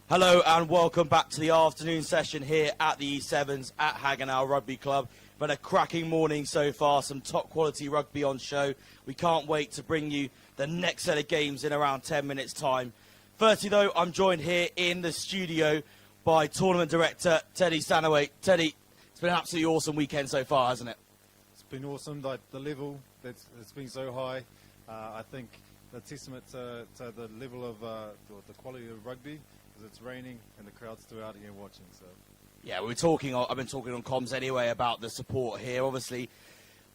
Hello and welcome back to the afternoon session here at the E7's at Haguenau Rugby Club. We've had a cracking morning so far, some top quality rugby on show. We can't wait to bring you the next set of games in around 10 minutes time. Firstly though, I'm joined here in the studio by Tournament Director Teddy Stanaway. Teddy, it's been an absolutely awesome weekend so far, hasn't it? It's been awesome, like the level it's been so high. I think the testament to the level of the quality of rugby. It's raining and the crowd's still out here watching. So yeah, I've been talking on comms anyway about the support here. Obviously,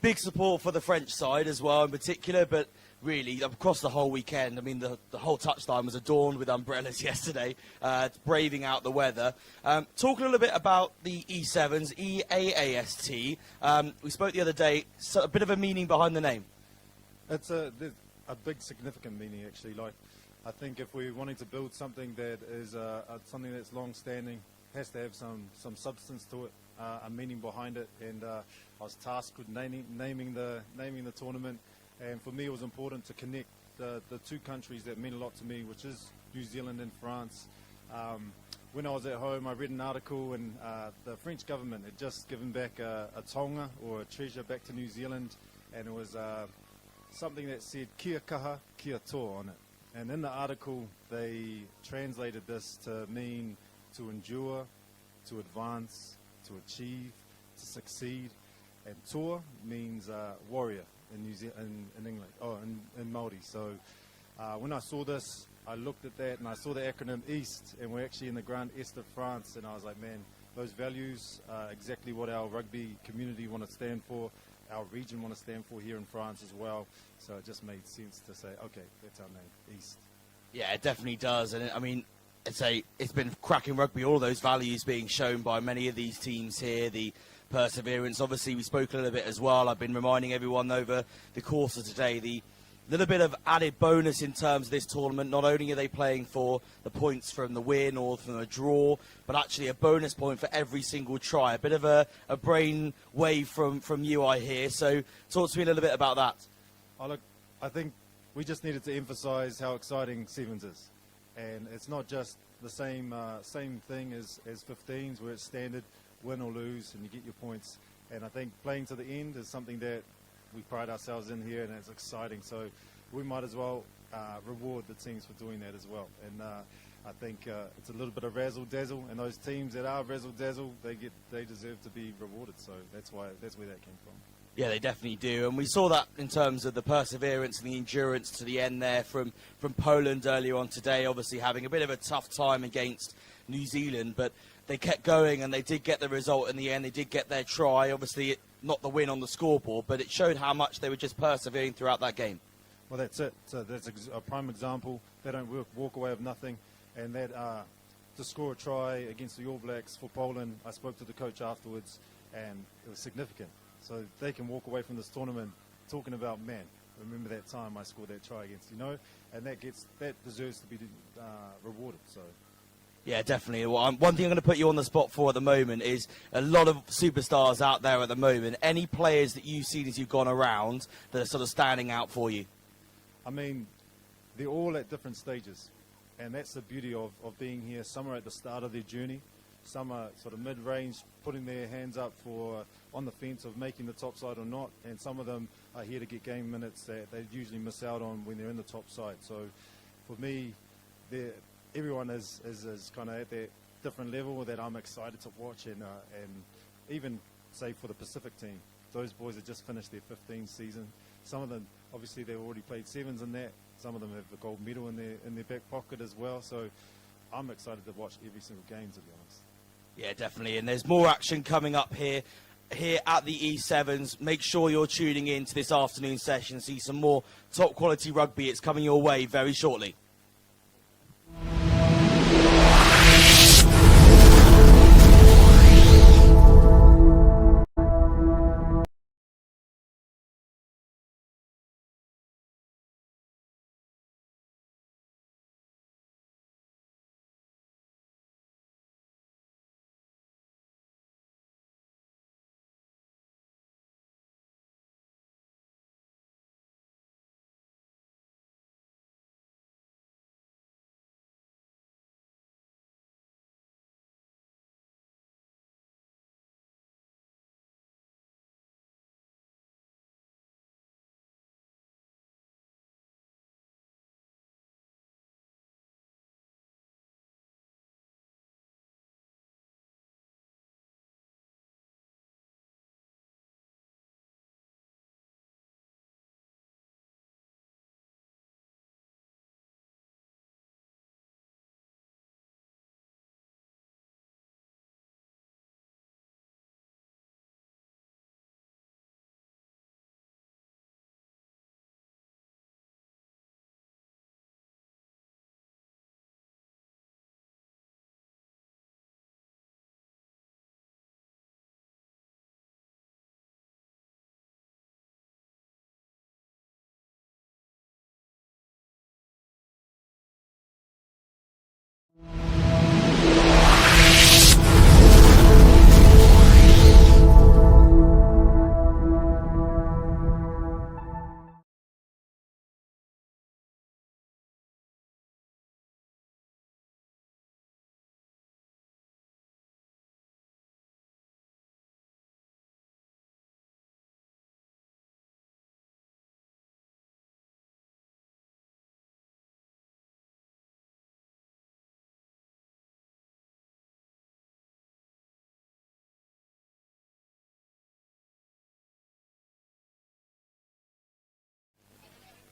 big support for the French side as well in particular, but really across the whole weekend. I mean, the whole touchline was adorned with umbrellas yesterday, braving out the weather. Talk a little bit about the E7's, EAAST. We spoke the other day, so a bit of a meaning behind the name. It's a big significant meaning actually. Like, I think if we're wanting to build something that is something that's long-standing, has to have some substance to it, a meaning behind it. And I was tasked with naming the tournament. And for me, it was important to connect the two countries that mean a lot to me, which is New Zealand and France. When I was at home, I read an article, and the French government had just given back a tonga or a treasure back to New Zealand, and it was something that said "Kia kaha, kia toa" on it. And in the article, they translated this to mean to endure, to advance, to achieve, to succeed. And toa means warrior in in English, in Māori. So when I saw this, I looked at that and I saw the acronym EAST, and we're actually in the Grand Est of France. And I was like, man, those values are exactly what our rugby community want to stand for. Our region want to stand for here in France as well. So it just made sense to say, okay, that's our name, EAST. Yeah, it definitely does. And I mean, it's been cracking rugby, all those values being shown by many of these teams here, the perseverance. Obviously, we spoke a little bit as well. I've been reminding everyone over the course of today, the little bit of added bonus in terms of this tournament. Not only are they playing for the points from the win or from a draw, but actually a bonus point for every single try. A bit of a brain wave from you, I hear. So talk to me a little bit about that. Oh, look, I think we just needed to emphasise how exciting 7's is. And it's not just the same thing as 15's, where it's standard, win or lose, and you get your points. And I think playing to the end is something that we pride ourselves in here, and it's exciting. So we might as well reward the teams for doing that as well. And I think it's a little bit of razzle-dazzle, and those teams that are razzle-dazzle, they deserve to be rewarded. So that's where that came from. Yeah, they definitely do. And we saw that in terms of the perseverance and the endurance to the end there from Poland earlier on today, obviously having a bit of a tough time against New Zealand, but they kept going and they did get the result in the end. They did get their try. Obviously, not the win on the scoreboard, but it showed how much they were just persevering throughout that game. Well, that's it. So that's a prime example. They don't walk away with nothing. And that to score a try against the All Blacks for Poland, I spoke to the coach afterwards, and it was significant. So they can walk away from this tournament talking about, man, remember that time I scored that try against, and that deserves to be rewarded. So. Yeah, definitely. Well, one thing I'm going to put you on the spot for at the moment is a lot of superstars out there at the moment. Any players that you've seen as you've gone around that are sort of standing out for you? I mean, they're all at different stages, and that's the beauty of being here. Some are at the start of their journey. Some are sort of mid-range, putting their hands up for on the fence of making the top side or not, and some of them are here to get game minutes that they usually miss out on when they're in the top side. So for me, everyone is kind of at that different level that I'm excited to watch, and even say for the Pacific team, those boys have just finished their 15th season. Some of them, obviously, they've already played 7's in that. Some of them have the gold medal in their back pocket as well. So I'm excited to watch every single game, to be honest. Yeah, definitely. And there's more action coming up here at the E7's. Make sure you're tuning in to this afternoon session. See some more top quality rugby. It's coming your way very shortly.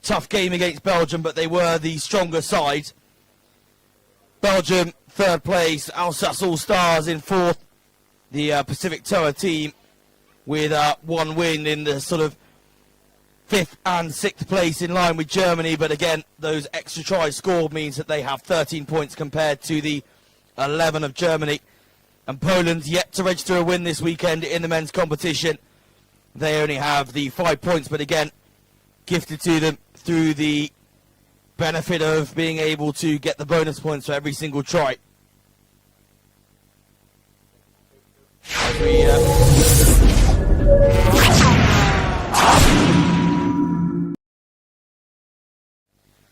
Tough game against Belgium, but they were the stronger side. Belgium, third place. Alsace All-Stars in fourth. The Pacific Toa team with one win in the sort of fifth and sixth place in line with Germany. But again, those extra tries scored means that they have 13 points compared to the 11 of Germany. And Poland's yet to register a win this weekend in the men's competition. They only have the 5 points, but again, gifted to them through the benefit of being able to get the bonus points for every single try. As we,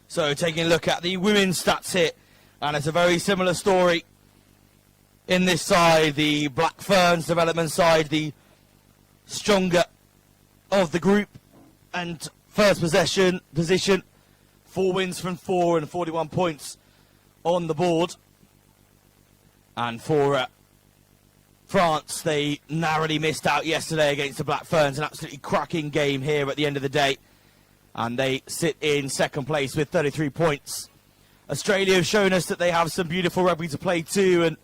So taking a look at the women's stats here, and it's a very similar story in this side. The Black Ferns development side, the stronger of the group, and first position, 4 wins from 4 and 41 points on the board. And for France, they narrowly missed out yesterday against the Black Ferns. An absolutely cracking game here at the end of the day. And they sit in second place with 33 points. Australia have shown us that they have some beautiful rugby to play too, and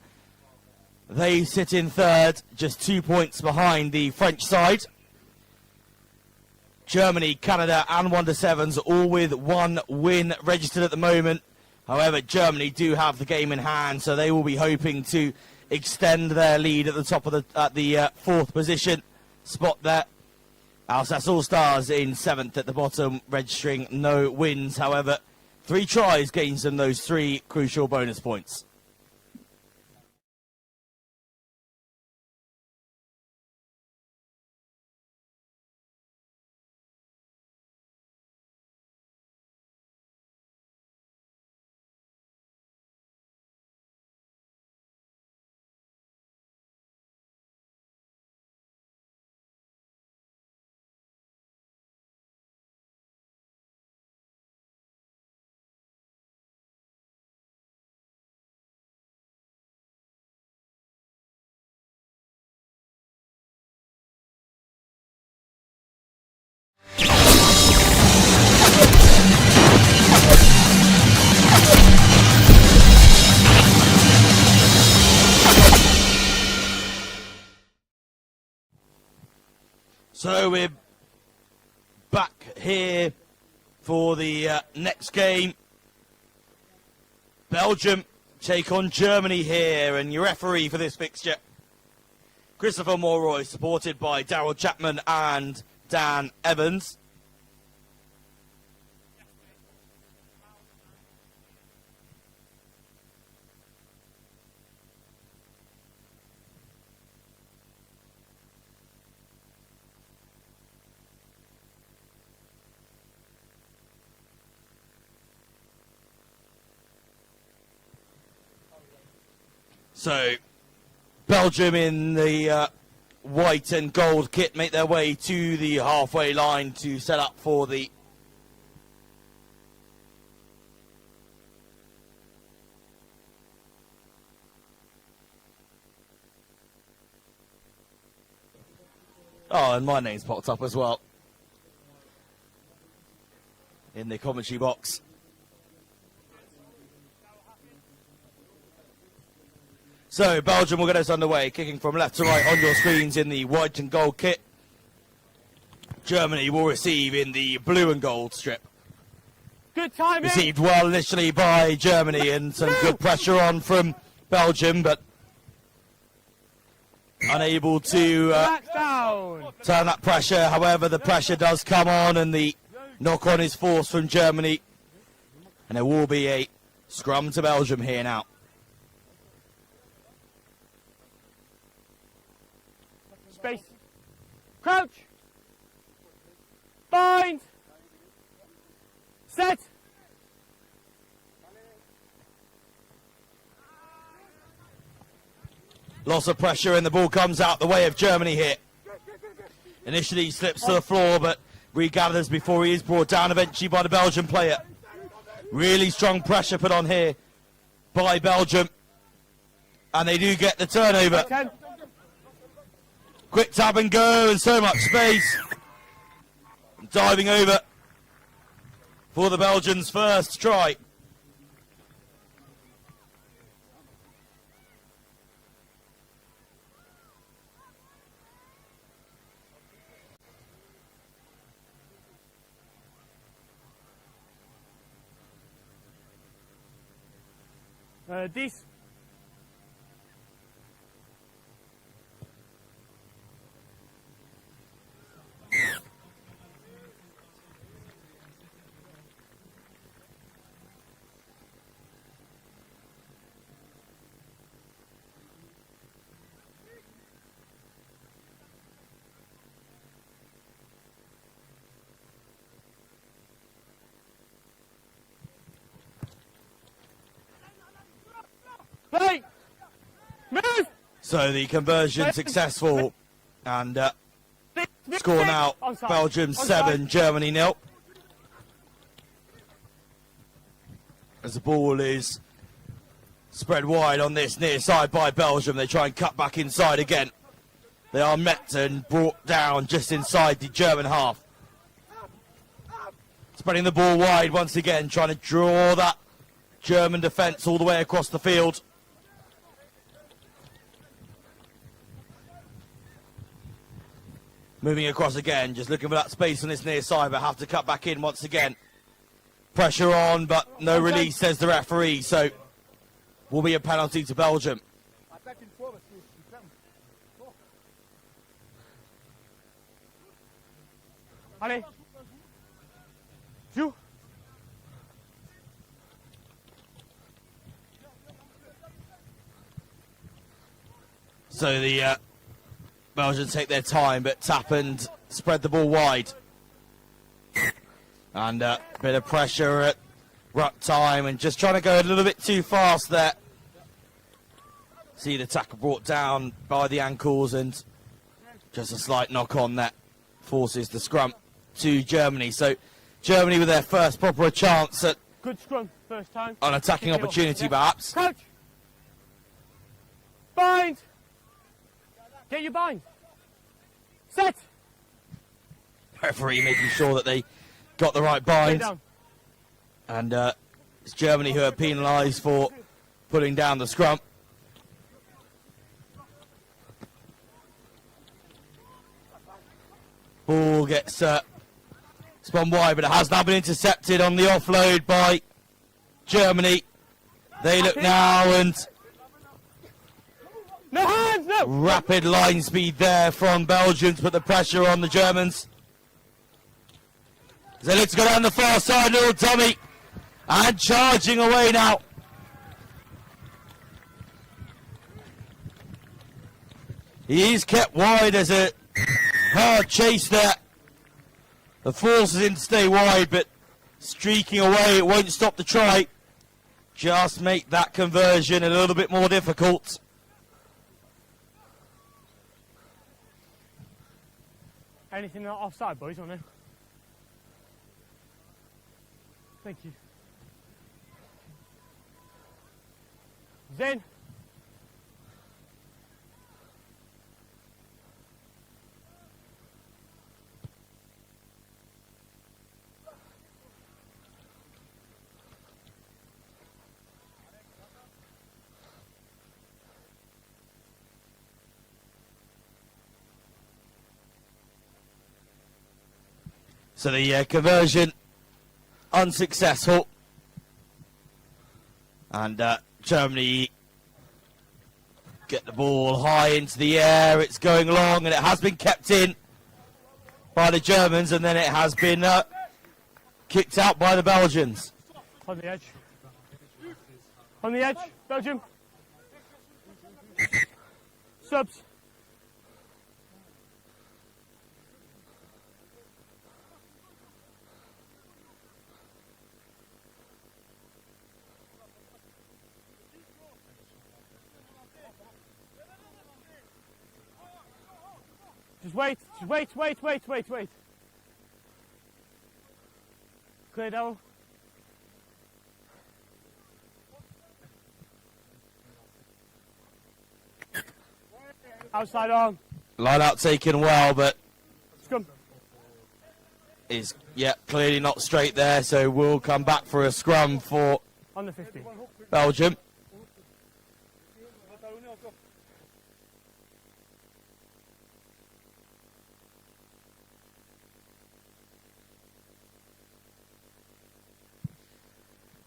they sit in third, just 2 points behind the French side. Germany, Canada and Wonder Sevens all with 1 win registered at the moment. However, Germany do have the game in hand, so they will be hoping to extend their lead at the top of the fourth position spot there. Alsace All-Stars in 7th at the bottom, registering no wins. However, 3 tries gains them those 3 crucial bonus points. So we're back here for the next game. Belgium take on Germany here, and your referee for this fixture, Christopher Morroy, supported by Daryl Chapman and Dan Evans. So, Belgium in the white and gold kit make their way to the halfway line to set up for the oh, and my name's popped up as well in the commentary box. So, Belgium will get us underway, kicking from left to right on your screens in the white and gold kit. Germany will receive in the blue and gold strip. Good timing. Received well initially by Germany and some good pressure on from Belgium, but unable to turn that pressure. However, the pressure does come on and the knock-on is forced from Germany. And there will be a scrum to Belgium here now. Space. Crouch. Bind. Set. Loss of pressure and the ball comes out the way of Germany here. Initially he slips to the floor but regathers before he is brought down eventually by the Belgian player. Really strong pressure put on here by Belgium. And they do get the turnover. Quick tap and go, and so much space. Diving over for the Belgians' first try. This. Play! Move! So the conversion successful, and score now, Belgium 7, Germany 0. As the ball is spread wide on this near side by Belgium, they try and cut back inside again. They are met and brought down just inside the German half. Spreading the ball wide once again, trying to draw that German defence all the way across the field. Moving across again, just looking for that space on this near side, but have to cut back in once again. Pressure on, but no release, says the referee, so will be a penalty to Belgium. Allez. Joue. So the Belgians take their time, but tap and spread the ball wide. And a bit of pressure at ruck time and just trying to go a little bit too fast there. See the tackle brought down by the ankles and just a slight knock on that forces the scrum to Germany. So Germany with their first proper chance at Good scrum, first time. an attacking opportunity perhaps. Crouch. Bind. Get your bind. Set. Referee making sure that they got the right bind. And it's Germany who are penalised for putting down the scrum. Ball gets spun wide, but it has now been intercepted on the offload by Germany. They look now, and No hands, no! rapid line speed there from Belgium to put the pressure on the Germans. As they look to go down the far side, little dummy, and charging away now. He is kept wide as a hard chase there. The forces him to stay wide, but streaking away, it won't stop the try. Just make that conversion a little bit more difficult. Anything not offside, boys, on him? Thank you. Zen. So the conversion unsuccessful. And Germany get the ball high into the air. It's going long, and it has been kept in by the Germans, and then it has been kicked out by the Belgians. On the edge. On the edge, Belgium. Subs. Just wait. Clear down. Outside arm. Line out taken well, but Scrum. is clearly not straight there, so we'll come back for a scrum for On the 50. Belgium.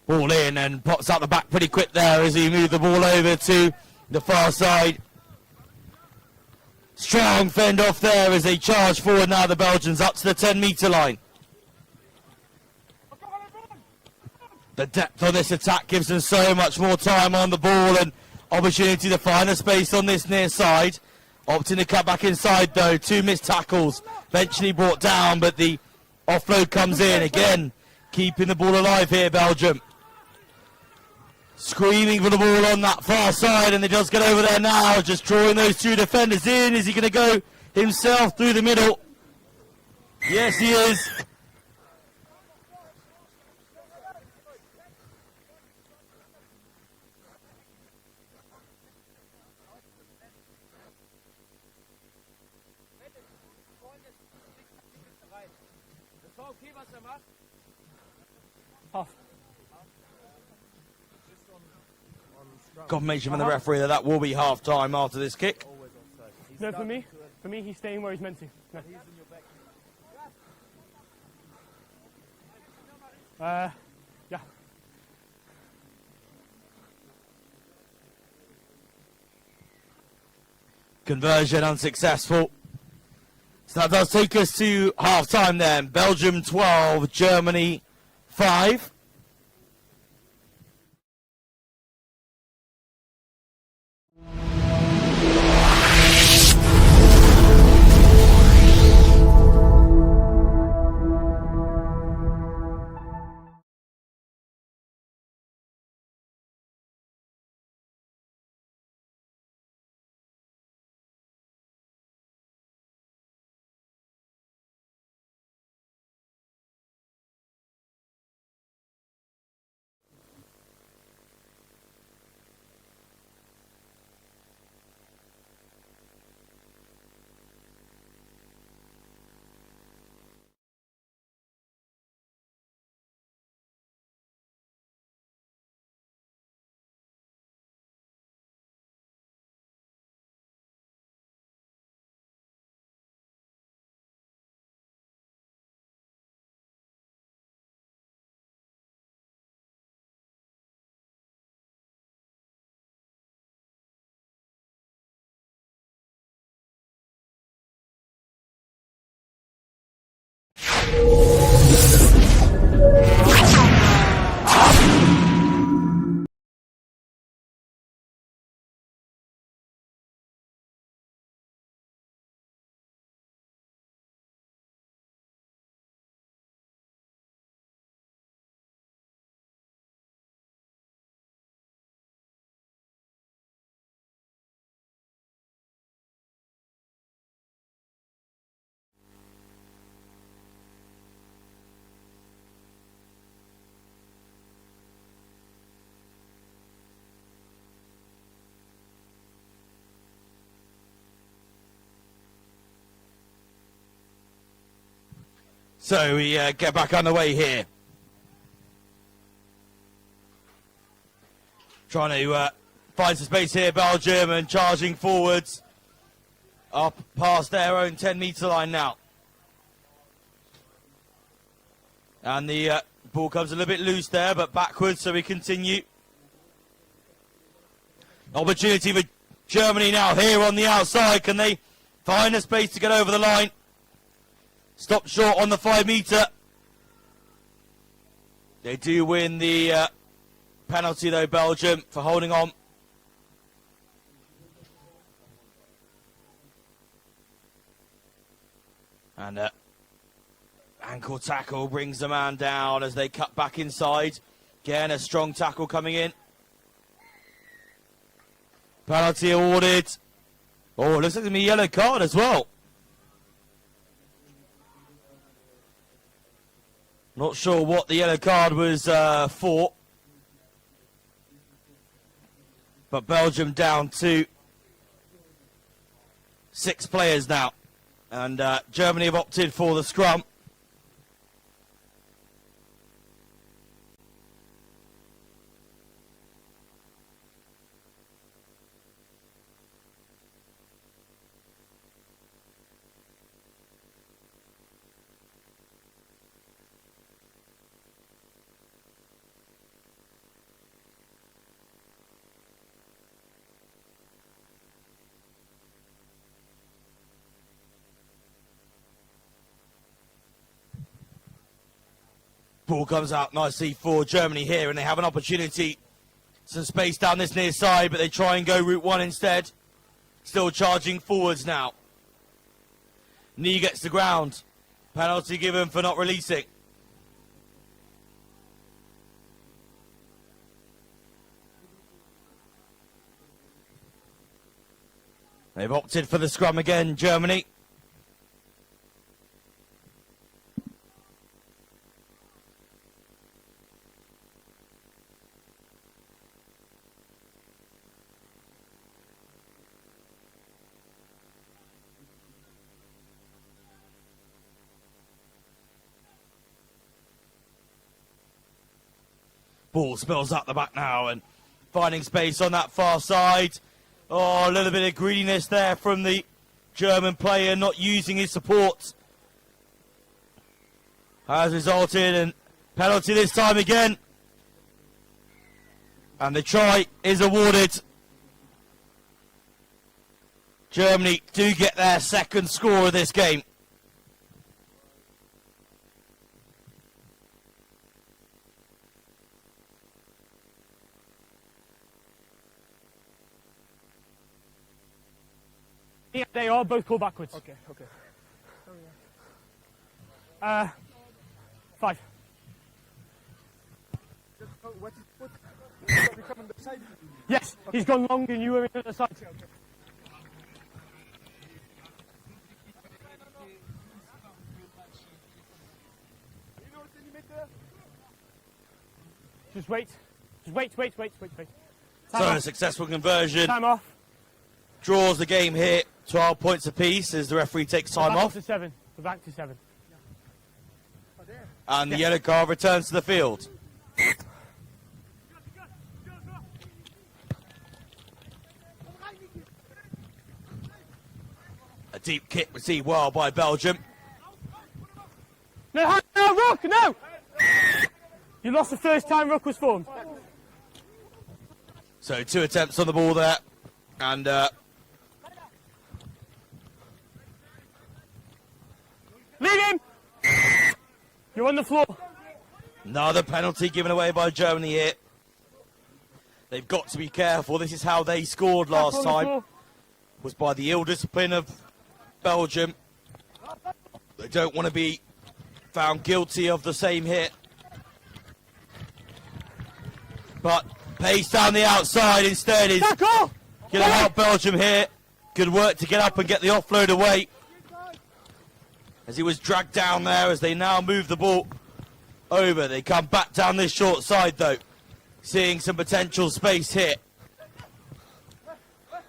Ball in and pops out the back pretty quick there as he moved the ball over to the far side. Strong fend off there as they charge forward now, the Belgians up to the 10-metre line. The depth on this attack gives them so much more time on the ball and opportunity to find a space on this near side. Opting to cut back inside though, 2 missed tackles, eventually brought down, but the offload comes in again, keeping the ball alive here, Belgium. Screaming for the ball on that far side, and they just get over there now, just drawing those 2 defenders in. Is he going to go himself through the middle? Yes, he is. Off. Confirmation from the referee that will be half time after this kick. No, for me, he's staying where he's meant to. No. Yeah. Conversion unsuccessful. So that does take us to half time then. Belgium 12, Germany 5. So we get back on the way here. Trying to find some space here, Belgium, and charging forwards up past their own 10-metre line now. And the ball comes a little bit loose there, but backwards, so we continue. Opportunity for Germany now here on the outside. Can they find a space to get over the line? Stop short on the 5-metre. They do win the penalty, though, Belgium, for holding on. And ankle tackle brings the man down as they cut back inside. Again, a strong tackle coming in. Penalty awarded. Oh, it looks like it's going to be a yellow card as well. Not sure what the yellow card was for. But Belgium down to 6 players now. And Germany have opted for the scrum. Ball comes out nicely for Germany here, and they have an opportunity. Some space down this near side, but they try and go route one instead. Still charging forwards now. Knee gets the ground. Penalty given for not releasing. They've opted for the scrum again, Germany. Ball spills up the back now and finding space on that far side. Oh, a little bit of greediness there from the German player, not using his support. Has resulted in penalty this time again. And the try is awarded. Germany do get their second score of this game. Yeah, they are both called backwards. Okay, okay. 5. What become on the side? Yes, he's gone long and you were in at the side. Just wait. Just wait. So a successful conversion. Time off. Draws the game here. 12 points apiece as the referee takes time Back off. to 7. We're back to 7. And the yellow card returns to the field. A deep kick received well by Belgium. No, Rook, no! You lost the first time Rook was formed. So 2 attempts on the ball there. And Leave him! You're on the floor. Another penalty given away by Germany here. They've got to be careful. This is how they scored last On the time. floor. Was by the ill discipline of Belgium. They don't want to be found guilty of the same hit. But pace down the outside instead is Tackle! going to help Belgium here. Good work to get up and get the offload away. As he was dragged down there as they now move the ball over. They come back down this short side though. Seeing some potential space here.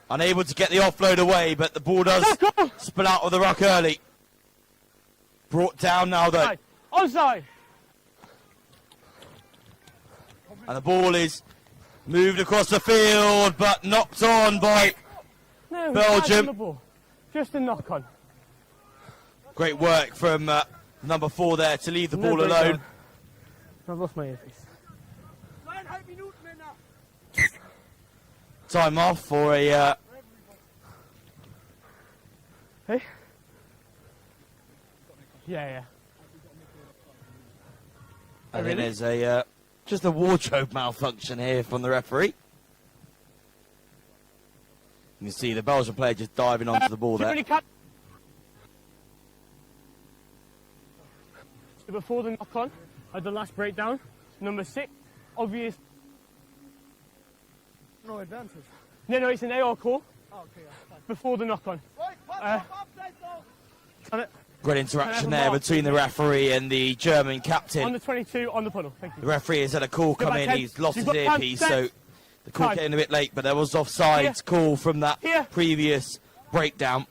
Unable to get the offload away, but the ball does Tackle! spill out of the ruck early. Brought down now though. Onside. And the ball is moved across the field, but knocked on by No, Belgium. on the ball. Just a knock on. Great work from number 4 there to leave the No ball breakdown. alone. I've lost my earpiece. Time off for a Hey? Yeah. I think there's a just a wardrobe malfunction here from the referee. You can see the Belgian player just diving onto the ball there. Germany cut. So before the knock on, at the last breakdown, number 6, obvious. No advantage. No, it's an AR call Oh, okay, yeah, fine. before the knock on. On it. Great interaction there between the referee and the German On captain. the 22, on the puddle. Thank The you. referee has had a call Go come back in. 10. He's lost You've his got time, earpiece, set. so the call Time. came a bit late, but there was offside Here. call from that Here. previous breakdown,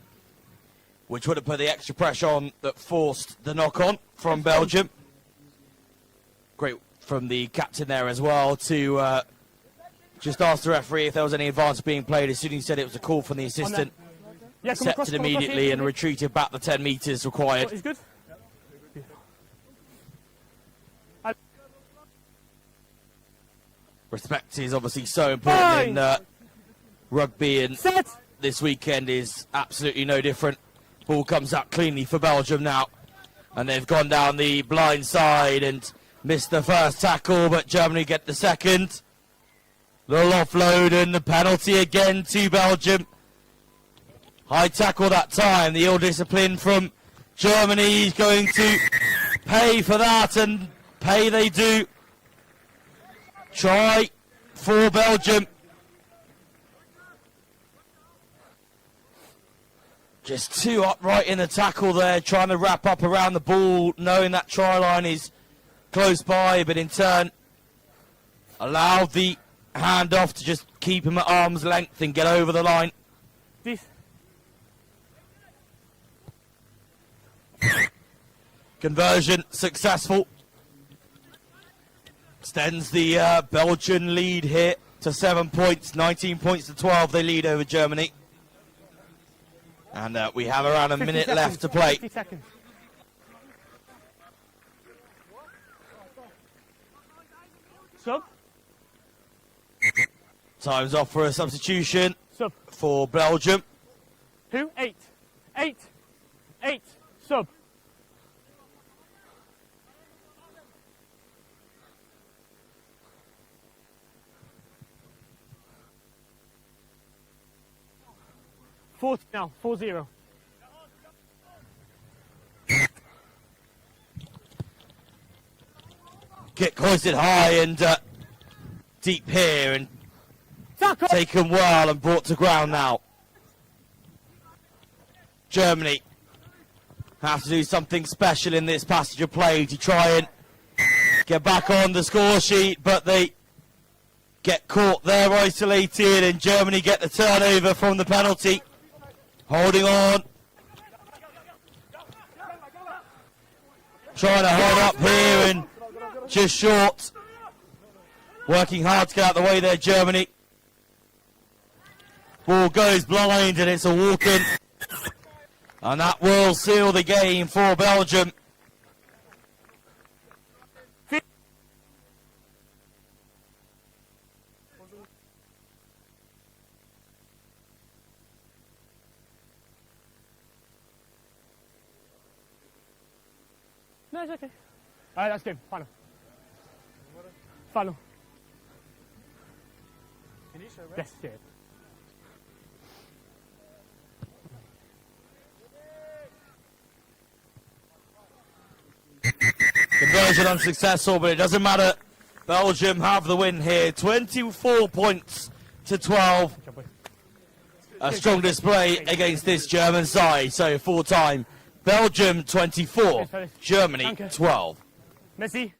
which would have put the extra pressure on that forced the knock-on from Belgium. Great from the captain there as well to just ask the referee if there was any advance being played. As soon as he said it was a call from the assistant, Yeah, come across, accepted come across immediately here. and retreated back the 10 metres required. Is good. Respect is obviously so important in rugby, and Set. this weekend is absolutely no different. Ball comes up cleanly for Belgium now, and they've gone down the blind side and missed the first tackle, but Germany get the second. Little offload and the penalty again to Belgium. High tackle that time. The ill discipline from Germany is going to pay for that, and pay they do. Try for Belgium. Just too upright in the tackle there, trying to wrap up around the ball, knowing that try line is close by, but in turn allowed the handoff to just keep him at arm's length and get over the line. This. Conversion successful. Extends the Belgian lead here to 7 points, 19 points to 12 they lead over Germany. And we have around a 50 minute seconds. left to play. 50 seconds. Sub. Time's off for a substitution Sub. for Belgium. Who? 8. 8. 8. Sub. Four now. 4-0. Kick hoisted high and deep here, and Tackle. taken well and brought to ground now. Germany have to do something special in this passage of play to try and get back on the score sheet, but they get caught there isolated, and Germany get the turnover from the penalty. Holding on. Trying to hold up here and just short. Working hard to get out the way there, Germany. Ball goes blind and it's a walk-in. And that will seal the game for Belgium. No, it's okay. Alright, that's game. Final. Final. Finish, right? Yes, yeah. Conversion unsuccessful, but it doesn't matter. Belgium have the win here. 24 points to 12. Good job, boy. A strong display against this German side. So full time, Belgium 24, Germany 12. Messi.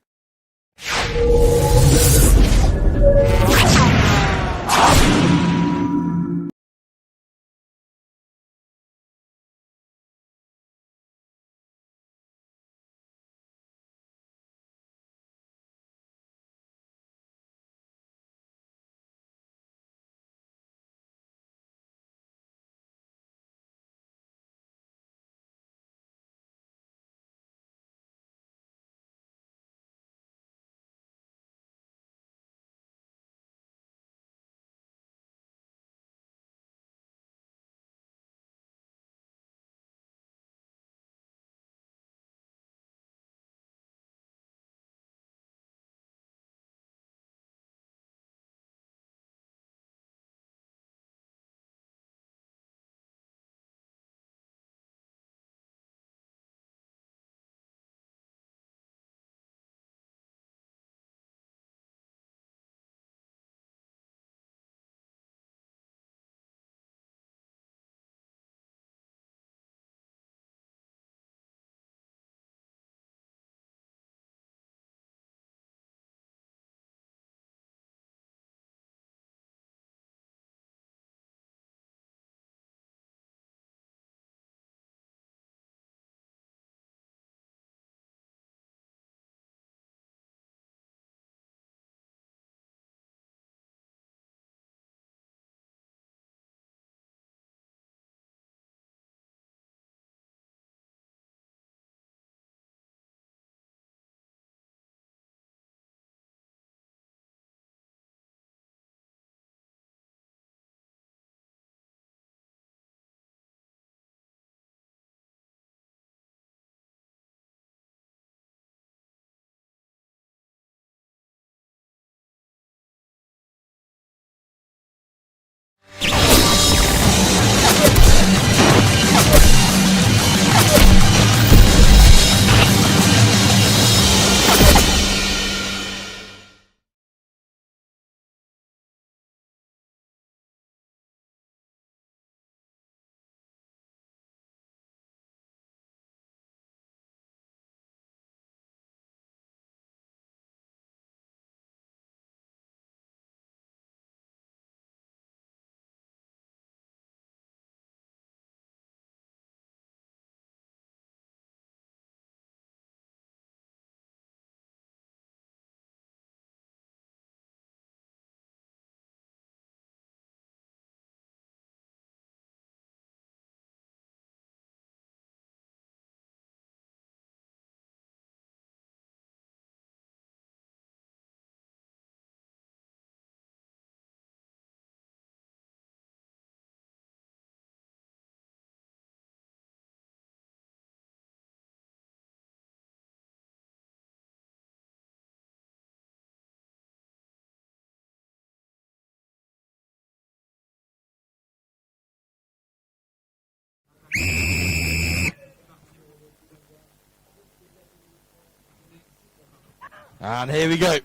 And here we go.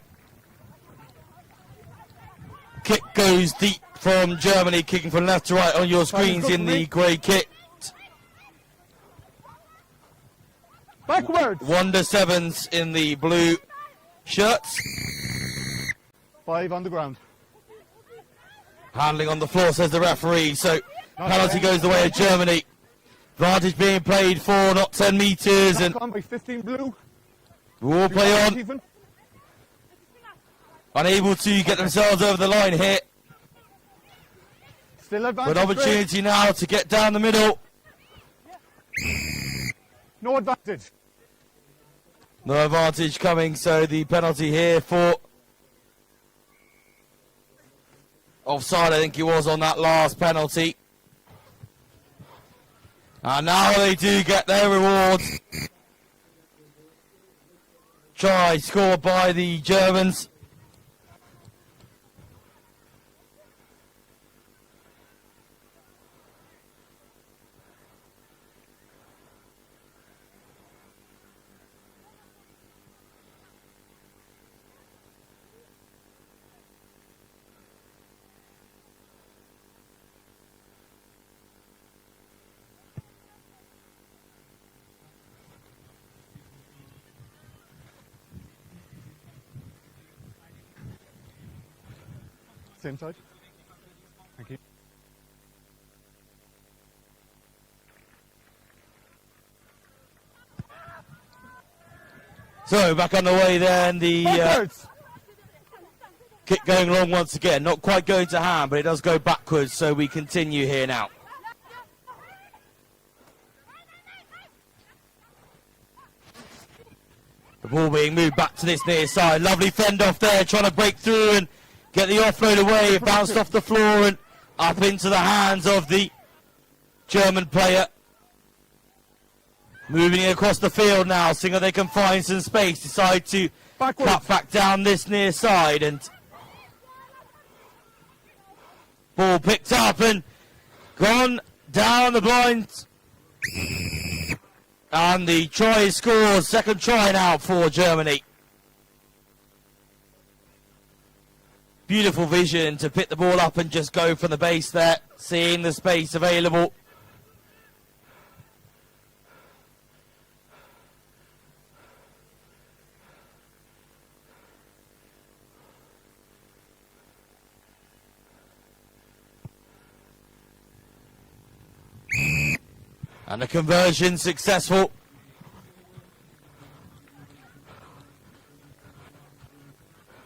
Kick goes deep from Germany, kicking from left to right on your screens in the grey kit. Backwards. Wonder 7's in the blue shirts. 5 on the ground. Handling on the floor, says the referee. So penalty goes the way of Germany. Advantage being played for not 10 metres, and Knock on by 15 blue. we all play on. Even. Unable to get themselves over the line here. Still advantage. Good opportunity now to get down the middle. No advantage. No advantage coming, so the penalty here for offside, I think he was on that last penalty. And now they do get their rewards. try scored by the Germans. Same side. Thank you. So back on the way then, the Backwards. kick going long once again. Not quite going to hand, but it does go backwards, so we continue here now. The ball being moved back to this near side. Lovely fend off there, trying to break through and get the offload away. It bounced off the floor and up into the hands of the German player. Moving it across the field now, seeing if they can find some space. Decide to Backwards. cut back down this near side, and ball picked up and gone down the blinds. And the try is scored. Second try now for Germany. Beautiful vision to pick the ball up and just go from the base there, seeing the space available. And the conversion successful.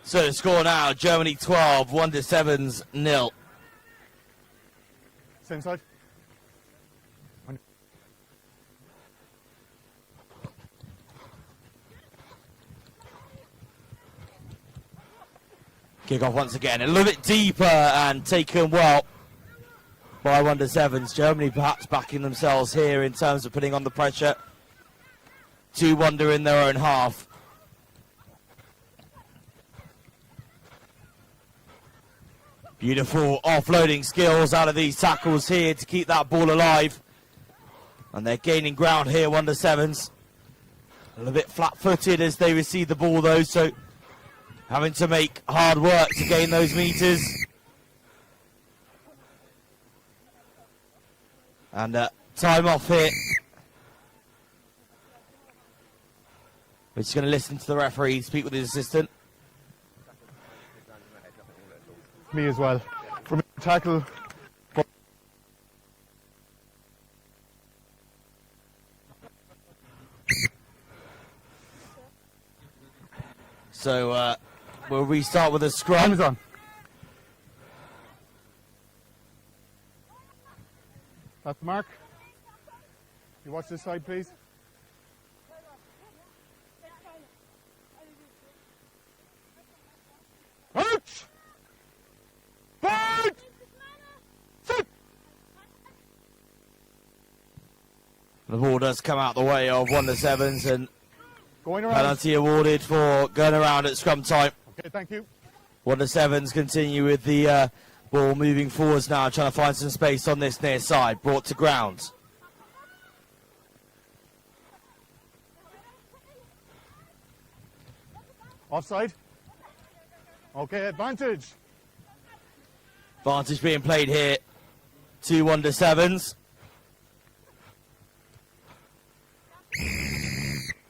So the score now, Germany 12, 1-7's 0. Same side. Kick off once again, a little bit deeper and taken well by 1-7's. Germany perhaps backing themselves here in terms of putting on the pressure. 2-1 in their own half. Beautiful offloading skills out of these tackles here to keep that ball alive. And they're gaining ground here, 1-7's. A little bit flat-footed as they receive the ball though, so having to make hard work to gain those meters. And time off here. We're just going to listen to the referee, speak with his assistant. Me as well. From a tackle. So we'll restart with a scrum. Time is on. That's the mark. You watch this side, please. Ouch! Forward! Sit! The ball does come out the way of 1-7's and Going around. penalty awarded for going around at scrum time. Okay, thank you. 1-7's continue with the ball moving forwards now, trying to find some space on this near side. Brought to ground. Offside. Okay, advantage. Advantage being played here. 2-1-7's.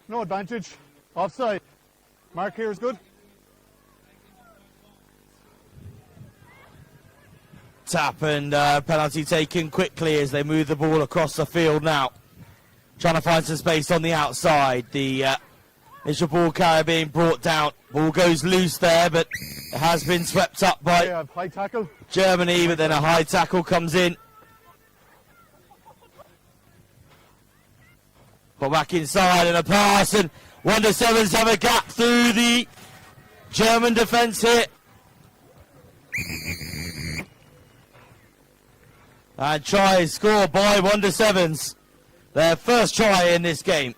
No advantage. Offside. Mark here is good. Tap and penalty taken quickly as they move the ball across the field now. Trying to find some space on the outside. The initial ball carrier being brought down. Ball goes loose there, but it has been swept up by Yeah, high tackle. Germany, but then a high tackle comes in. But back inside and a pass, and 1-7's have a gap through the German defence here. And try is scored by 1-7's. Their first try in this game.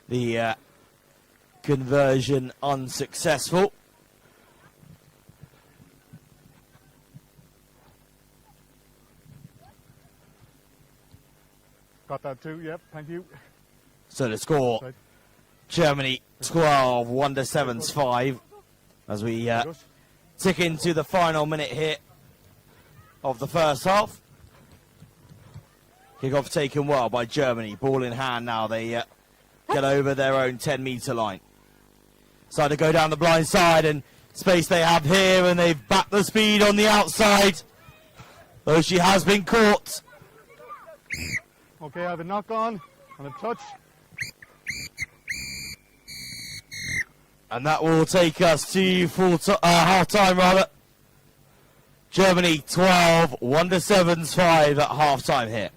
The conversion unsuccessful. Got that too, yep, thank you. So the score, Right. Germany 12, Wonder Sevens 5, as we tick into the final minute here of the first half. Kick-off taken well by Germany, ball in hand now, they get over their own 10-metre line. Decide to go down the blind side, and space they have here, and they've backed the speed on the outside, though she has been caught. Okay, I have a knock on and a touch. And that will take us to half-time, rather. Germany 12, Wonder Sevens 5 at half-time here.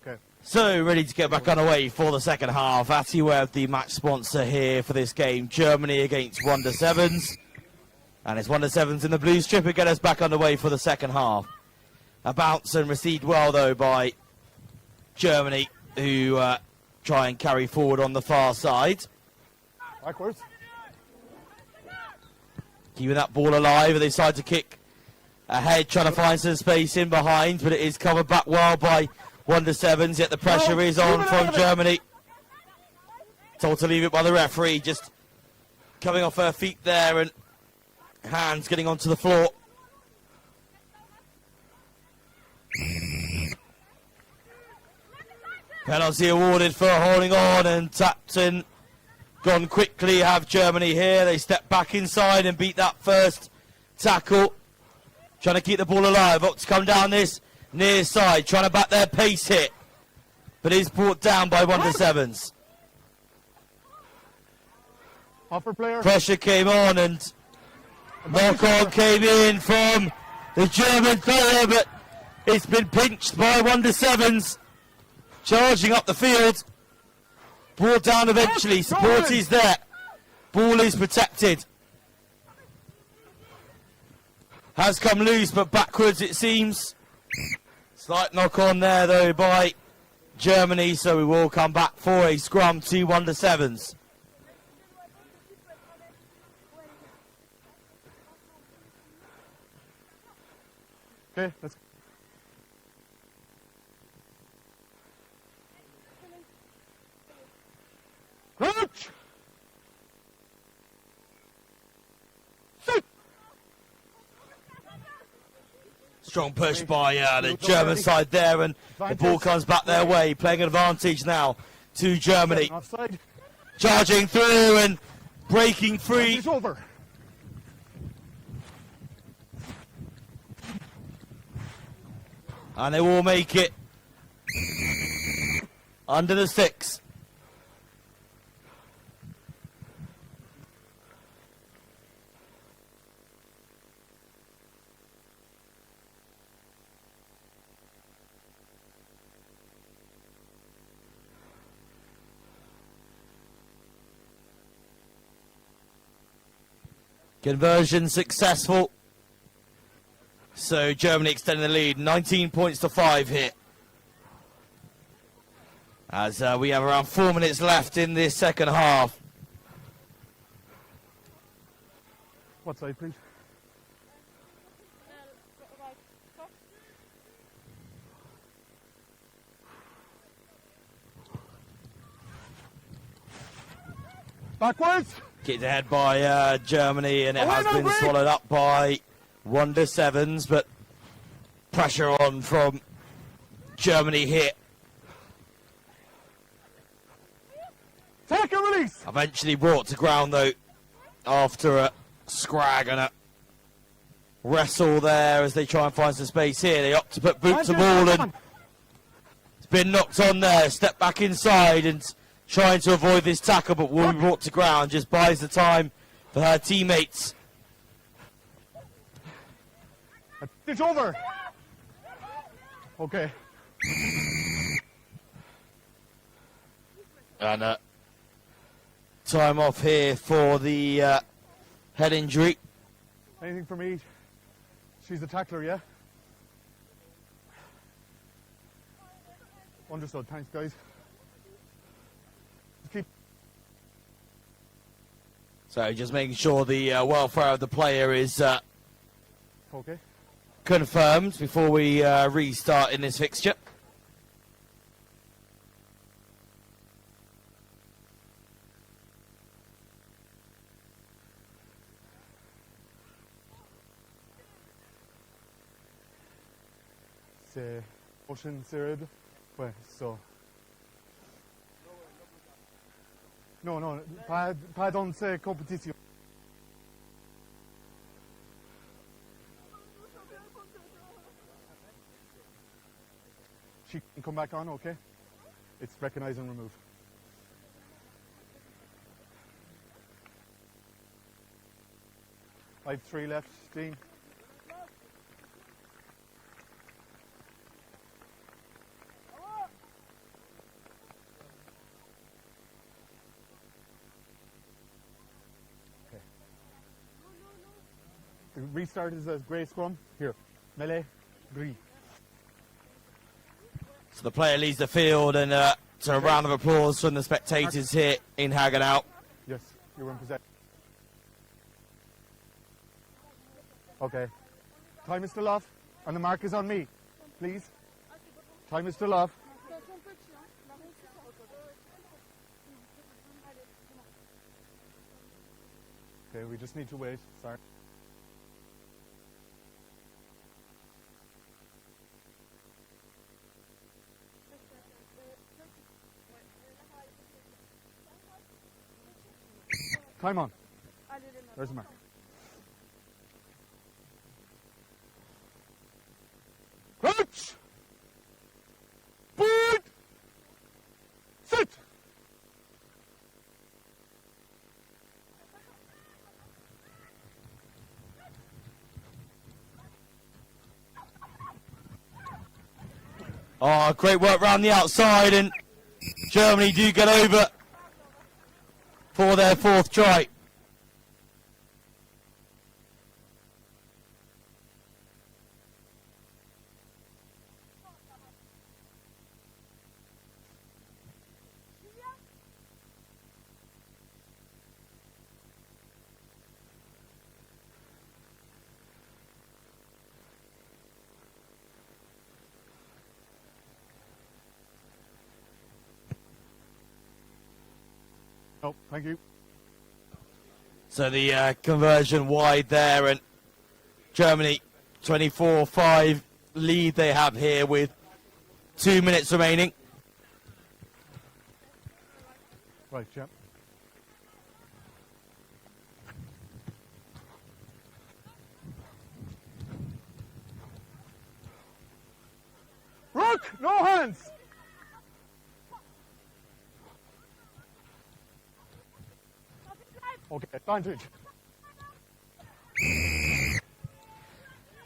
Okay. So, ready to get back underway for the second half. AtiWeb, the match sponsor here for this game. Germany against Wonder Sevens. And it's Wonder Sevens in the blue strip to get us back underway for the second half. A bounce and received well, though, by Germany, who try and carry forward on the far side. Backwards. Keeping that ball alive, and they decide to kick ahead, trying to find some space in behind, but it is covered back well by Wonder Sevens, yet the pressure is on from Germany. Told to leave it by the referee, just coming off her feet there, and hands getting onto the floor. Penalty awarded for holding on, and tapped in. Gone quickly, have Germany here. They step back inside and beat that first tackle. Trying to keep the ball alive. Up to come down this near side, trying to back their pace hit. But is brought down by Wonder Sevens. Offer player. Pressure came on, and knock-on came in from the German player, but it's been pinched by Wonder Sevens. Charging up the field. Brought down eventually. Support is there. Ball is protected. Has come loose, but backwards it seems. Slight knock on there, though, by Germany, so we will come back for a scrum to Wonder Sevens. Okay, let's. Run! Strong push by the German side there, and the ball comes back their way, playing advantage now to Germany. Offside. Charging through and breaking free. It's over. And they will make it under the six. Conversion successful. So Germany extending the lead, 19 points to 5 here. As we have around 4 minutes left in this second half. What side, please? Backwards. Kicked ahead by Germany, and it has been swallowed up by Wonder 7's, but pressure on from Germany here. Take a release. Eventually brought to ground though after a scrag and a wrestle there as they try and find some space here. They opt to put boot to ball, and it's been knocked on there. Step back inside and trying to avoid this tackle, but will be brought to ground. Just buys the time for her teammates. It's over. Okay. And time off here for the head injury. Anything for me? She's a tackler, yeah? Understood. Thanks, guys. Keep. So just making sure the welfare of the player is Okay. confirmed before we restart in this fixture. C'est prochaine série. Ouais, so. Non, non, pas dans ces compétitions. She can come back on, okay? It's recognize and remove. I have 3 left, Dean. The restart is a grey scrum. Here, melee, gris. So the player leaves the field, and to a round of applause from the spectators here in Haguenau. Yes, you were in possession. Okay. Time is still off, and the mark is on me. Please. Time is still off. Okay, we just need to wait. Sorry. Time on. There's the mark. Crouch! Boot! Sit! Oh, great work round the outside, and Germany do get over for their 4th try. Oh, thank you. So the conversion wide there, and Germany 24-5 lead they have here with 2 minutes remaining. Right, champ. Rook, no hands. Okay, advantage.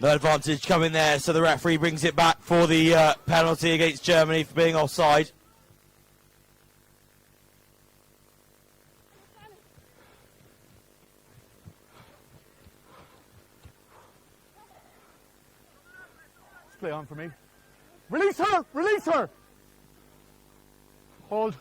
No advantage coming there, so the referee brings it back for the penalty against Germany for being offside. Play on for me. Release her! Release her! Hold.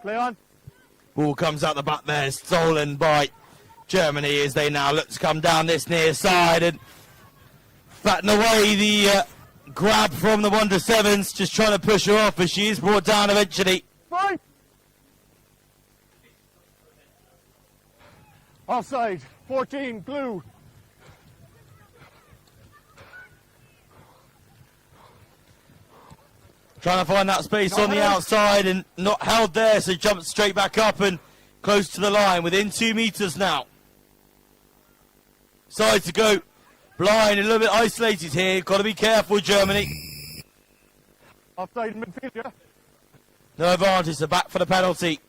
Play on. Ball comes out the back there, stolen by Germany as they now look to come down this near side and fatten away the grab from the 1-7's, just trying to push her off as she is brought down eventually. Fine. Offside. 14, blue. Trying to find that space on the outside and not held there, so jumps straight back up and close to the line, within 2 meters now. Side to go. Blind, a little bit isolated here. Got to be careful, Germany. Offside in midfield, yeah? No advantage, so back for the penalty.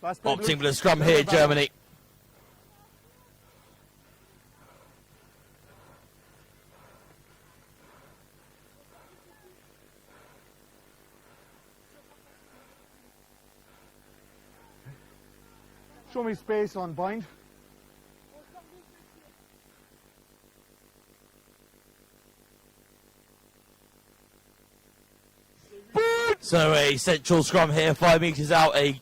Last play, Opting blue. for the scrum here, Germany. Show me space on bind. So a central scrum here, 5 meters out, a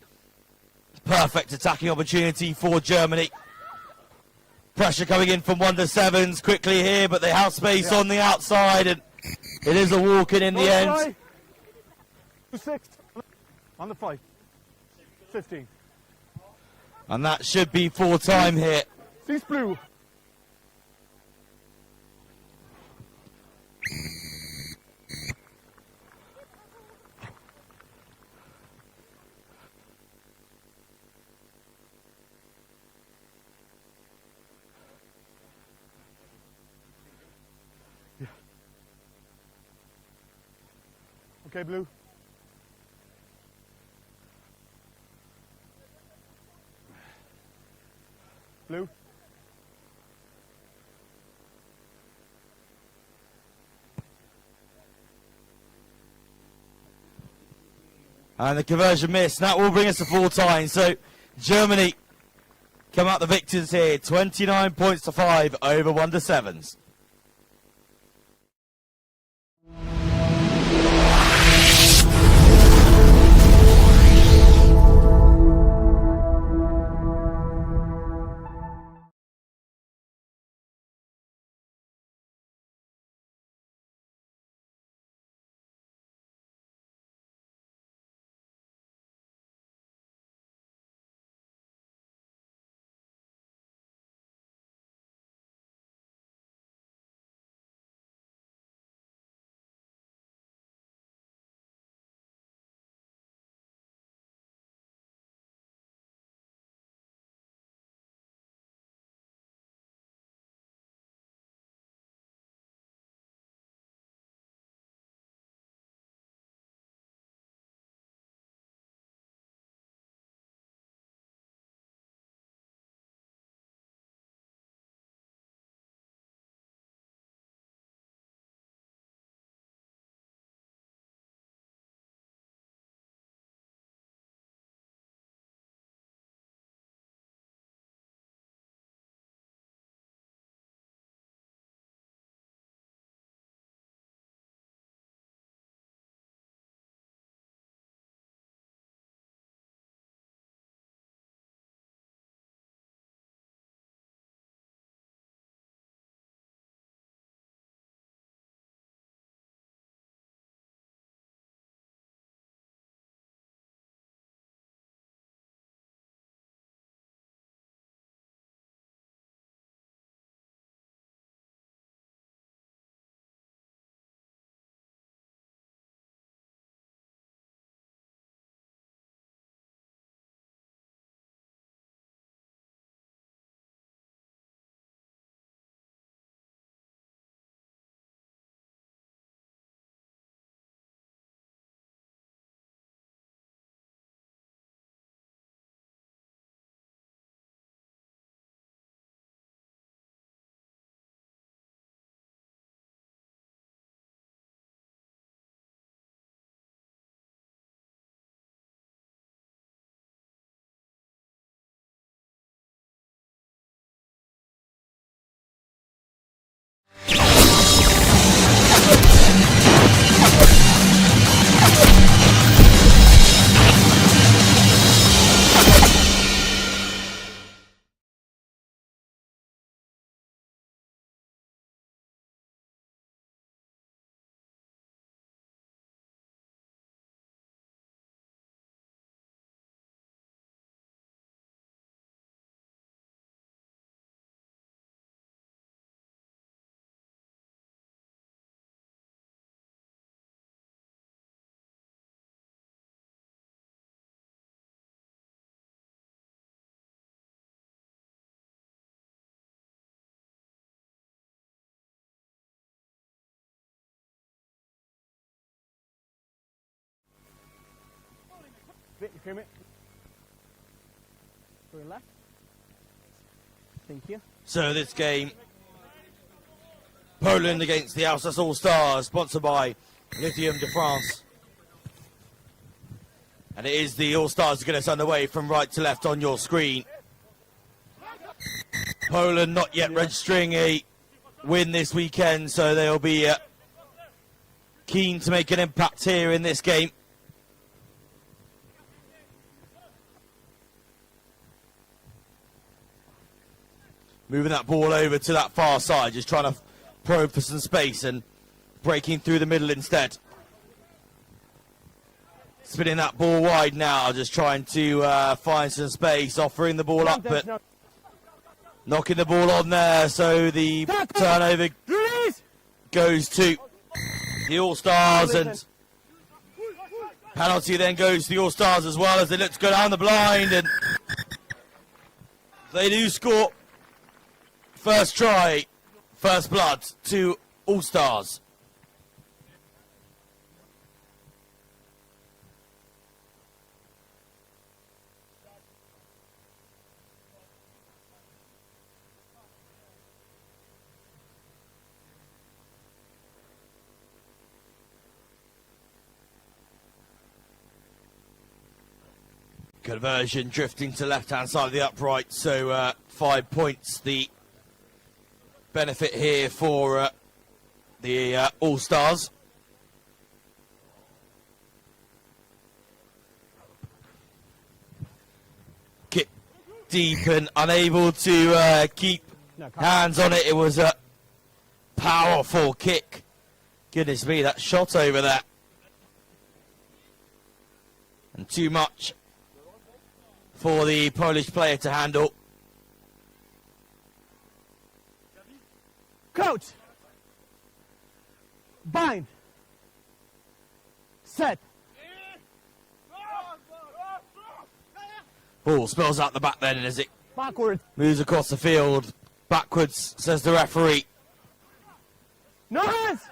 perfect attacking opportunity for Germany. Pressure coming in from 1-7's quickly here, but they have space on the outside, and it is a walk-in the end. 2-6 on the 5. 15. And that should be full time here. Cease blue. Yeah. Okay, blue. Blue. And the conversion missed. That will bring us to full time. So Germany come out the victors here. 29 points to 5 over 1-7's. Bit, you clear it. Going left. Thank you. So this game, Poland against the Alsace All-Stars, sponsored by Lithium de France. And it is the All-Stars to get us underway from right to left on your screen. Poland not yet registering a win this weekend, so they'll be keen to make an impact here in this game. Moving that ball over to that far side, just trying to probe for some space and breaking through the middle instead. Spinning that ball wide now, just trying to find some space, offering the ball up, but knocking the ball on there, so the turnover goes to the All-Stars, and penalty then goes to the All-Stars as well as they look to go down the blind, and they do score. First try, first blood to All-Stars. Conversion drifting to left-hand side of the upright, so 5 points the benefit here for the All-Stars. Kick deep and unable to keep hands on it. It was a powerful kick. Goodness me, that shot over there. And too much for the Polish player to handle. Coach. Bind. Set. Ball spills out the back then, and as it Backward. moves across the field, backwards, says the referee. No hands.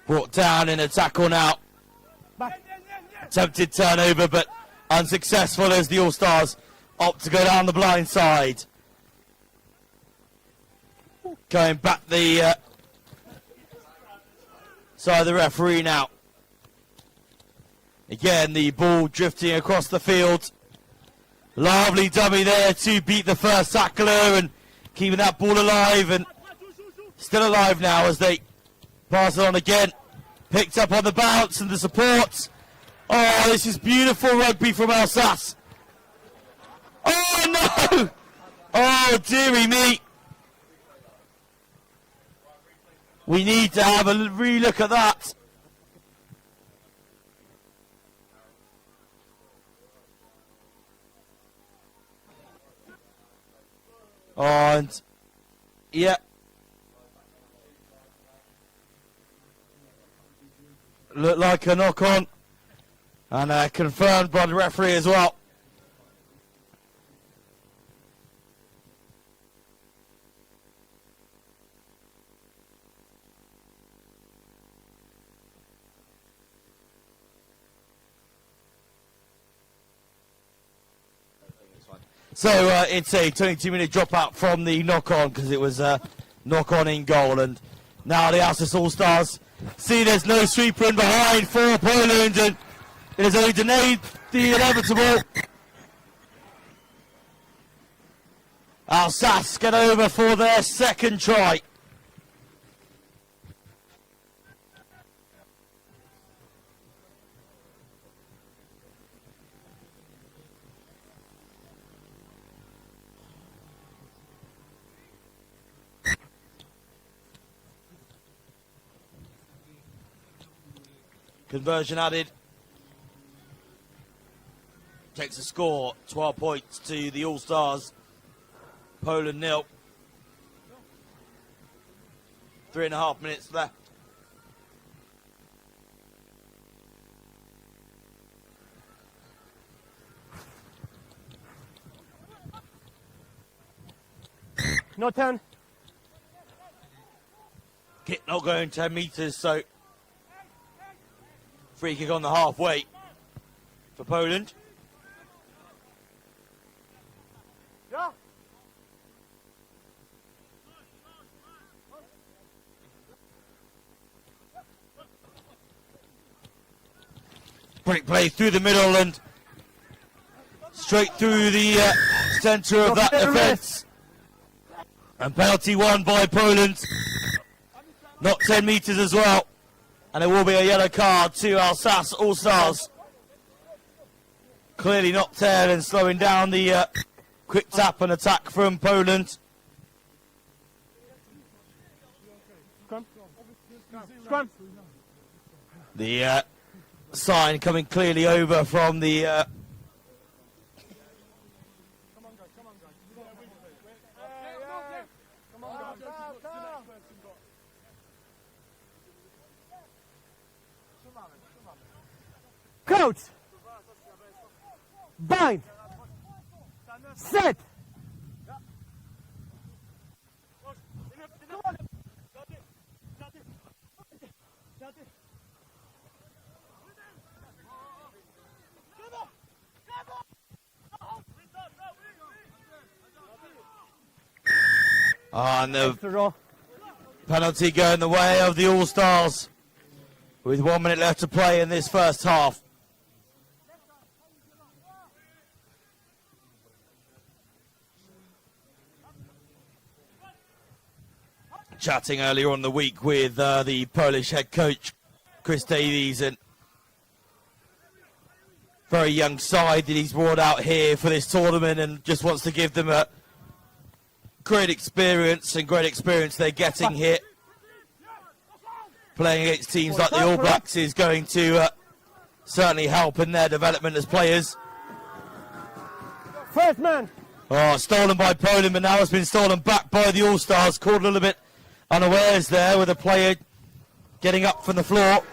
Brought down in a tackle now. Back. Attempted turnover, but unsuccessful as the All-Stars opt to go down the blind side. Going back the side of the referee now. Again, the ball drifting across the field. Lovely dummy there to beat the first tackler and keeping that ball alive, and still alive now as they pass it on again. Picked up on the bounce and the support. Oh, this is beautiful rugby from Alsace. Oh, no! Oh, dearie me. We need to have a re-look at that. Oh, and, yeah. Looked like a knock-on. And confirmed by the referee as well. So it's a 22-minute dropout from the knock-on because it was a knock-on in goal. And now the Alsace All-Stars see there's no sweeper in behind for Poland, and it has only delayed the inevitable. Alsace get over for their second try. Conversion added. Takes a score, 12 points to the All-Stars. Poland 0. 3.5 minutes left. No 10. Kick not going 10 metres, so free kick on the halfway for Poland. Yeah. Break play through the middle and straight through the centre of that defence. And penalty won by Poland. Not 10 metres as well. And there will be a yellow card to Alsace All-Stars. Clearly not 10 and slowing down the quick tap and attack from Poland. Scrum. The sign coming clearly over from the Coach. Bind. Set. and the penalty going the way of the All-Stars with 1 minute left to play in this first half. Chatting earlier on in the week with the Polish head coach Chris Davies, and very young side that he's brought out here for this tournament, and just wants to give them a great experience they're getting here. Playing against teams like the All Blacks is going to certainly help in their development as players. First man. Oh, stolen by Poland, but now it's been stolen back by the All-Stars. Caught a little bit unawares there with a player getting up from the floor.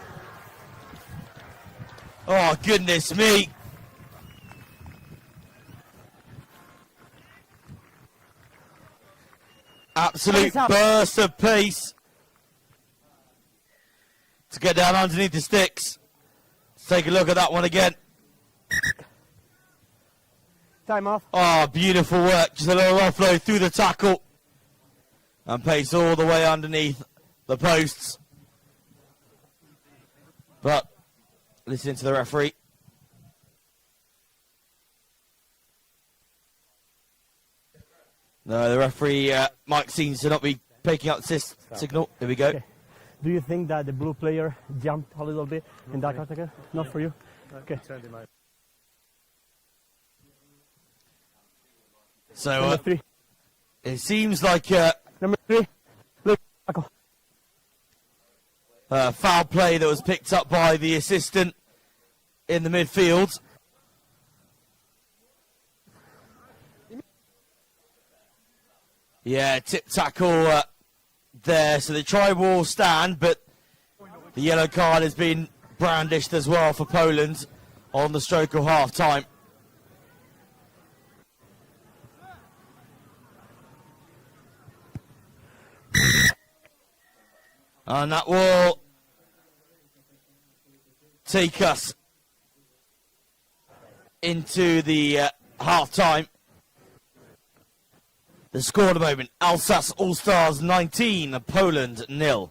Oh, goodness me. Absolute burst of pace to get down underneath the sticks. Let's take a look at that one again. Time off. Oh, beautiful work. Just a little offload through the tackle. And pace all the way underneath the posts. But, listening to the referee. No, the referee, Mike, seems to not be picking up this signal. Here we go. Okay. Do you think that the blue player jumped a little bit in that attacker? Not for you? Okay. So, Number 3. it seems like Number 3. Look, tackle. foul play that was picked up by the assistant in the midfield. Yeah, tip tackle there. So the try will stand, but the yellow card has been brandished as well for Poland on the stroke of half time. And that will take us into the half time. The score at the moment, Alsace All-Stars 19, Poland 0.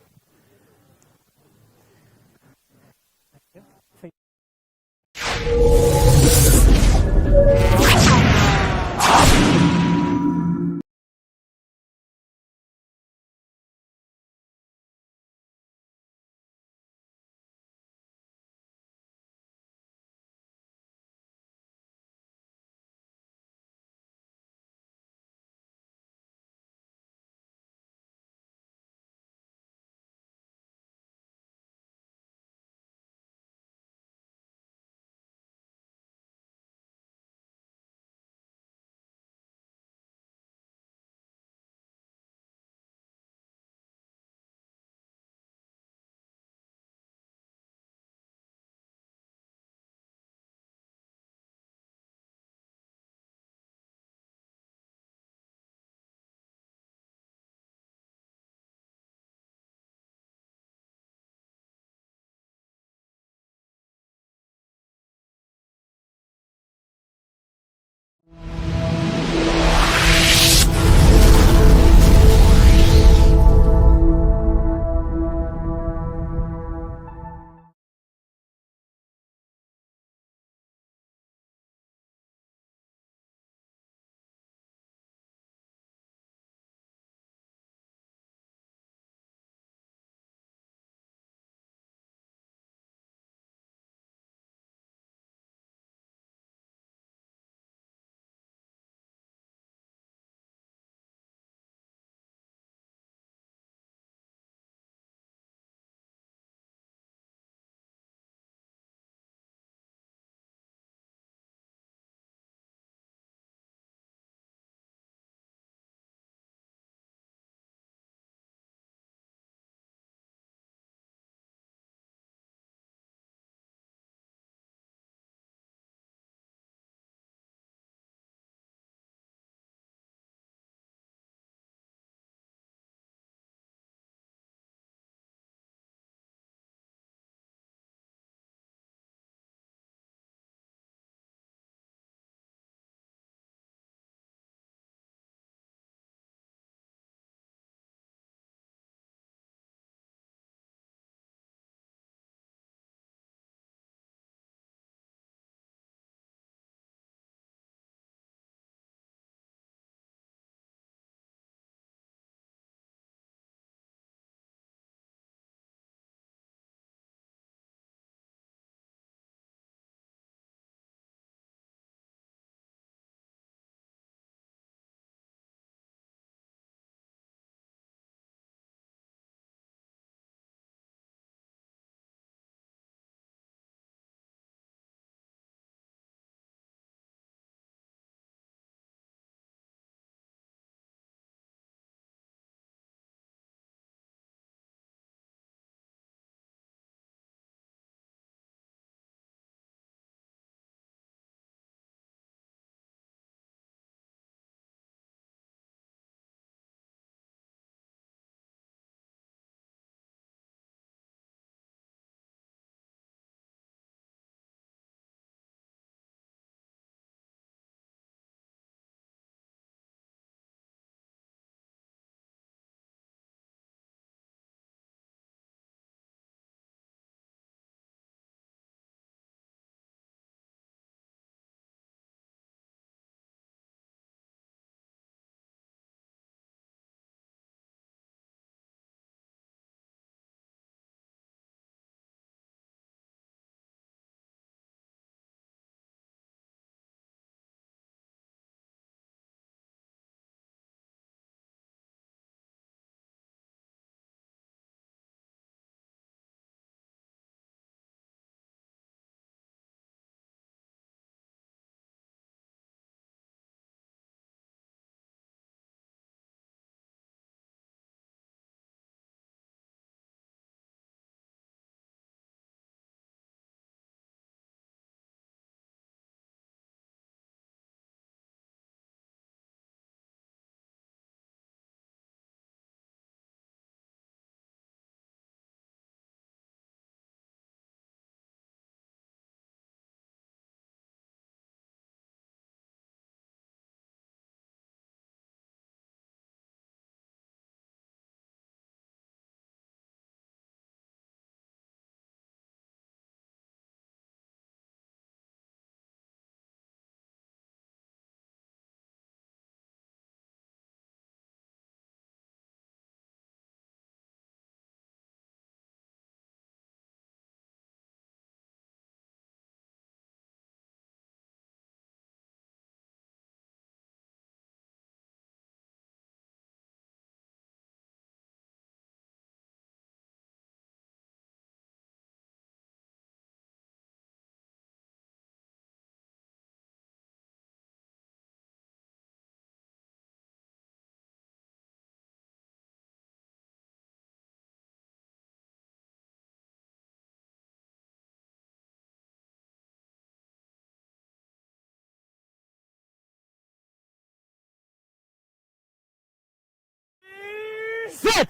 Set!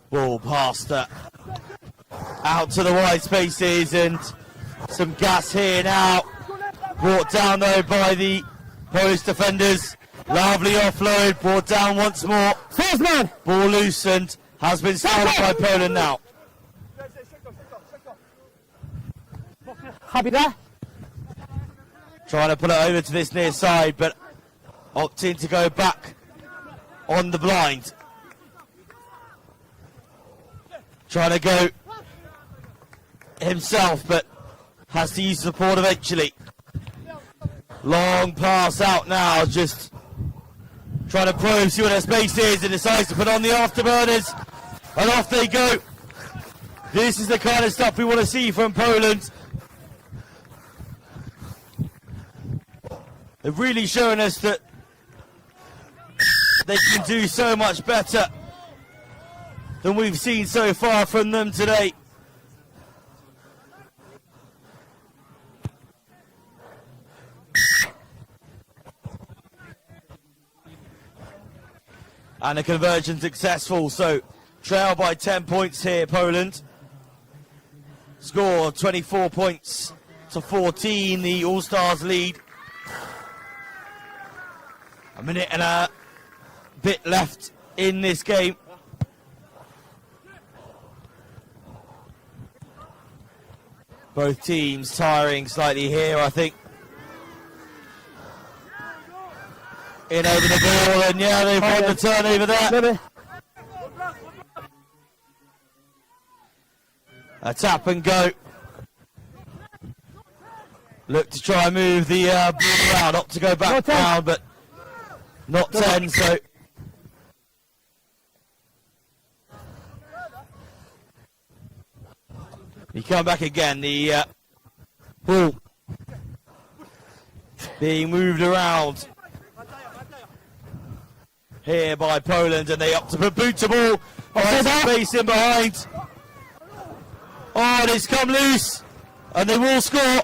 Ball past out to the wide spaces, and some gas here now. Brought down though by the Polish defenders. Lovely offload, brought down once more. First man! Ball loose and has been stolen by Poland now. Happy there? Trying to put it over to this near side, but opting to go back on the blind. Trying to go himself, but has to use support eventually. Long pass out now, just trying to probe, see what their space is, and decides to put on the afterburners, and off they go. This is the kind of stuff we want to see from Poland. They've really shown us that they can do so much better than we've seen so far from them today. And a conversion successful, so trail by 10 points here, Poland. Score 24 points to 14, the All-Stars lead. A minute and a bit left in this game. Both teams tiring slightly here, I think. In over the ball, and yeah, they've won the turnover there. A tap and go. Look to try and move the ball around, not to go back down, but not 10, so. You come back again, the ball being moved around here by Poland, and they opt to put boot to ball. Space in behind. Oh, and it's come loose, and they will score.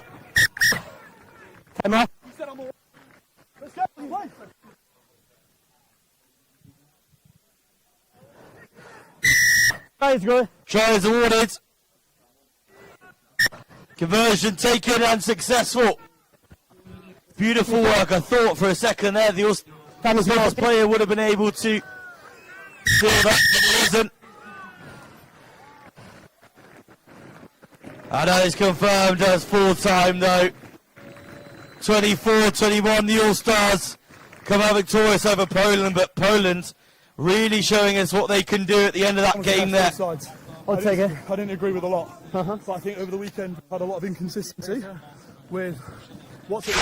Try is awarded. Conversion taken and successful. Beautiful work. I thought for a second there the All-Stars player would have been able to feel that, but it isn't. I know it's confirmed as full time though. 24-21, the All-Stars come out victorious over Poland, but Poland really showing us what they can do at the end of that game there. I'll take it. I didn't agree with a lot, but I think over the weekend had a lot of inconsistency with what's it.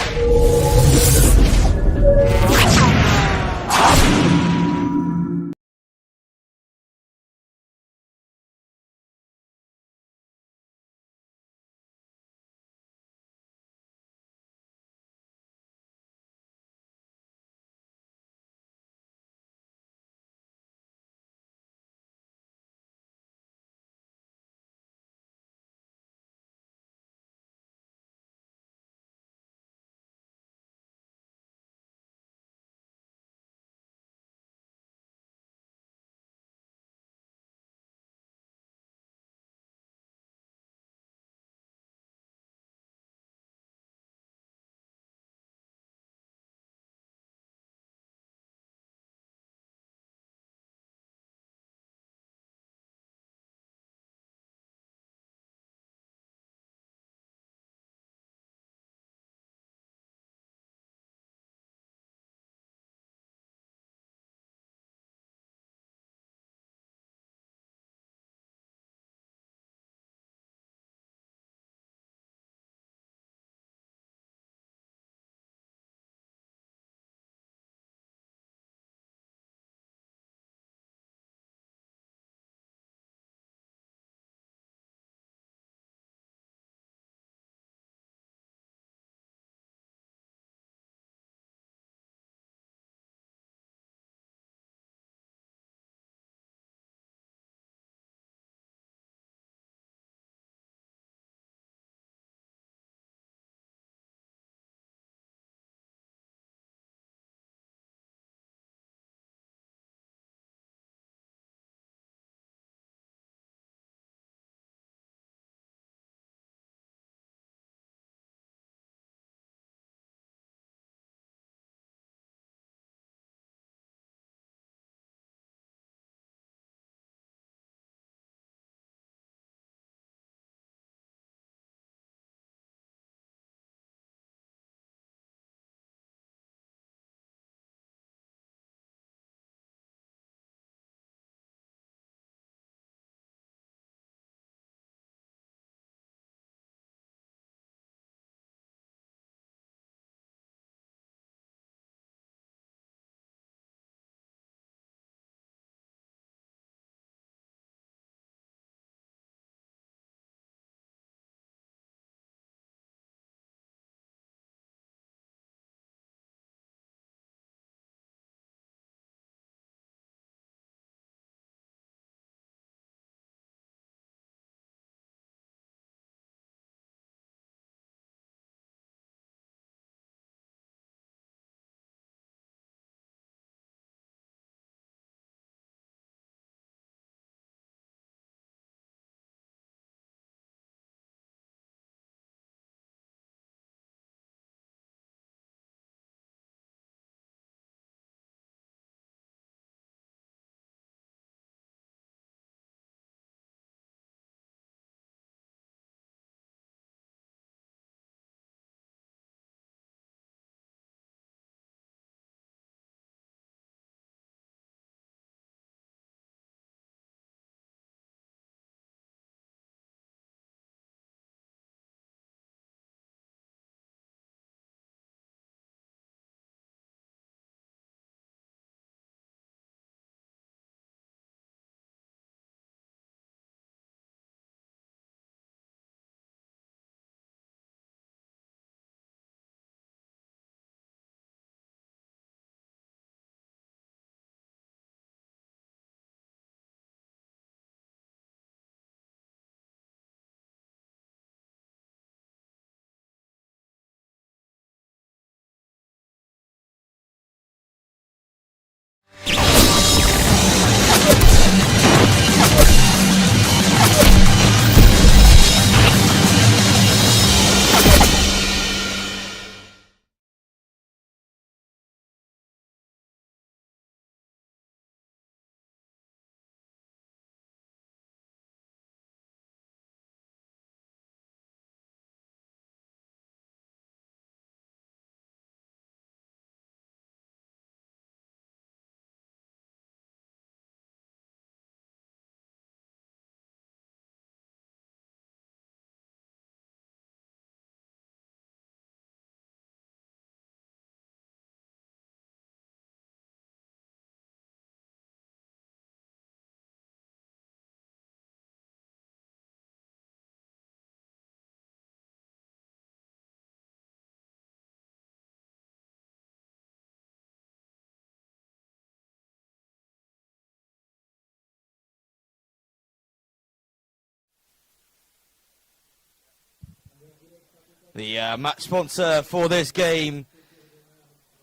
The match sponsor for this game,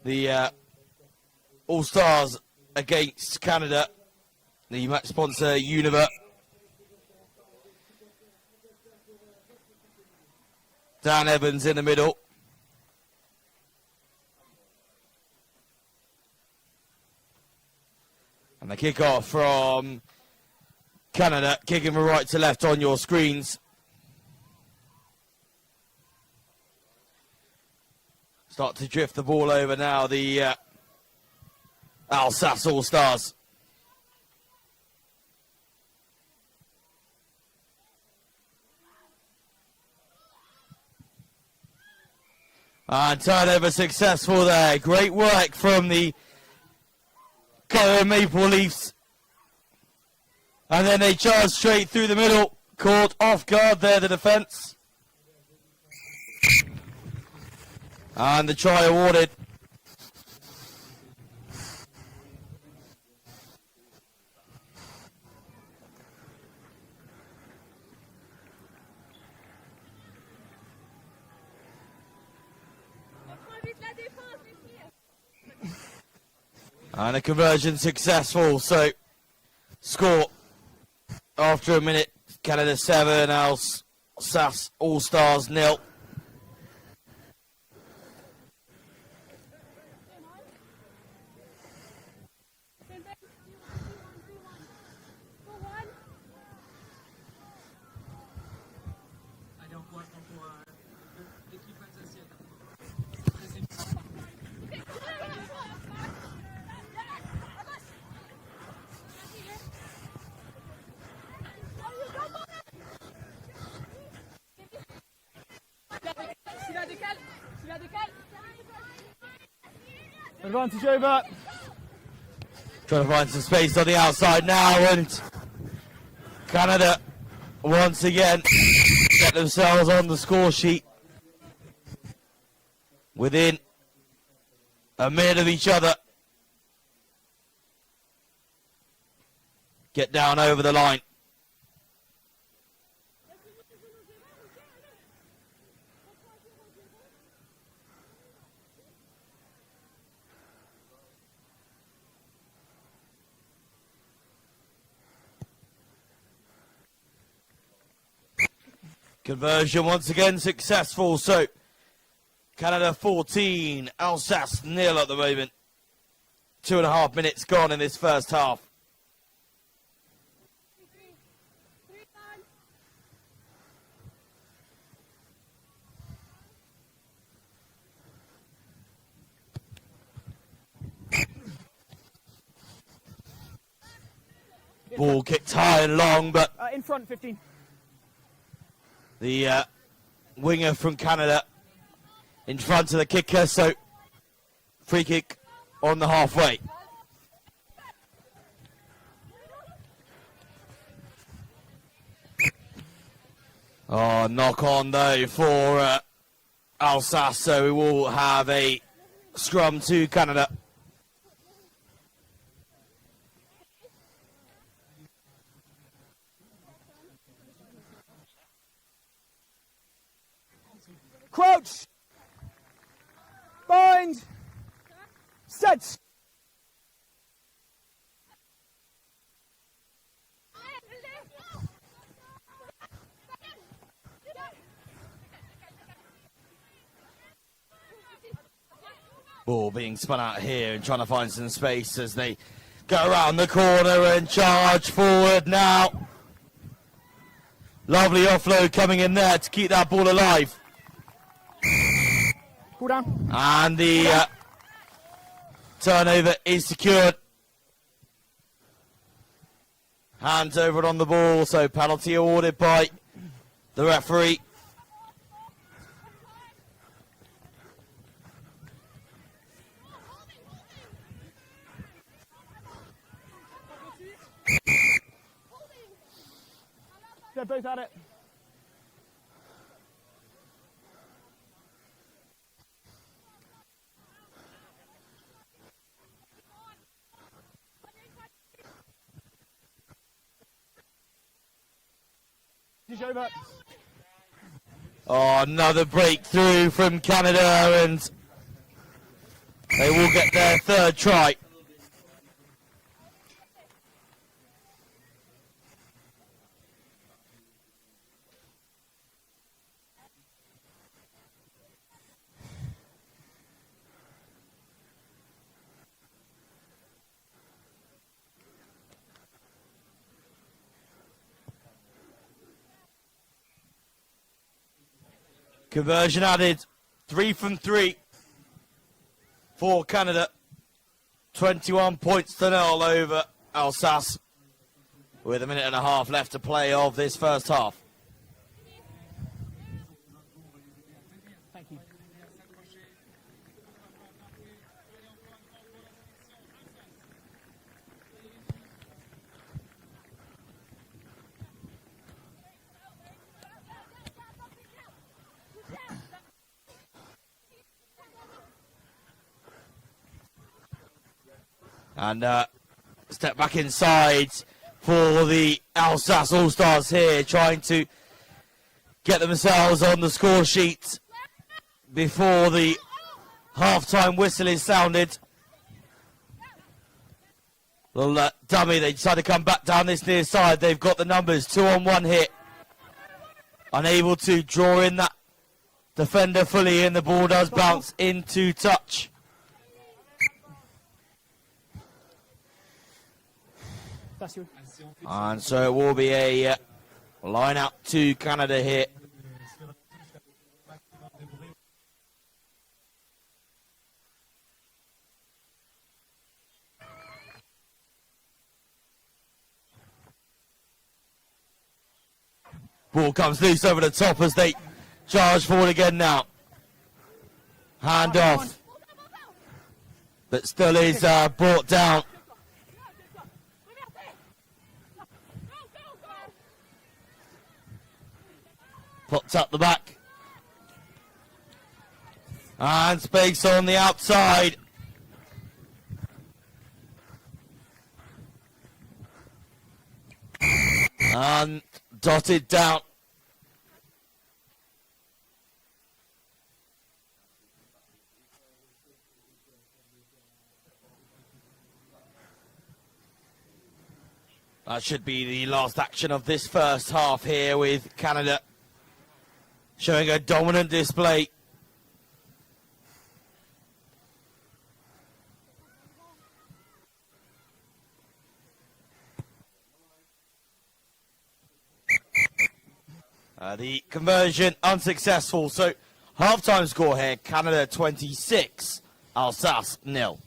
the All Stars against Canada, the match sponsor Univer. Dan Evans in the middle. And the kick-off from Canada, kicking from right to left on your screens. Start to drift the ball over now, the Alsace All-Stars. And turnover successful there. Great work from the Color Maple Leafs. And then they charge straight through the middle. Caught off guard there, the defence. And the try awarded. And a conversion successful, so score after a minute, Canada 7, Alsace All-Stars 0. Advantage over. Trying to find some space on the outside now, and Canada once again get themselves on the score sheet within a minute of each other. Get down over the line. Conversion once again successful, so Canada 14, Alsace 0 at the moment. 2.5 minutes gone in this first half. Ball kicked high and long, but In front, 15. the winger from Canada in front of the kicker, so free kick on the halfway. Oh, knock on though for Alsace, so we will have a scrum to Canada. Crouch. Bind. Set. Ball being spun out here and trying to find some space as they go around the corner and charge forward now. Lovely offload coming in there to keep that ball alive. Cool down. And the turnover is secured. Hands over it on the ball, so penalty awarded by the referee. They're both at it. Over. Oh, another breakthrough from Canada, and they will get their third try. Conversion added, 3 from 3 for Canada. 21 points to 0 over Alsace with a minute and a half left to play of this first half. And step back inside for the Alsace All-Stars here, trying to get themselves on the score sheet before the half-time whistle is sounded. Little dummy, they decide to come back down this near side. They've got the numbers, 2-on-1 hit. Unable to draw in that defender fully, and the ball does bounce into touch. And so it will be a line out to Canada here. Ball comes loose over the top as they charge forward again now. Hand off. But still is brought down. Pops up the back. And space on the outside. And dotted down. That should be the last action of this first half here, with Canada showing a dominant display. The conversion unsuccessful, so half-time score here, Canada 26, Alsace 0.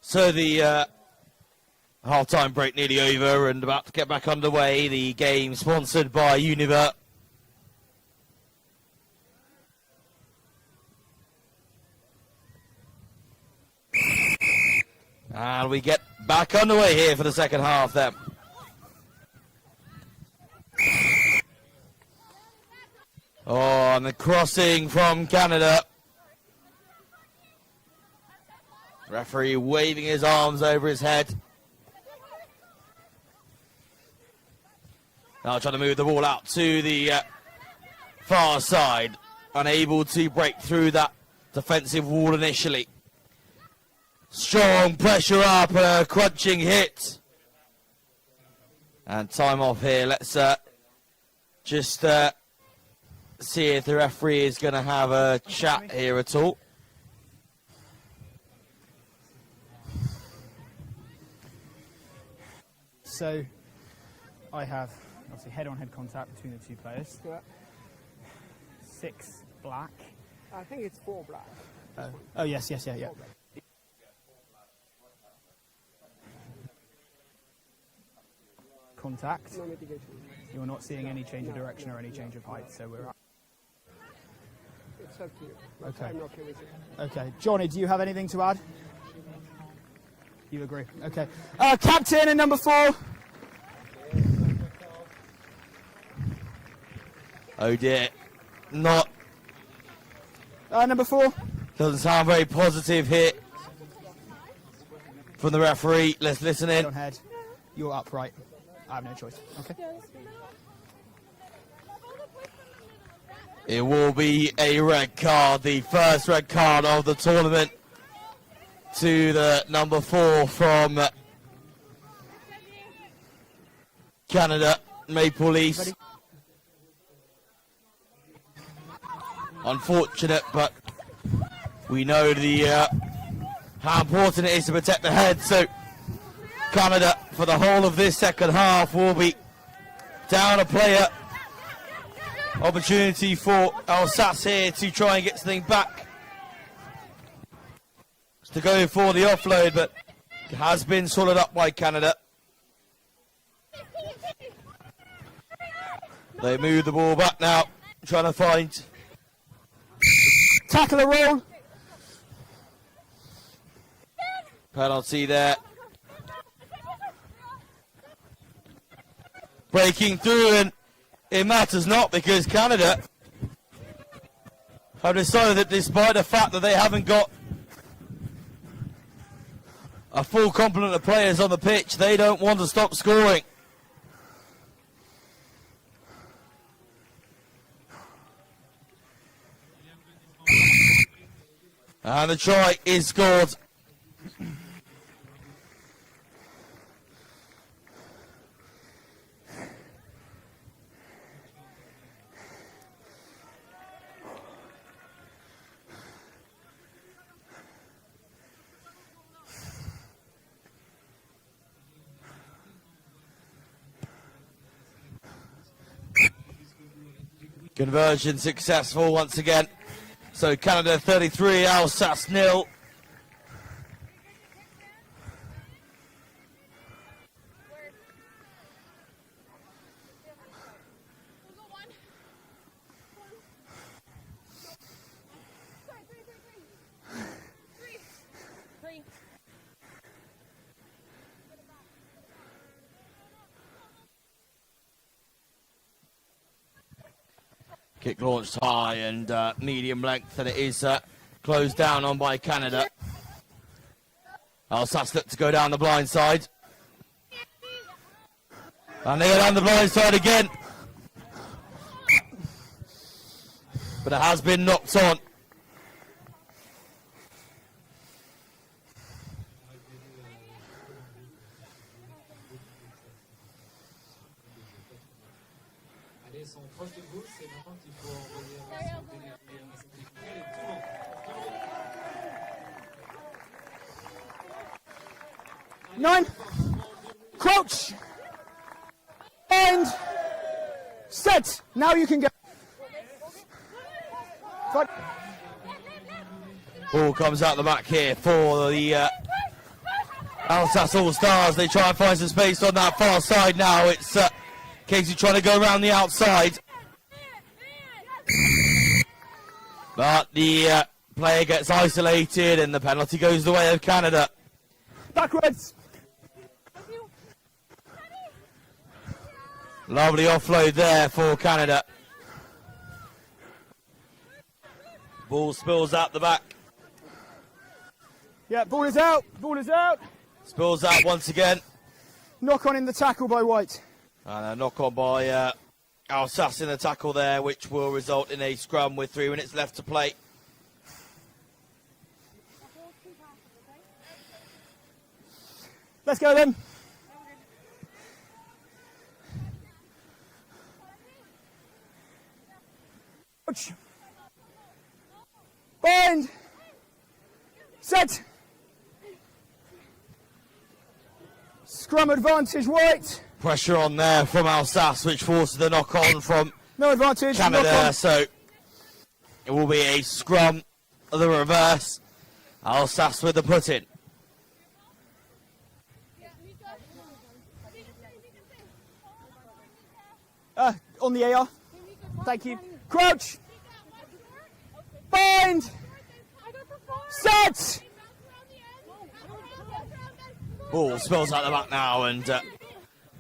So the Half-time break nearly over and about to get back underway. The game sponsored by Univer. And we get back underway here for the second half then. Oh, and the crossing from Canada. Referee waving his arms over his head. Now trying to move the ball out to the far side. Unable to break through that defensive wall initially. Strong pressure up, a crunching hit. And time off here. Let's just see if the referee is going to have a chat here at all. So I have obviously head-on-head contact between the two players. Yeah. 6 black. I think it's 4 black. Oh yes, yeah. Contact. No mitigation. You're not seeing any change of direction or any change of height, so we're up. It's up to you. Okay. I'm okay with it. Okay. Johnny, do you have anything to add? You agree? Okay. Captain and number 4. Oh dear. Not. Number 4. Doesn't sound very positive here from the referee. Let's listen in. On head. You're upright. I have no choice. Okay. It will be a red card, the first red card of the tournament to the number 4 from Canada, Maple Leafs. Unfortunate, but we know how important it is to protect the head, so Canada, for the whole of this second half, will be down a player. Opportunity for EAAST here to try and get something back. To go for the offload, but it has been swallowed up by Canada. They move the ball back now, trying to find. Tackle a roll. Penalty there. Breaking through, and it matters not because Canada have decided that despite the fact that they haven't got a full complement of players on the pitch, they don't want to stop scoring. And the try is scored. Conversion successful once again. So Canada 33, EAAST 0. Kick launched high and medium length, and it is closed down on by Canada. EAAST look to go down the blind side. And they go down the blind side again. But it has been knocked on. Nine. Crouch. And set. Now you can go. Front. Ball comes out the back here for the Alsace All Stars, they try and find some space on that far side now. It's Casey trying to go around the outside. But the player gets isolated and the penalty goes the way of Canada. Backwards. Lovely offload there for Canada. Ball spills out the back. Yeah, ball is out. Ball is out. Spills out once again. Knock on in the tackle by White. And a knock on by Alsace in the tackle there, which will result in a scrum with 3 minutes left to play. Let's go then. Coach. Bind. Set. Scrum advantage, White. Pressure on there from Alsace, which forces the knock on from No advantage. knock Canada. on. So it will be a scrum of the reverse. Alsace with the put in. On the AR. Thank you. Crouch. Bind. Set. Ball spills out the back now and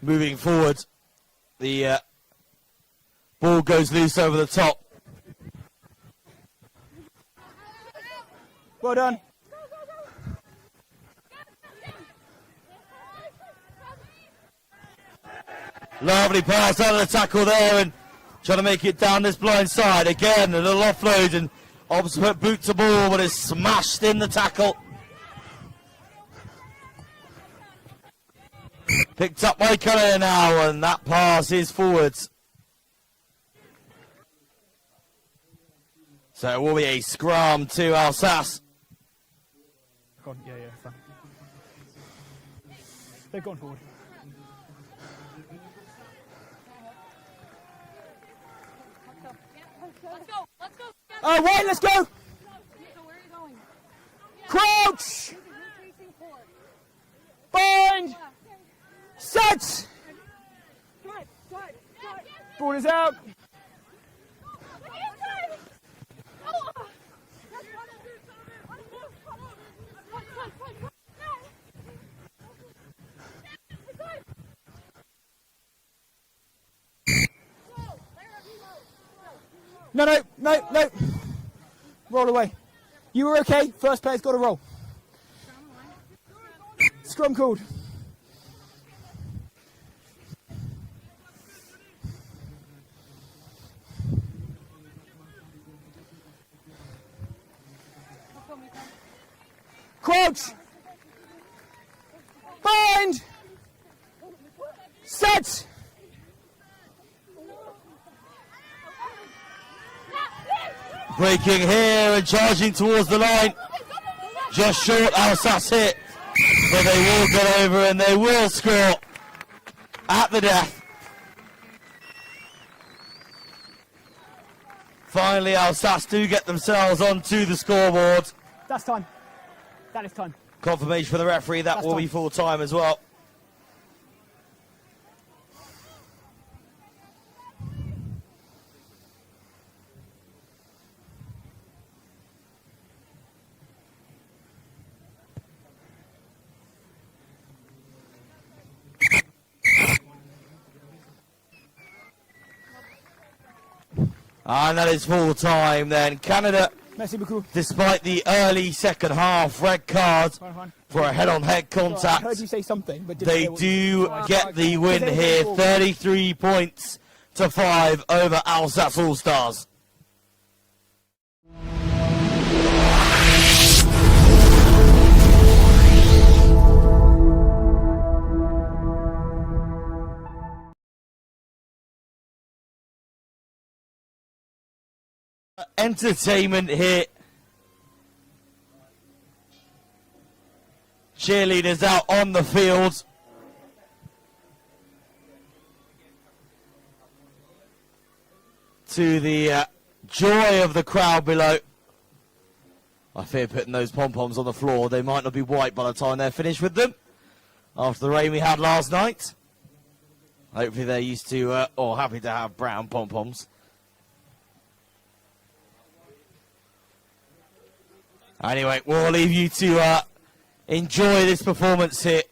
moving forward. The ball goes loose over the top. Well done. Lovely pass out of the tackle there and trying to make it down this blind side. Again, a little offload and opposite boot to ball, but it's smashed in the tackle. Picked up by Canada now, and that pass is forwards. So it will be a scrum to Alsace. Go on. Yeah, fine. They've gone forward. Wait, let's go. Crouch. Bind. Set. Ball is out. No. Roll away. You were okay. First player's got to roll. Scrum called. Crouch. Bind. Set. Breaking here and charging towards the line. Just short, Alsace hit. But they will get over and they will score at the death. Finally, Alsace do get themselves onto the scoreboard. That's time. That is time. Confirmation for the referee, that That's will time. be full time as well. And that is full time then. Canada, Merci beaucoup. despite the early second half red card for a head-on-head I heard contact, you say something, but didn't they hear what do get the win here, 33 points to 5 over Alsace All Stars. Entertainment here. Cheerleaders out on the field. To the joy of the crowd below. I fear putting those pom-poms on the floor. They might not be white by the time they're finished with them. after the rain we had last night. Hopefully they're used to, or happy to have brown pom-poms. Anyway, we'll leave you to enjoy this performance here.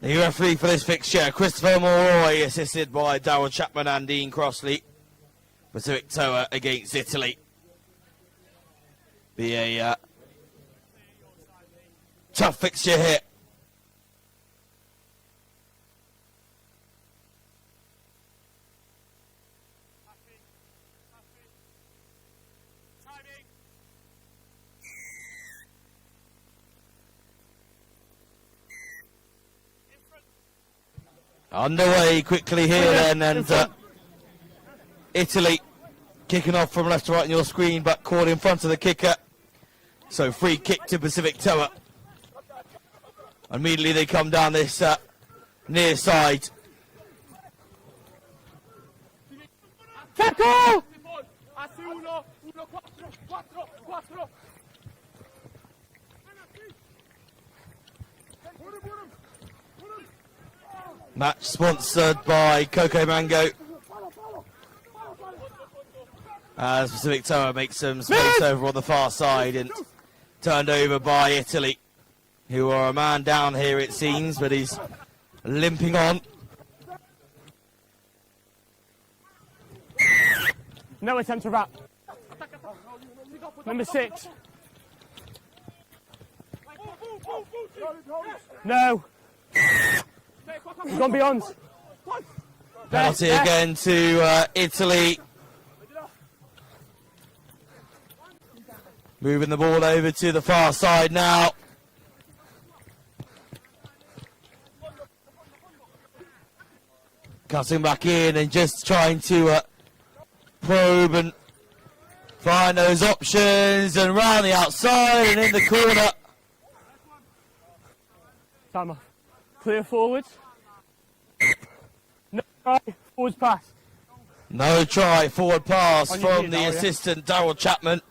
The referee for this fixture, Christopher Mulroy, assisted by Darryl Chapman and Dean Crossley. Pacific Toa against Italy. Be a tough fixture here. Underway quickly here then, and Italy kicking off from left to right on your screen, but caught in front of the kicker. So free kick to Pacific Tower. Immediately they come down this near side. Tackle! Match sponsored by Coco Mango. As Pacific Tower makes some space over on the far side and turned over by Italy, who are a man down here it seems, but he's limping on. No attempt to wrap. Number 6. No. He's gone beyond. Penalty again to Italy. Moving the ball over to the far side now. Cutting back in and just trying to probe and find those options, and round the outside and in the corner. Time off. Clear forwards. No try. Forwards pass. No try, forward pass On your from feet the now, yeah? assistant, Darryl Chapman.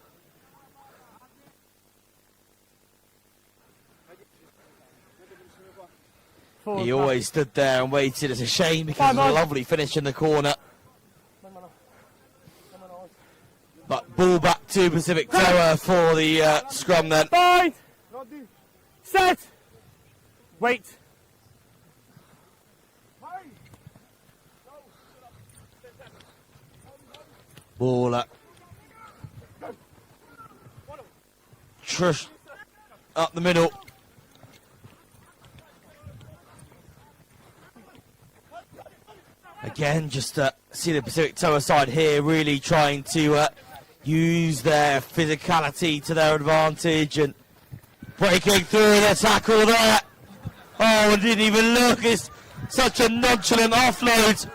Forward He pass. always stood there and waited. It's a shame because of a lovely finish in the corner. But ball back to Pacific Tower for the scrum then. Bind. Set. Wait. Ball Trush up the middle. Again, just see the Pacific Tower side here really trying to use their physicality to their advantage and breaking through the tackle there. Oh, and didn't even look. It's such a nonchalant offload.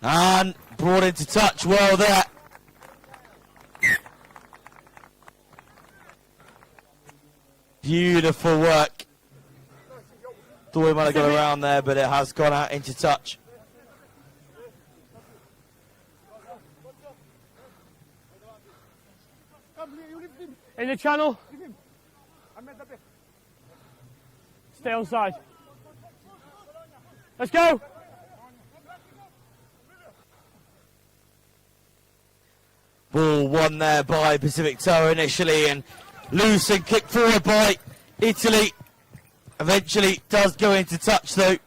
And brought into touch well there. Beautiful work. Thought we might have got around there, but it has gone out into touch. In the channel. Stay on side. Let's go. Ball won there by Pacific Tower initially, and loose and kicked forward by Italy. Eventually does go into touch though,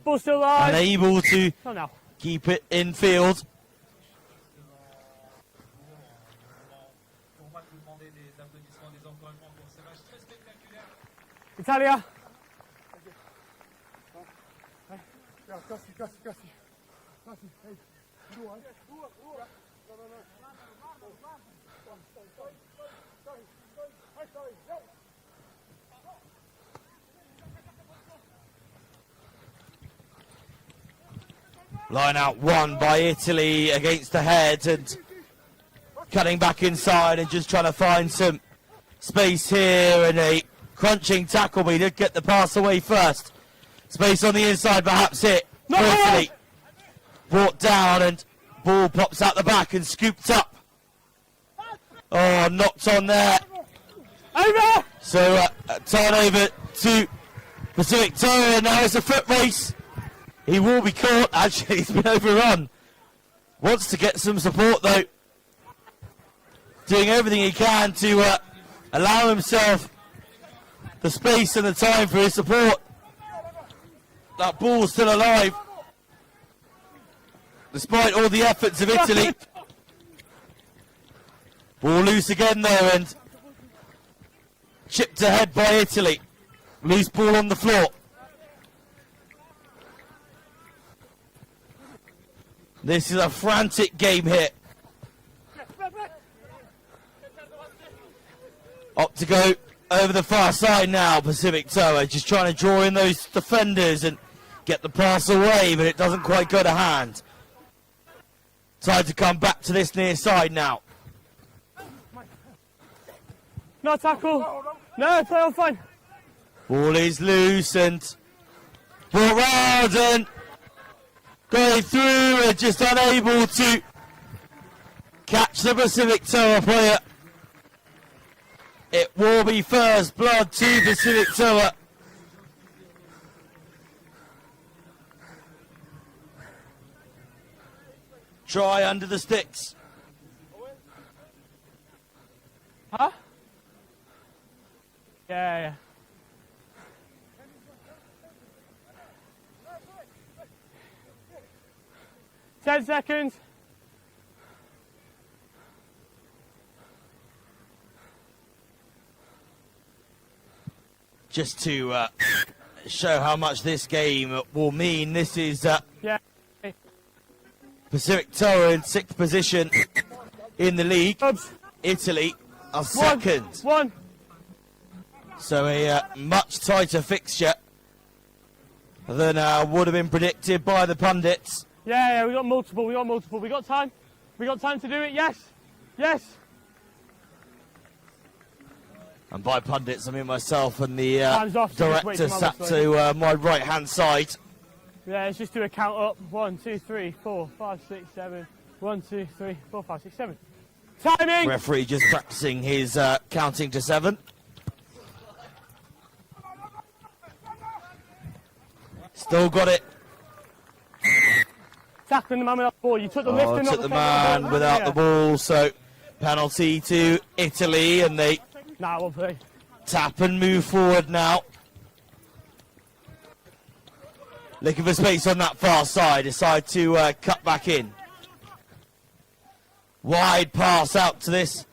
Ball still live. and able to Oh no. keep it in field. Italia. Line out one by Italy against the head and cutting back inside and just trying to find some space here, and a crunching tackle, but he did get the pass away first. Space on the inside, perhaps it. No! Italy brought down and ball pops out the back and scooped up. Oh, knocked on there. Over. So turnover to Pacific Tower, and now it's a foot race. He will be caught. Actually, he's been overrun. Wants to get some support though. Doing everything he can to allow himself the space and the time for his support. That ball's still alive, despite all the efforts of Italy. Ball loose again though, and Chipped ahead by Italy. Loose ball on the floor. This is a frantic game here. Up to go over the far side now, Pacific Tower, just trying to draw in those defenders and get the pass away, but it doesn't quite go to hand. Time to come back to this near side now. No tackle. No, play on fine. Ball is loose and ball round and going through and just unable to catch the Pacific Tower player. It will be first blood to Pacific Tower. Try under the sticks. Huh? Yeah. 10 seconds. Just to show how much this game will mean, this is Yeah. Pacific Tower in 6th position in the league. Oops. Italy are second. One. So a much tighter fixture than would have been predicted by the pundits. Yeah, we got multiple. We got time. We got time to do it. Yes. And by pundits, I mean myself and the Hands off, so just wait director till sat my to my right-hand side. Yeah, let's just do a count up. 1, 2, 3, 4, 5, 6, 7. 1, 2, 3, 4, 5, 6, 7. Timing! Referee just practicing his counting to 7. Still got it. Tackling the man without the ball. You took the lift and not Took the the man without the ball, so penalty to Italy, and they Nah, we'll play. tap and move forward now. Looking for space on that far side, decide to cut back in. Wide pass out to this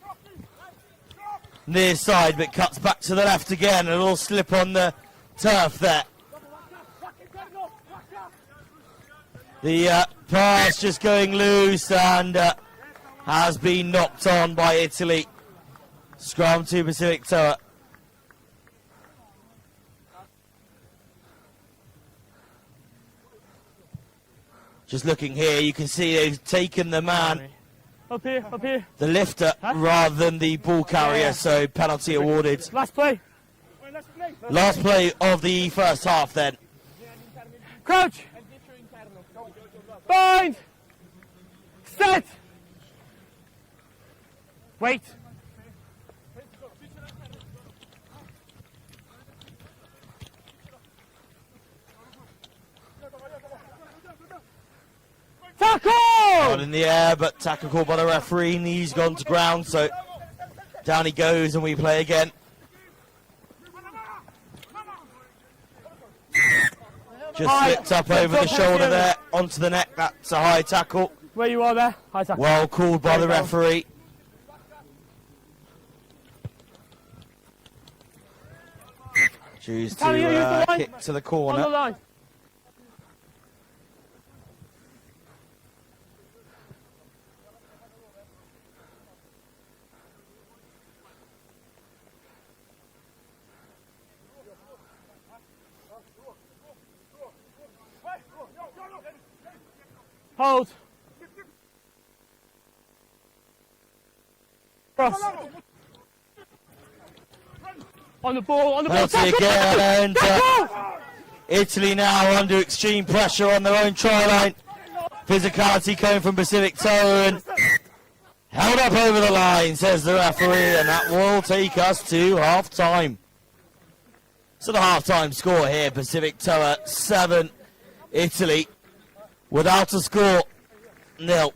near side, but cuts back to the left again. A little slip on the turf there. The pass just going loose and has been knocked on by Italy. Scrum to Pacific Tower. Just looking here, you can see they've taken the man, Up here. the lifter, rather than the ball carrier, Yeah. so penalty awarded. Last play. Last play of the first half then. Crouch. Bind. Set. Wait. Tackle! Not in the air, but tackle called by the referee. Knee's gone to ground, so down he goes and we play again. Just slipped up over the shoulder there, onto the neck. That's a high tackle. Where you are there? High tackle. Well called by the referee. Choose Tell me, use the to line. kick to the On the corner. line. Hold. Cross. On the ball, Penalty tackle! again, and Tackle! Italy now under extreme pressure on their own try line. Physicality coming from Pacific Tower and held up over the line, says the referee, and that will take us to half-time. So the half-time score here, Pacific Tower 7, Italy without a score, 0.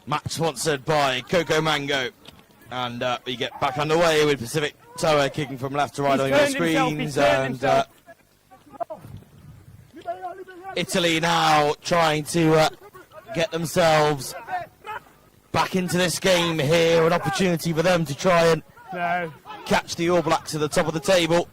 Match sponsored by Coco Mango. And we get back underway with Pacific Tower kicking from left to right on your screens. And Italy now trying to get themselves back into this game here. An opportunity for them to try and catch the All Blacks at the top of the table.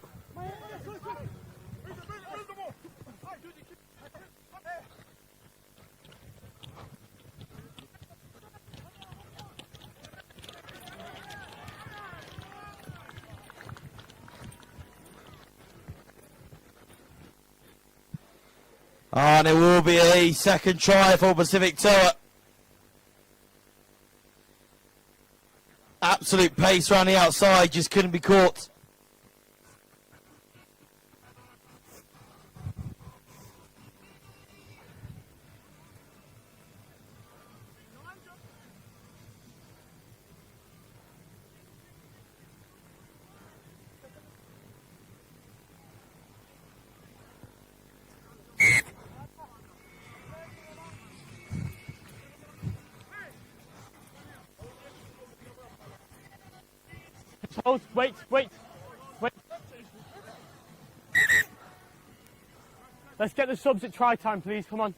And it will be a second try for Pacific Tower. Absolute pace around the outside, just couldn't be caught. Hold, wait. Let's get the subs at try time, please. Come on.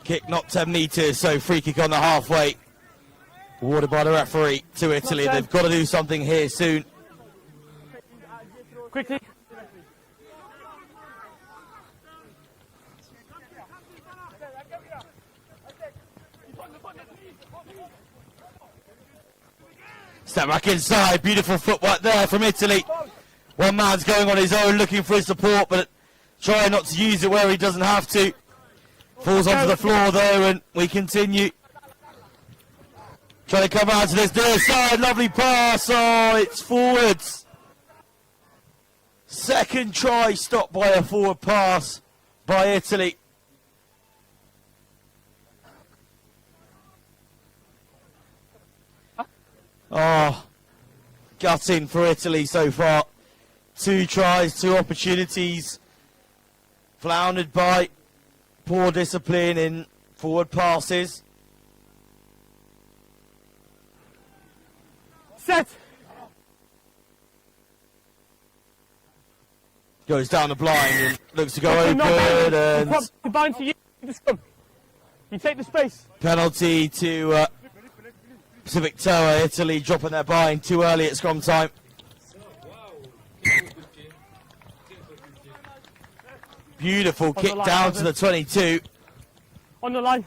Kick not 10 metres, so free kick on the halfway. Awarded by the referee to Italy. They've got to do something here soon. Quickly. Step back inside. Beautiful footwork there from Italy. One man's going on his own looking for his support, but trying not to use it where he doesn't have to. Falls onto the floor though, and we continue. Trying to come out to this near side, lovely pass, oh, it's forwards. Second try stopped by a forward pass by Italy. Oh, gutting for Italy so far. 2 tries, 2 opportunities. Floundered by poor discipline in forward passes. Set. Goes down the blind and looks to go open, and Combined to you, the scrum. You take the space. Penalty to Pacific Tower. Italy dropping their bind too early at scrum time. Beautiful kick down to the 22. On the line.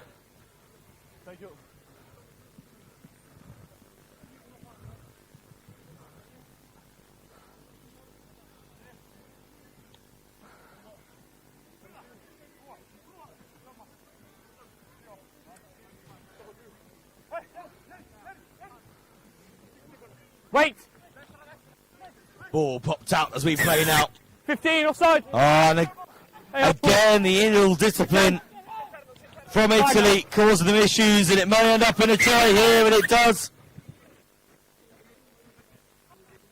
Wait. Ball popped out as we play now. 15 offside. Oh, and again, the ill discipline from Italy causing them issues, and it may end up in a try here, and it does.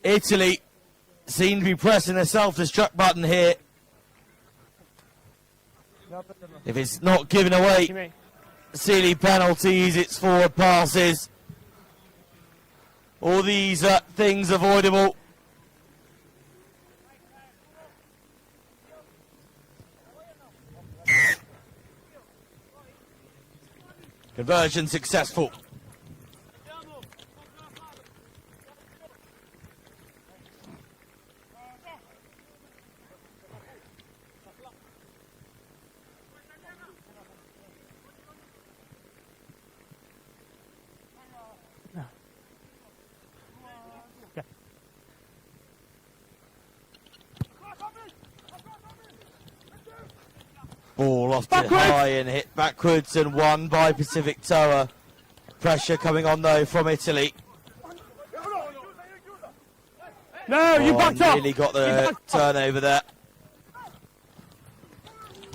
Italy seem to be pressing their self-destruct button here. If it's not giving away silly penalties, it's forward passes. All these things avoidable. Conversion successful. Ball lofted high and hit backwards and won by Pacific Tower. Pressure coming on though from Italy. No, you backed up. Nearly got the turnover there.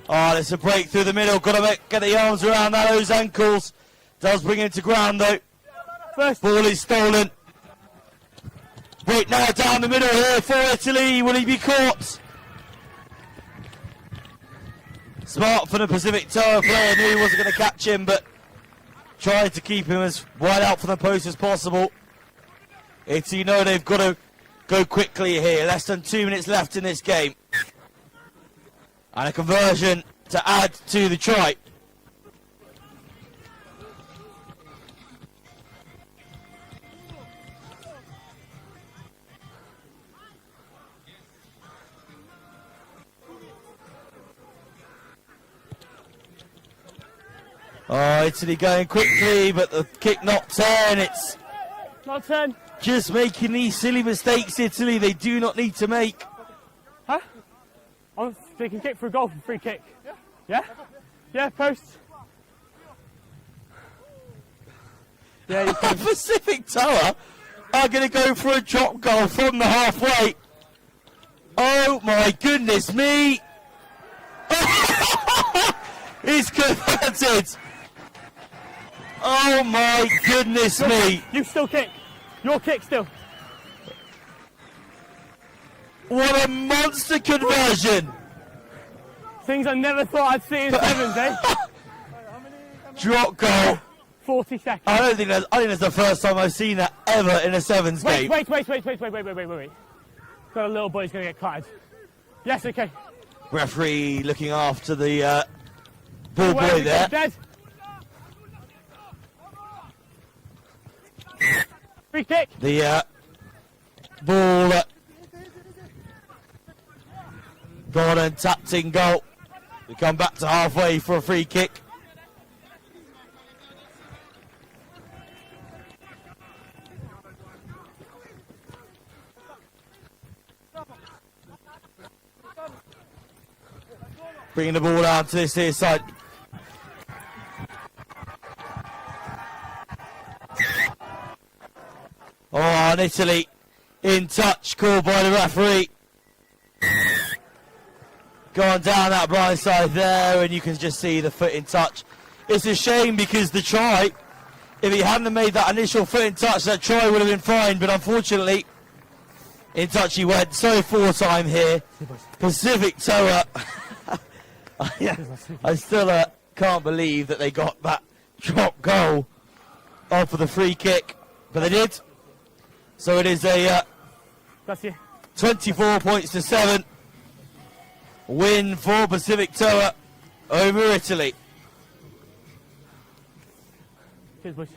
Oh, there's a break through the middle. Got to get the arms around those ankles Does bring him to ground though. First. Ball is stolen. Wait, now down the middle here for Italy. Will he be caught? Smart for the Pacific Tower player. Knew he wasn't going to catch him, but tried to keep him as wide out from the post as possible. Italy know they've got to go quickly here. Less than 2 minutes left in this game. And a conversion to add to the try. Oh, Italy going quickly, but the kick not 10. It's Not 10. just making these silly mistakes, Italy, they do not need to make. Huh? Oh, they can kick for a goal from free kick. Yeah? Yeah, post. Yeah, you can. Pacific Tower are going to go for a drop goal from the halfway. Oh my goodness me! He's converted! Oh my goodness me! You still kick. Your kick still. What a monster conversion! Things I never thought I'd see in sevens, eh? Drop goal. 40 seconds. I think that's the first time I've seen that ever in a sevens game. Wait. Got a little boy who's going to get clattered. Yes, okay. Referee looking after the ball Where boy is there. it, Dead? Free kick. The ball gone and tapped in goal. We come back to halfway for a free kick. Bringing the ball down to this here side. Oh, and Italy in touch, called by the referee. Going down that blind side there, and you can just see the foot in touch. It's a shame because the try, if he hadn't made that initial foot in touch, that try would have been fine, but unfortunately, in touch he went. So full time here. Pacific Tower. I still can't believe that they got that drop goal off of the free kick, but they did. So it is a That's you. 24 points to 7 win for Pacific Tower over Italy. Cheers, boys.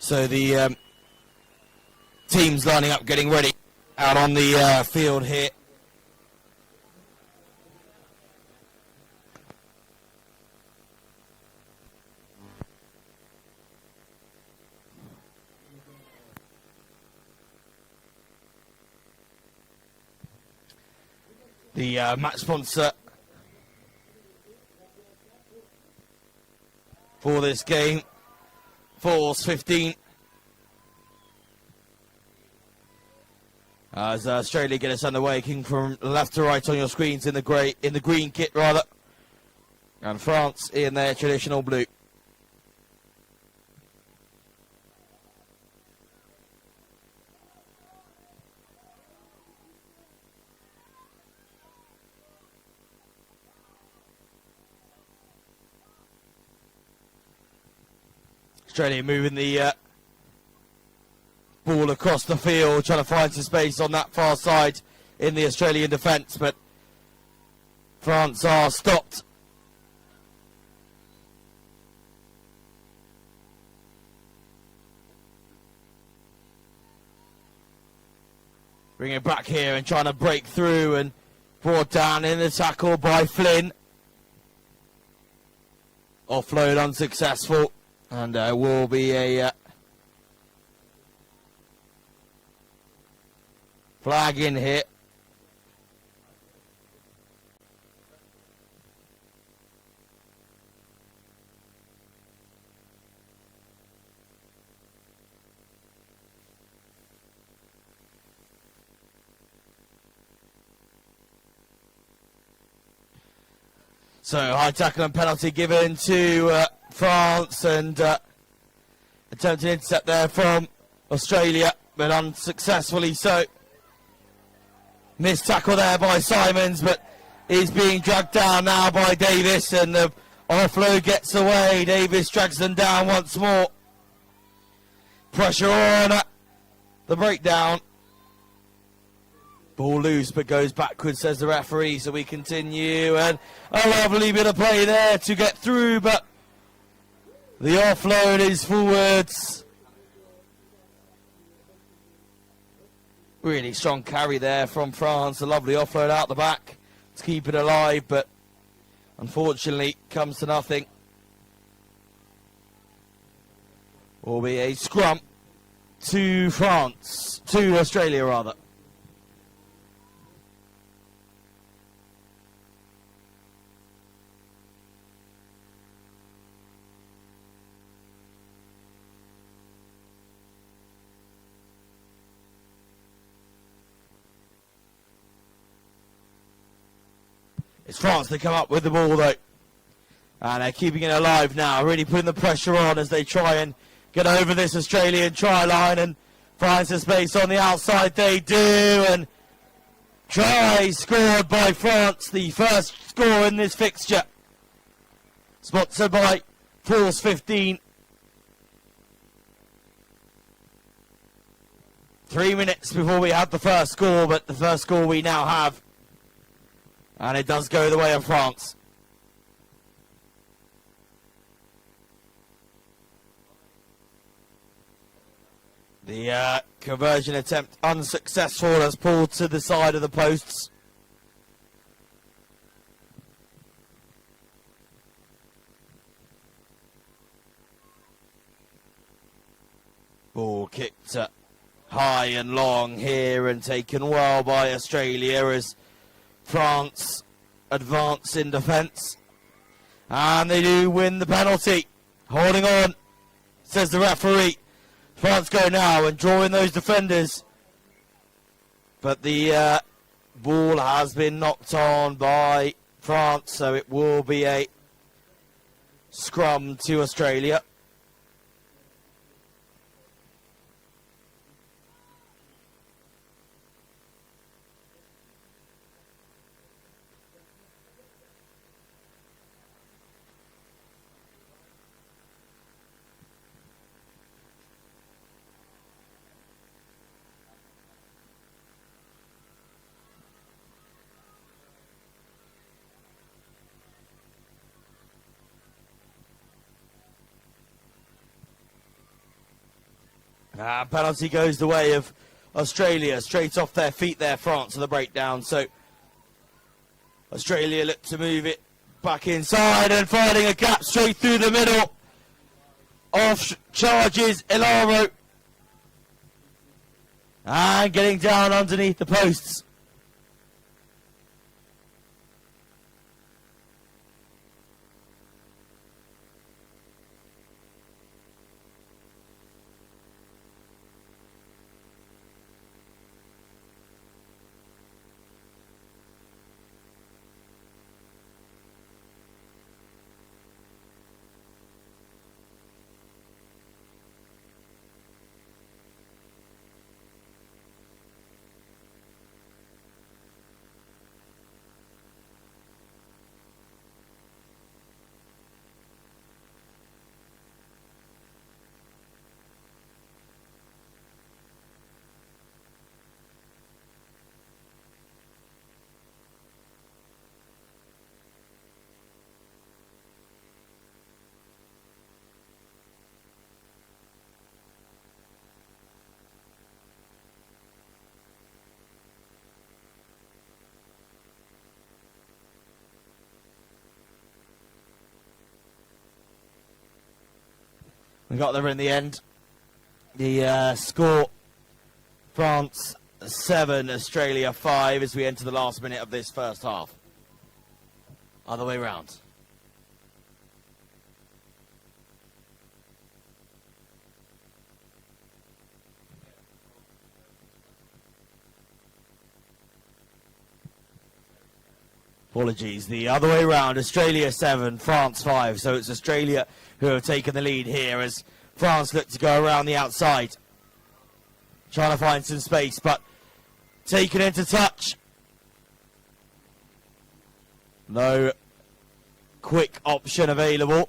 So the teams lining up, getting ready out on the field here. The match sponsor for this game, Force 15. As Australia get us underway, king from left to right on your screens in the green kit rather, and France in their traditional blue. Australia moving the ball across the field, trying to find some space on that far side in the Australian defence, but France are stopped. Bring it back here and trying to break through and brought down in the tackle by Flynn. Offload unsuccessful. And will be a flag in here. So high tackle and penalty given to France, and attempted intercept there from Australia, but unsuccessfully so. Missed tackle there by Simons, but is being dragged down now by Davis, and the offload gets away. Davis drags them down once more. Pressure on the breakdown. Ball loose, but goes backwards, says the referee, so we continue, and a lovely bit of play there to get through, but the offload is forwards. Really strong carry there from France, a lovely offload out the back to keep it alive, but unfortunately comes to nothing. Will be a scrum to France, to Australia rather. It's France that come up with the ball though. And they're keeping it alive now, really putting the pressure on as they try and get over this Australian try line and find some space on the outside. They do, and try scored by France, the first score in this fixture. Sponsored by Force 15. 3 minutes before we had the first score, but the first score we now have. And it does go the way of France. The conversion attempt unsuccessful as pulled to the side of the posts. Ball kicked high and long here and taken well by Australia as France advance in defence. And they do win the penalty. Holding on, says the referee. France go now and draw in those defenders. But the ball has been knocked on by France, so it will be a scrum to Australia. Penalty goes the way of Australia. Straight off their feet there, France, on the breakdown. So Australia look to move it back inside and finding a gap straight through the middle. Off charges Ilaro. And getting down underneath the posts. We got there in the end. The score, France 7, Australia 5, as we enter the last minute of this first half. Other way round. Apologies, the other way round. Australia 7, France 5. So it's Australia who have taken the lead here as France look to go around the outside. Trying to find some space, but taken into touch. No quick option available.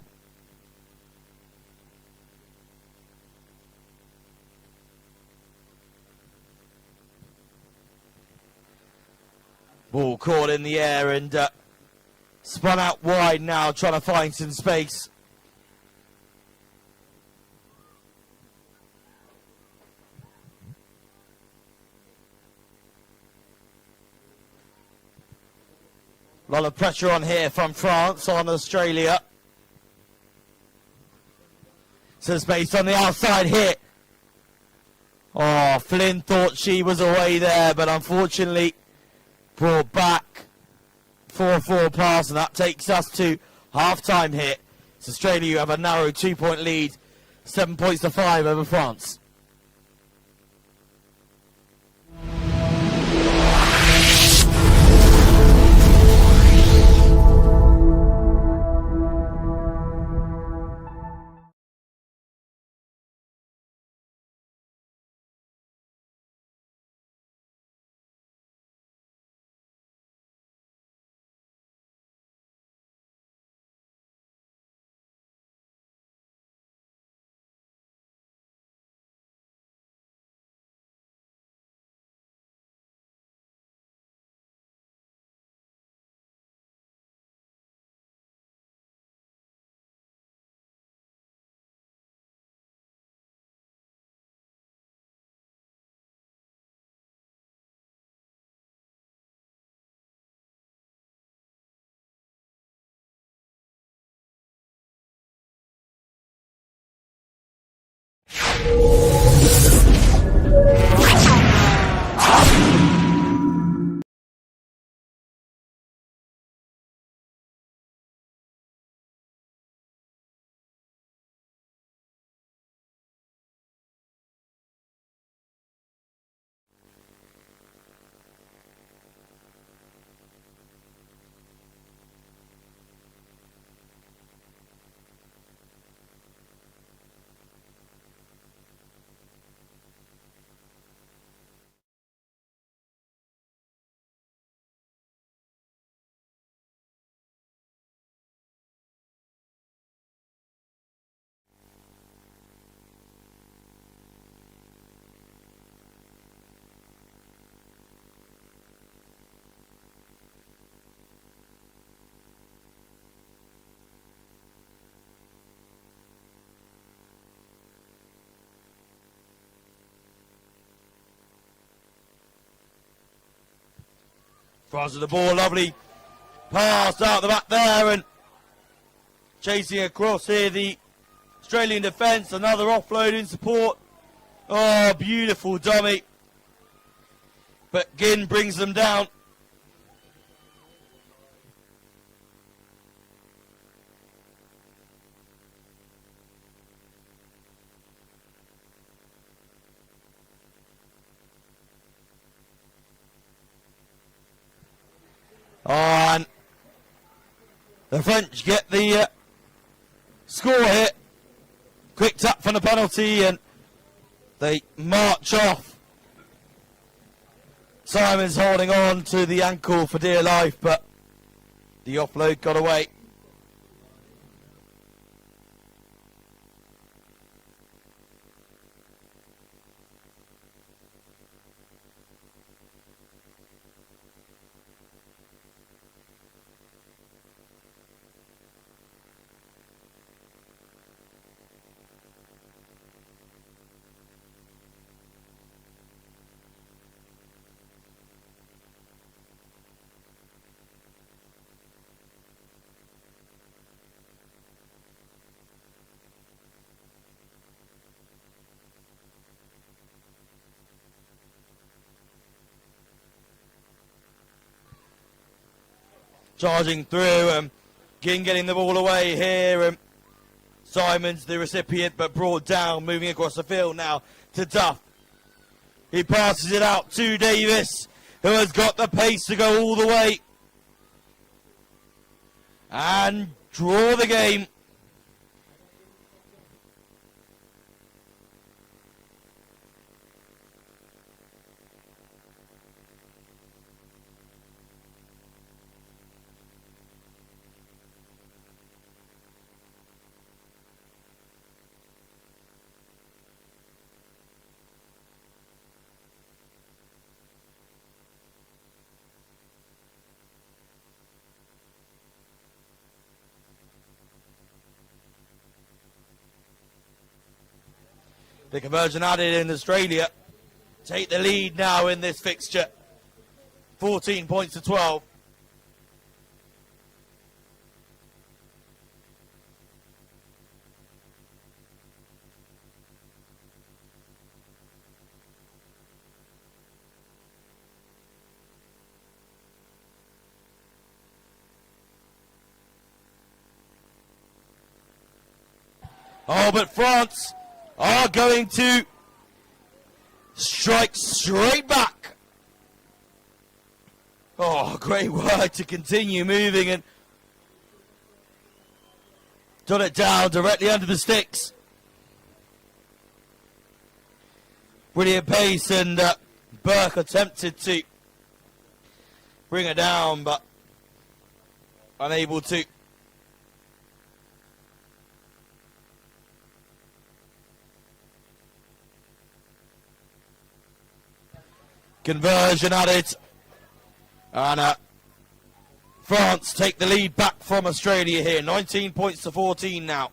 Ball caught in the air and spun out wide now, trying to find some space. A lot of pressure on here from France on Australia. Some space on the outside hit. Oh, Flynn thought she was away there, but unfortunately brought back 4-4 pass, and that takes us to half-time here. It's Australia who have a narrow 2-point lead, 7 points to 5 over France. France with the ball, lovely pass out the back there, and chasing across here the Australian defence, another offload in support. Oh, beautiful dummy. But Ginn brings them down. And the French get the score here. Quick tap from the penalty, and they march off. Simon's holding on to the ankle for dear life, but the offload got away. Charging through, Ginn getting the ball away here. Simon's the recipient, but brought down, moving across the field now to Duff. He passes it out to Davis, who has got the pace to go all the way and draw the game. The conversion added in Australia. Take the lead now in this fixture. 14 points to 12. Oh, but France are going to strike straight back. Oh, great work to continue moving and jot it down directly under the sticks. Brilliant pace, and Burke attempted to bring it down, but unable to. Conversion added, and France take the lead back from Australia here. 19 points to 14 now.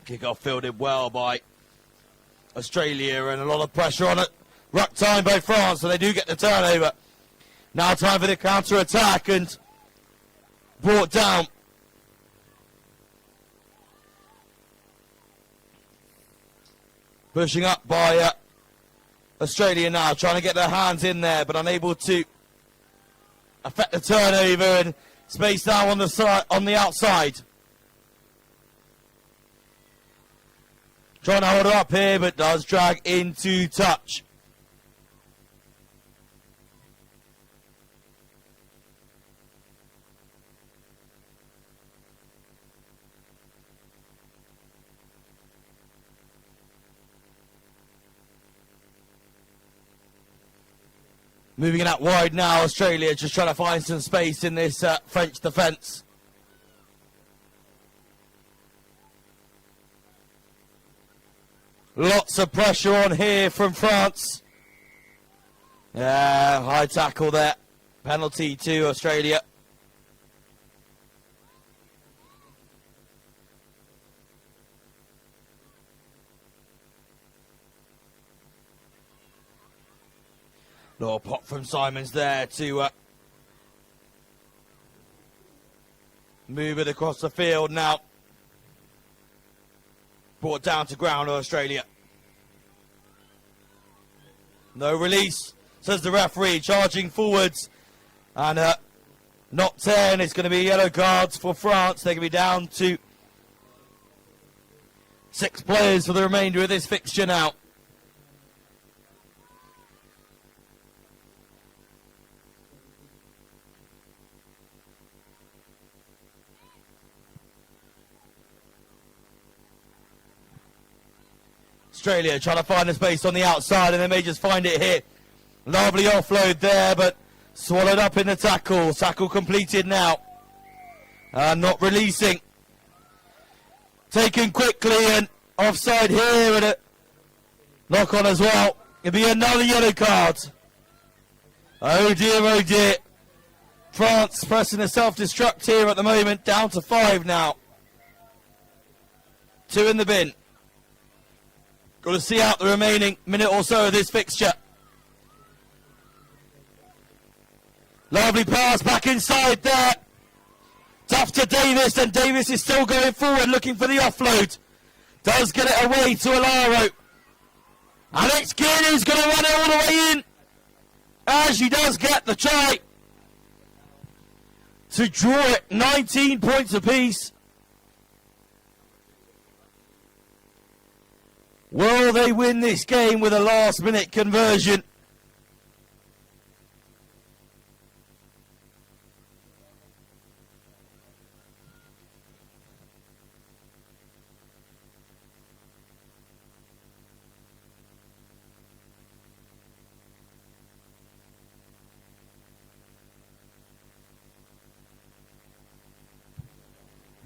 Kick-off fielded well by Australia, and a lot of pressure on it. Ruck time by France, so they do get the turnover. Now time for the counter-attack, and brought down. Pushing up by Australia now, trying to get their hands in there, but unable to affect the turnover, and space down on the side, on the outside. Trying to hold it up here, but does drag into touch. Moving it out wide now, Australia just trying to find some space in this French defence. Lots of pressure on here from France. Yeah, high tackle there. Penalty to Australia. Little pop from Simons there to move it across the field now. Brought down to ground, Australia. No release, says the referee, charging forwards. And not 10, it's going to be yellow cards for France. They're going to be down to 6 players for the remainder of this fixture now. Australia trying to find a space on the outside, and they may just find it here. Lovely offload there, but swallowed up in the tackle. Tackle completed now. Not releasing. Taken quickly, and offside here, and a knock on as well. It'll be another yellow card. Oh dear, oh dear. France pressing a self-destruct here at the moment, down to 5 now. 2 in the bin. Got to see out the remaining minute or so of this fixture. Lovely pass back inside there. Tough to Davis, and Davis is still going forward looking for the offload. Does get it away to Alaro. Alex Keane is going to run it all the way in. As she does get the try to draw it 19 points apiece. Will they win this game with a last-minute conversion?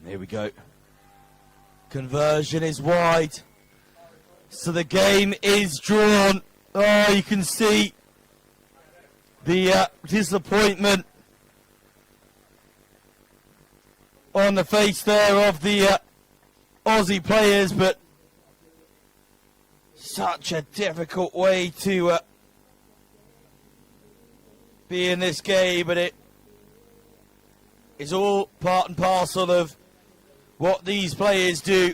Here we go. Conversion is wide. So the game is drawn. Oh, you can see the disappointment on the face there of the Aussie players, but such a difficult way to be in this game, but it is all part and parcel of what these players do.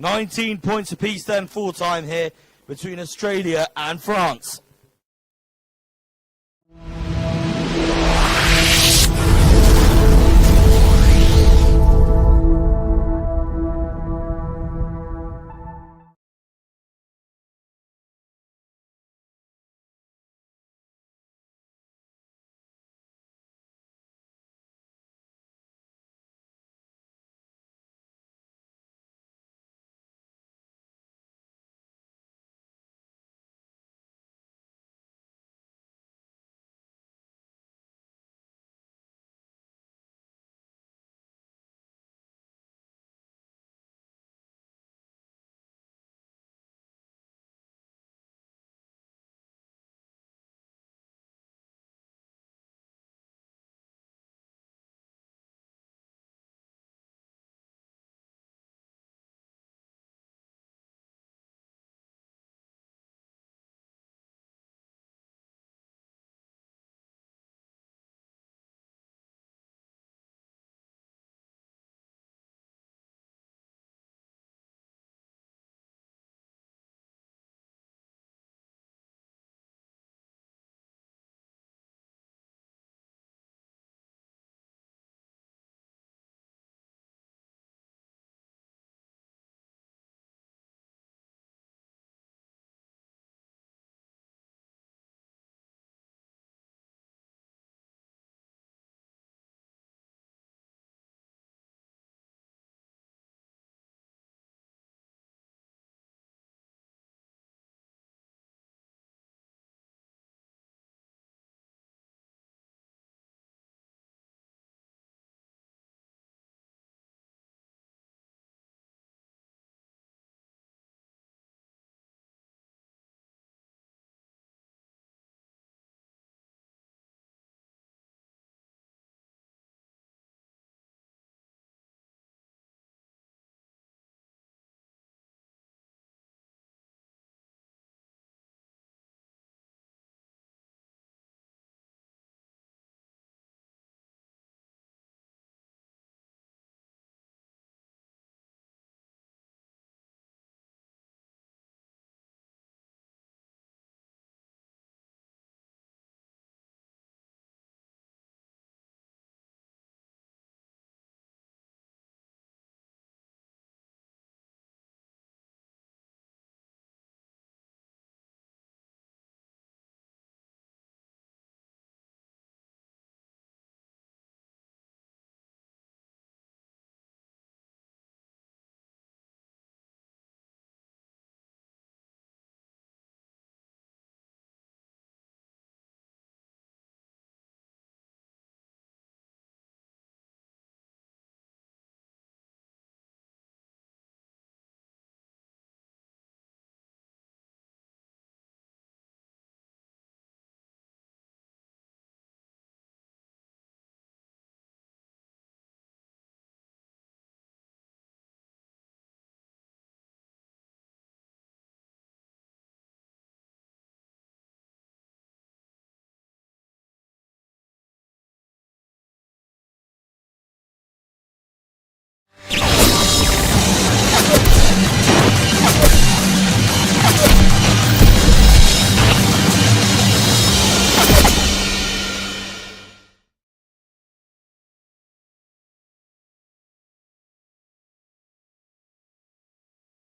19 points apiece then full time here between Australia and France.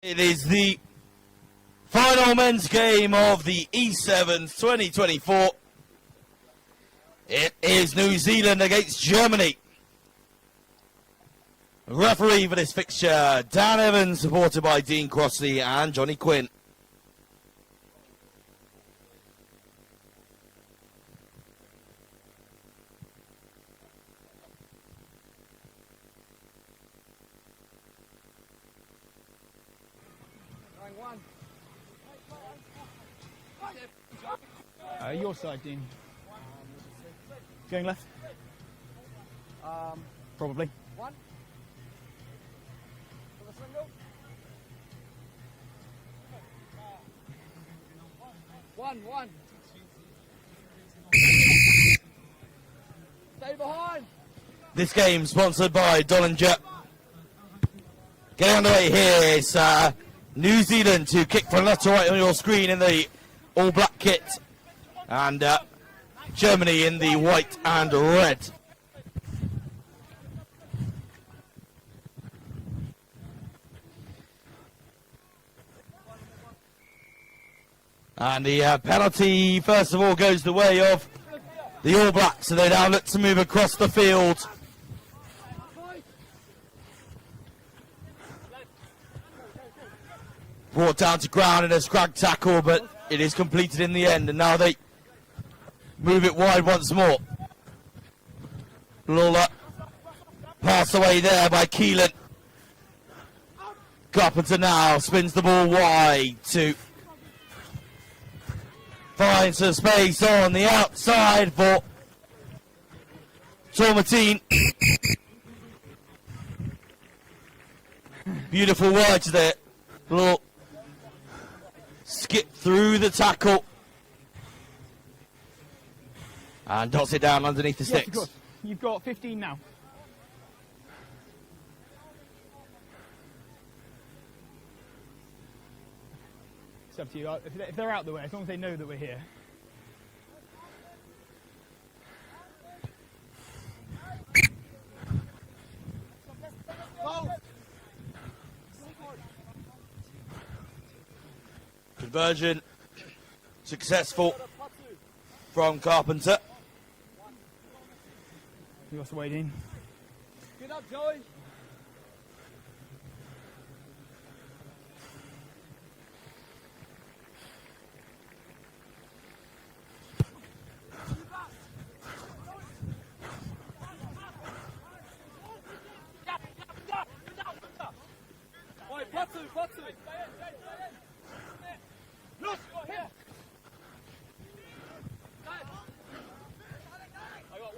It is the final men's game of the E7's 2024. It is New Zealand against Germany. Referee for this fixture, Dan Evans, supported by Dean Crossley and Johnny Quinn. Your side, Dean. Going left? Probably. One. For the single. One. Stay behind. This game sponsored by Dollinger. Getting underway here is New Zealand to kick from left to right on your screen in the all-black kit. And Germany in the white and red. And the penalty, first of all, goes the way of the All Blacks, so they now look to move across the field. Brought down to ground in a scrag tackle, but it is completed in the end, and now they move it wide once more. Lola pass away there by Keelan. Carpenter now spins the ball wide to find some space on the outside for Tormatine. Beautiful words there. Little skip through the tackle. And dots it down underneath the Yes, sticks. of course. You've got 15 now. It's up to you. If they're out the way, as long as they know that we're here. Conversion successful from Carpenter. You also waiting. Get up, Joey.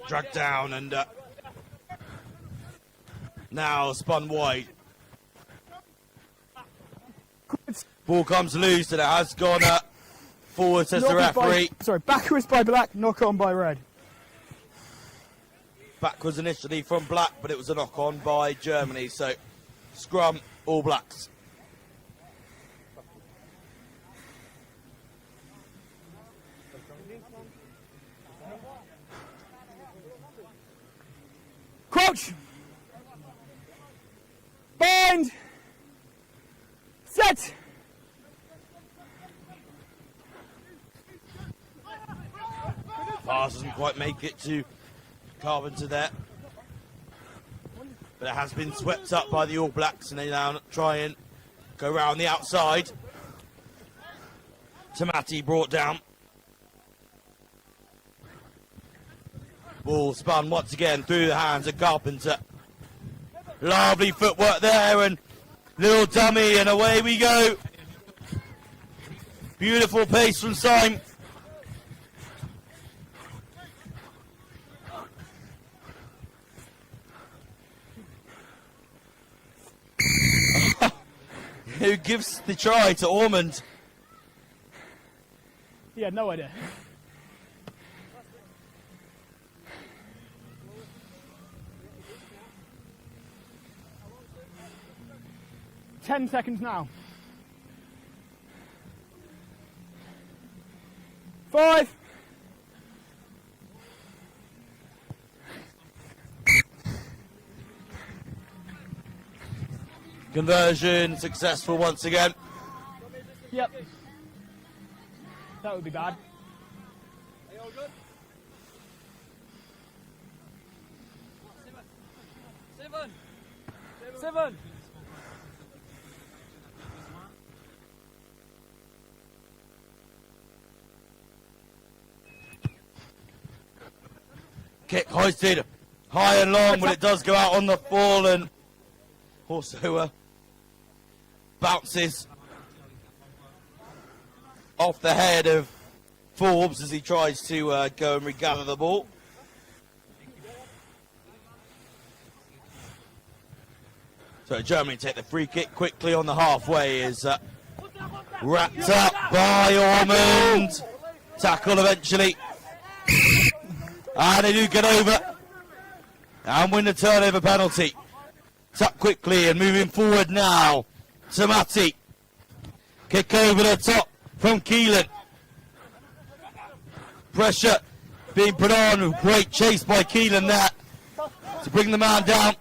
Dragged down and now spun wide. Ball comes loose and it has gone forward, says the referee. Backwards by black, knock on by red. Backwards initially from black, but it was a knock on by Germany. So scrum, All Blacks. Crouch! Bind! Set! Pass doesn't quite make it to Carpenter there. But it has been swept up by the All Blacks, and they now try and go round the outside. Tamati brought down. Ball spun once again through the hands of Carpenter. Lovely footwork there, and little dummy, and away we go. Beautiful pace from Syme. Who gives the try to Ormond? He had no idea. Ten seconds now. 5. Conversion successful once again. Yep. That would be bad. Are you all good? Seven. Seven. Kick hoisted high and long, but it does go out on the fall and also bounces off the head of Forbes as he tries to go and regather the ball. So Germany take the free kick quickly on the halfway is wrapped up by Ormond. Tackle eventually. And they do get over and win the turnover penalty. Tap quickly and moving forward now to Matty. Kick over the top from Keelan. Pressure being put on. Great chase by Keelan there to bring the man down.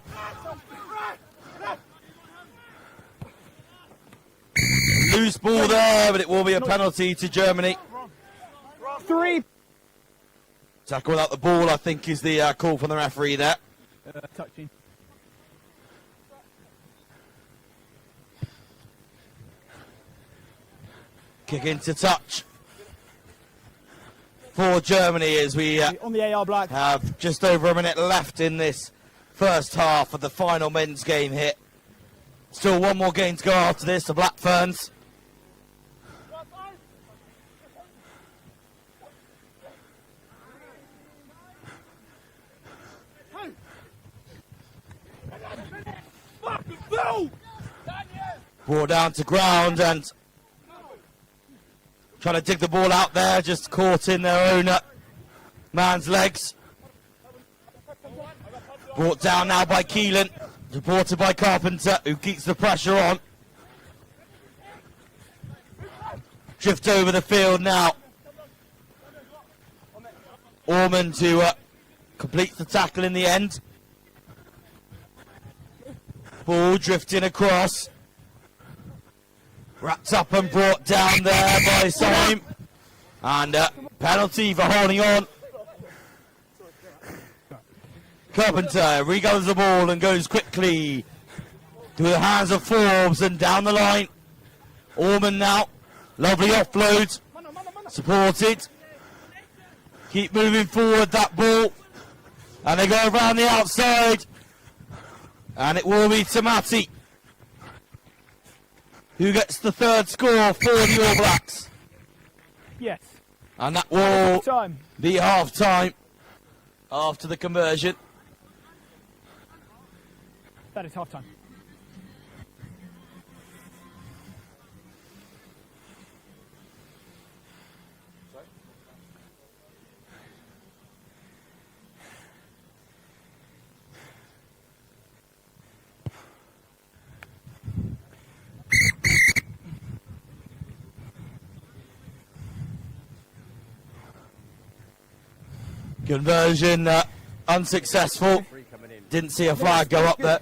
Loose ball there, but it will be a penalty to Germany. 3. Tackle without the ball, I think, is the call from the referee there. Touching. Kick into touch for Germany as we On the AR Black. have just over a minute left in this first half of the final men's game here. Still one more game to go after this, the Black Ferns. Brought down to ground and trying to dig the ball out there, just caught in their own man's legs. Brought down now by Keelan, supported by Carpenter, who keeps the pressure on. Drift over the field now. Ormond who completes the tackle in the end. Ball drifting across. Wrapped up and brought down there by Syme. And penalty for holding on. Carpenter regathers the ball and goes quickly through the hands of Forbes and down the line. Ormond now. Lovely offload. Supported. Keep moving forward that ball. And they go around the outside. And it will be Tamati who gets the third score for the All Blacks. Yes. And that will Time. be half time after the conversion. That is half time. Conversion unsuccessful. Didn't see a flag go up there.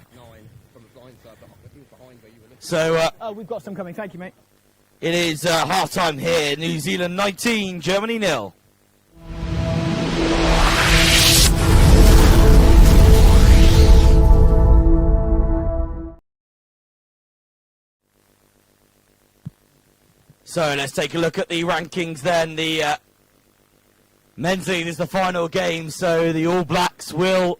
So We've got some coming. Thank you, mate. it is half time here. New Zealand 19, Germany 0. So let's take a look at the rankings then. The men's league is the final game, so the All Blacks will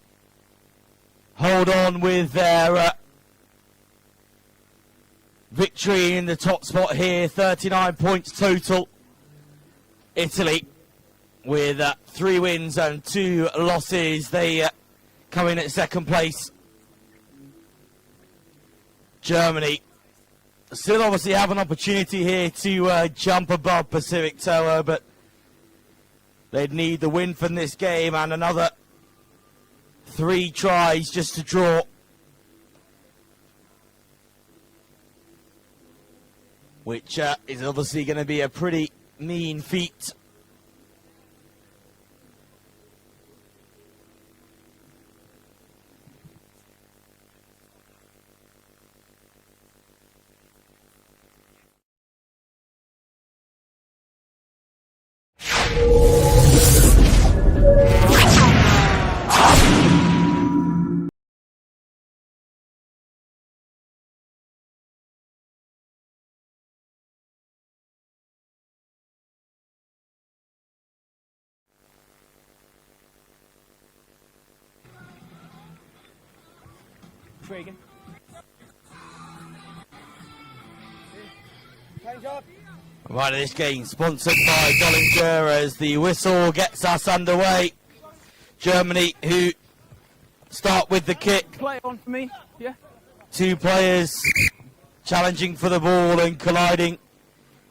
hold on with their victory in the top spot here, 39 points total. Italy with 3 wins and 2 losses, they come in at second place. Germany still obviously have an opportunity here to jump above Pacific Tower, but they'd need the win from this game and another 3 tries just to draw. Which is obviously going to be a pretty mean feat. Intriguing. Right, this game sponsored by Bollinger as the whistle gets us underway. Germany, who start with the kick. Play it on for me. Yeah. Two players challenging for the ball and colliding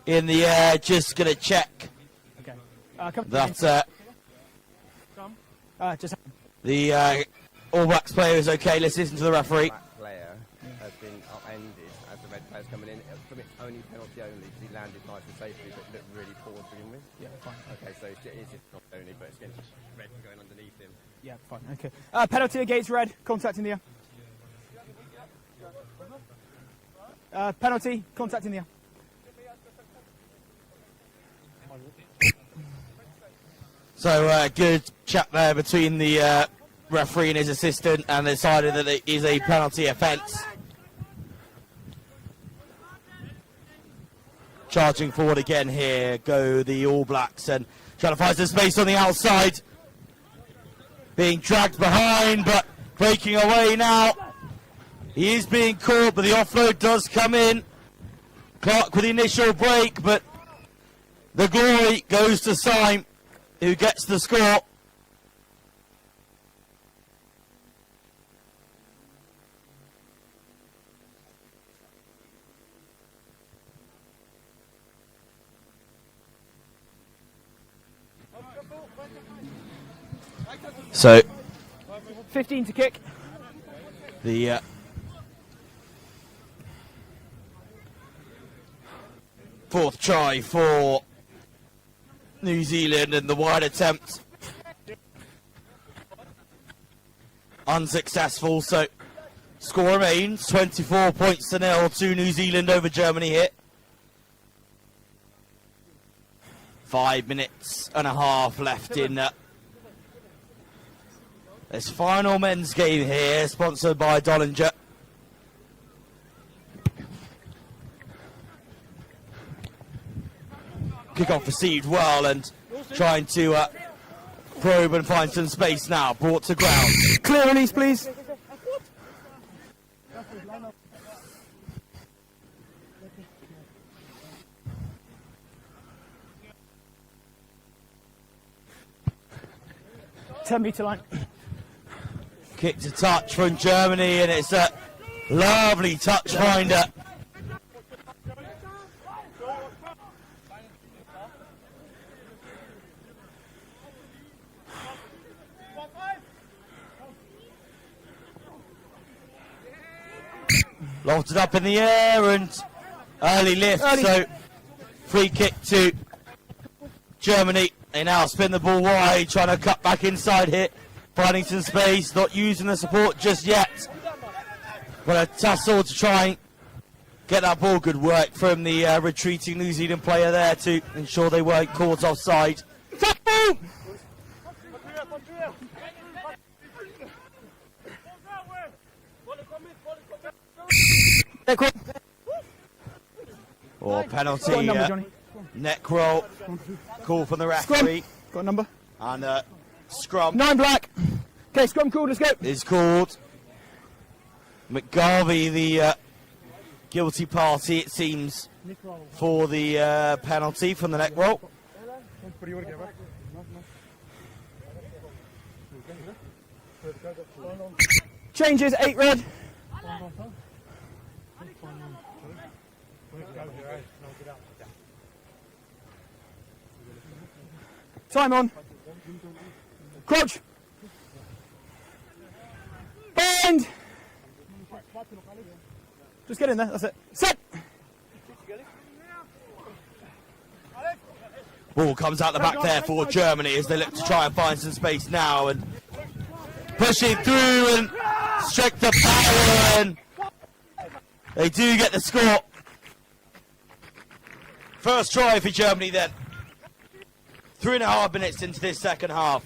in the air. Just going to check Okay. Come that just The All Blacks player is okay. Let's listen to the referee. black player has been upended as the red player's coming in. From its only penalty only, because he landed nice and safely, but looked really poor to begin with. Yeah, fine. Okay, so it's just not only, but it's against red going underneath him. Yeah, fine. Okay. Penalty against red. Contact in the air. Penalty. Contact in the air. So good chat there between the referee and his assistant, and decided that it is a penalty offence. Charging forward again here go the All Blacks, and trying to find some space on the outside. Being dragged behind, but breaking away now. He is being caught, but the offload does come in. Clark with the initial break, but the glory goes to Syme, who gets the score. So 15 to kick. the fourth try for New Zealand, and the wide attempt unsuccessful, so score remains 24 points to 0 to New Zealand over Germany here. 5 minutes and a half left in this final men's game here, sponsored by Bollinger. Kick-off received well, and trying to probe and find some space now. Brought to ground. Clear release, please. Ten-metre line. Kick to touch from Germany, and it's a lovely touch finder. Lofted up in the air, and early lift, so free kick to Germany. They now spin the ball wide, trying to cut back inside here, finding some space, not using the support just yet. But a tussle to try and get that ball. Good work from the retreating New Zealand player there to ensure they weren't caught offside. Or penalty, Got a number, Johnny. neck roll, call from the referee, Got a number. and scrum 9 black. Okay, scrum called. Let's go. is called. McGarvey, the guilty party, it seems, for the penalty from the neck roll. Changes. 8 red. Time on. Crouch. Bind. Just get in there. That's it. Set. Ball comes out the back there for Germany as they look to try and find some space now, and pushing through and strike the power, and they do get the score. First try for Germany then. 3.5 minutes into this second half.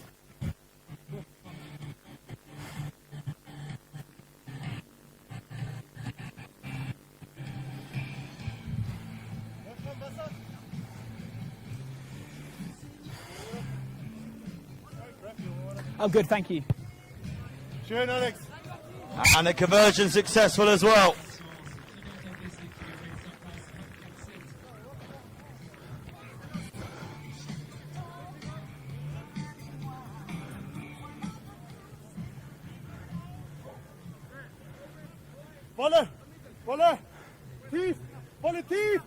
Oh, good. Thank you. Schön, Alex. And a conversion successful as well. Volley! Volley! Tief! Volley tief!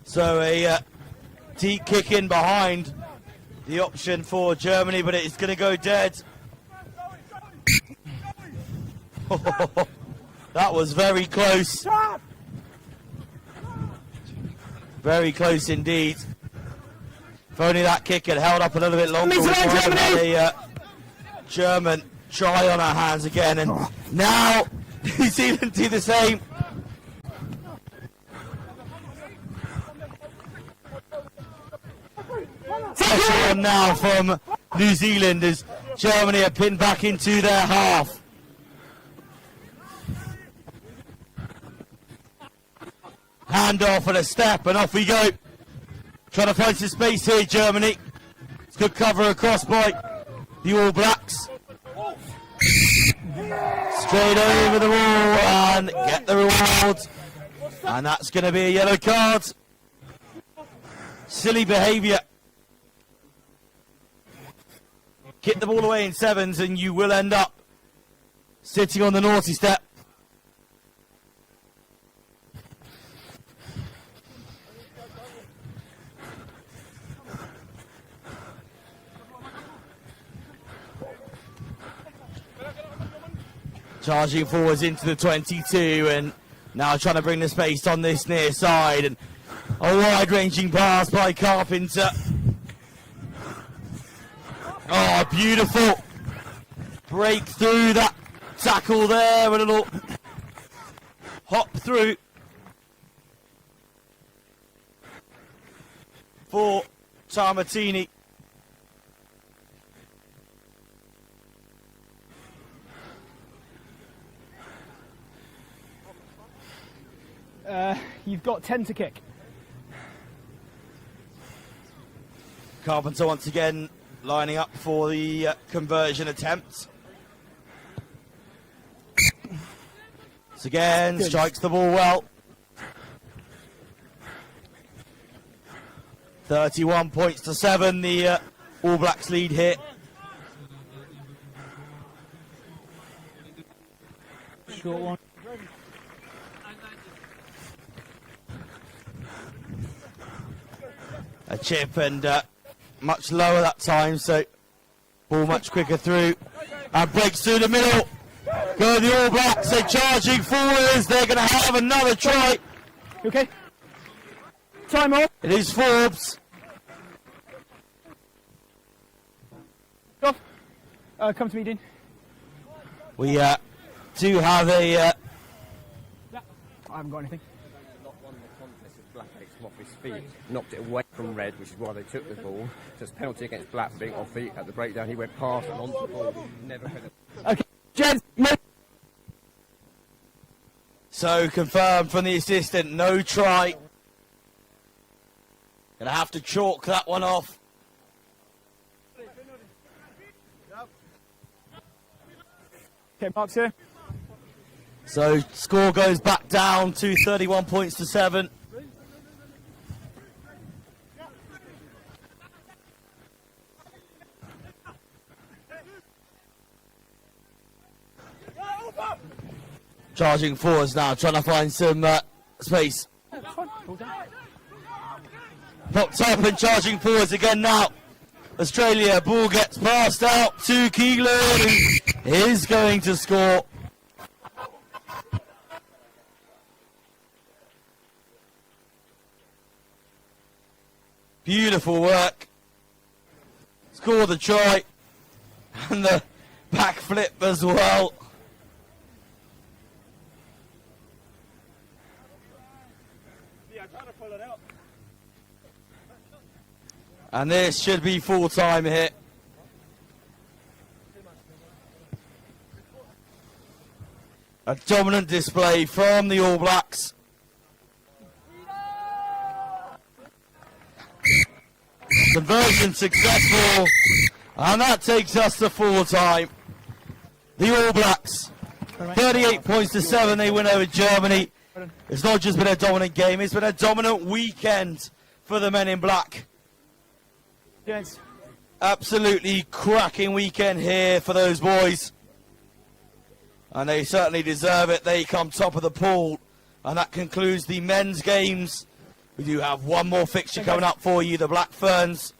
So a deep kick in behind the option for Germany, but it's going to go dead. That was very close. Very close indeed. If only that kick had held up a little bit longer, we might have had a German try on our hands again. And now New Zealand do the same. Pressure on now from New Zealand as Germany are pinned back into their half. Hand off and a step, and off we go. Trying to find some space here, Germany. It's good cover across by the All Blacks. Straight over the wall and get the reward. And that's going to be a yellow card. Silly behaviour. Kick the ball away in 7's and you will end up sitting on the naughty step. Charging forwards into the 22 and now trying to bring the space on this near side, and a wide-ranging pass by Carpenter. Oh, beautiful break through that tackle there, a little hop through for Tarmatini. You've got 10 to kick. Carpenter once again lining up for the conversion attempt. So again, Good. strikes the ball well. 31 points to 7, the All Blacks lead here. Short one. A chip and much lower that time, so ball much quicker through and breaks through the middle. Go the All Blacks, they're charging forwards, they're going to have another try. Okay. Time off. It is Forbes. Off. Come to me, Dean. We do have a... I haven't got anything. Not one of the contests with Black takes him off his feet, knocked it away from Red, which is why they took the ball. So it's penalty against Black for being off feet at the breakdown. He went past and onto the ball. Never had a... Okay. Jed. So confirmed from the assistant, no try. Gonna have to chalk that one off. Okay, Mark's here. So score goes back down to 31 points to 7. Charging forwards now, trying to find some space. Popped up and charging forwards again now. Australia, ball gets passed out to Keelan, who is going to score. Beautiful work. Score the try. And the back flip as well. And this should be full time here. A dominant display from the All Blacks. Conversion successful. And that takes us to full time. The All Blacks, 38 points to 7, they win over Germany. It's not just been a dominant game, it's been a dominant weekend for the men in black. Yes. Absolutely cracking weekend here for those boys. And they certainly deserve it. They come top of the pool. And that concludes the men's games. We do have one more fixture coming up for you, the Black Ferns,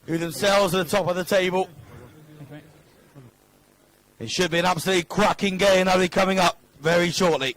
who themselves are at the top of the table. It should be an absolutely cracking game that'll be coming up very shortly.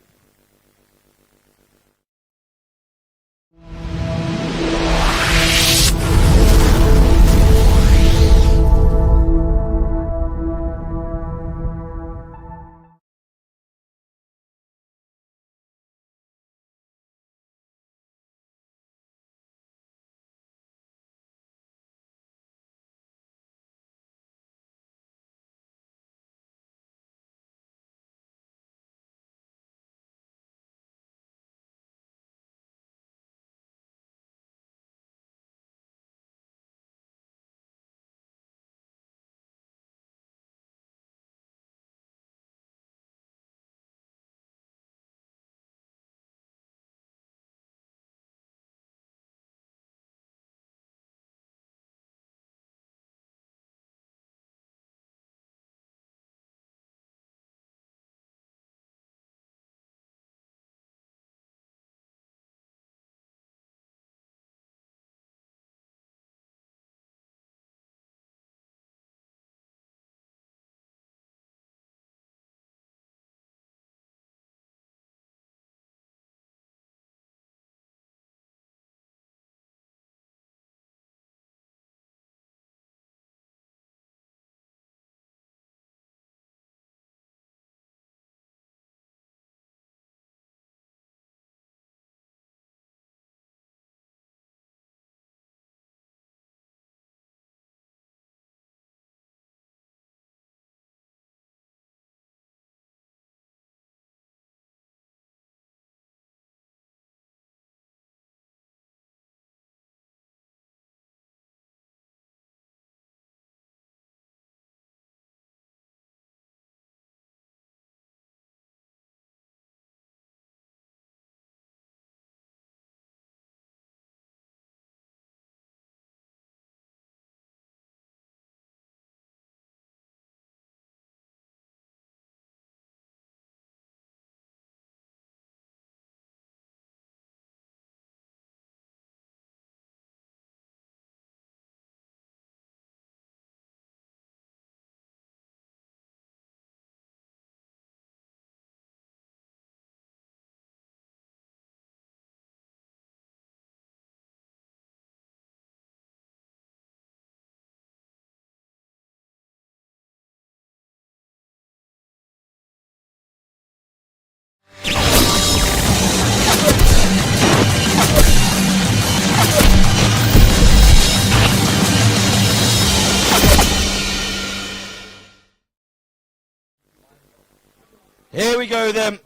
Here we go then.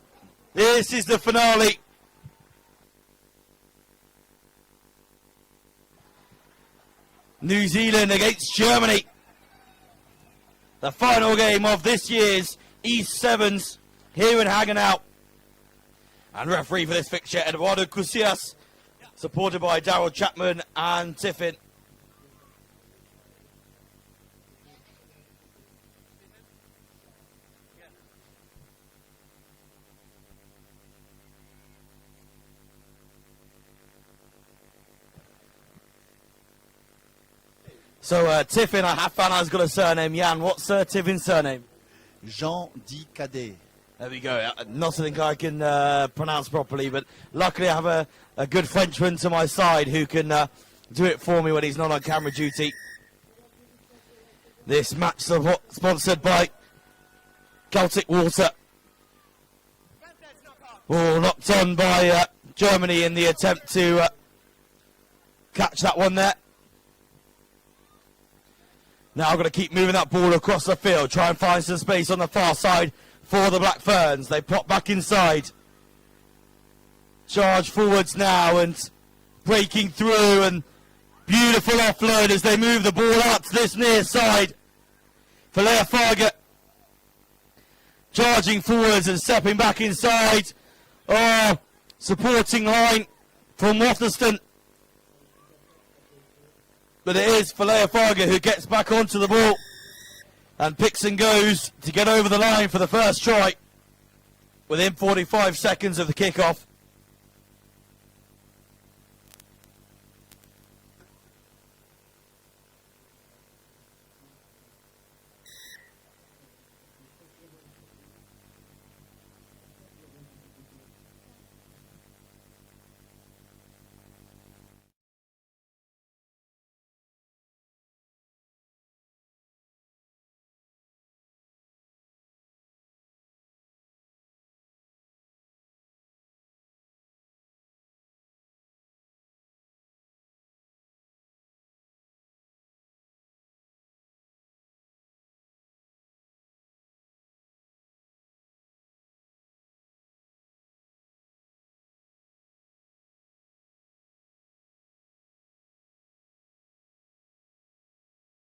This is the finale. New Zealand against Germany. The final game of this year's EAST 7's here in Haguenau. And referee for this fixture, Eduardo Casillas, supported by Daryl Chapman and Tiffin. So, Tiffin, I have found out he's got a surname. Jan, what's Tiffin's surname? Jean Di Cadet. There we go. Not something I can pronounce properly, but luckily I have a good Frenchman to my side who can do it for me when he's not on camera duty. This match sponsored by Celtic Water. Oh, knocked on by Germany in the attempt to catch that one there. Now I've got to keep moving that ball across the field, try and find some space on the far side for the Black Ferns. They pop back inside. Charge forwards now and breaking through, and beautiful offload as they move the ball out to this near side. Faleafaga charging forwards and stepping back inside. Oh, supporting line from Waterston. But it is Faleafaga who gets back onto the ball and picks and goes to get over the line for the first try within 45 seconds of the kickoff.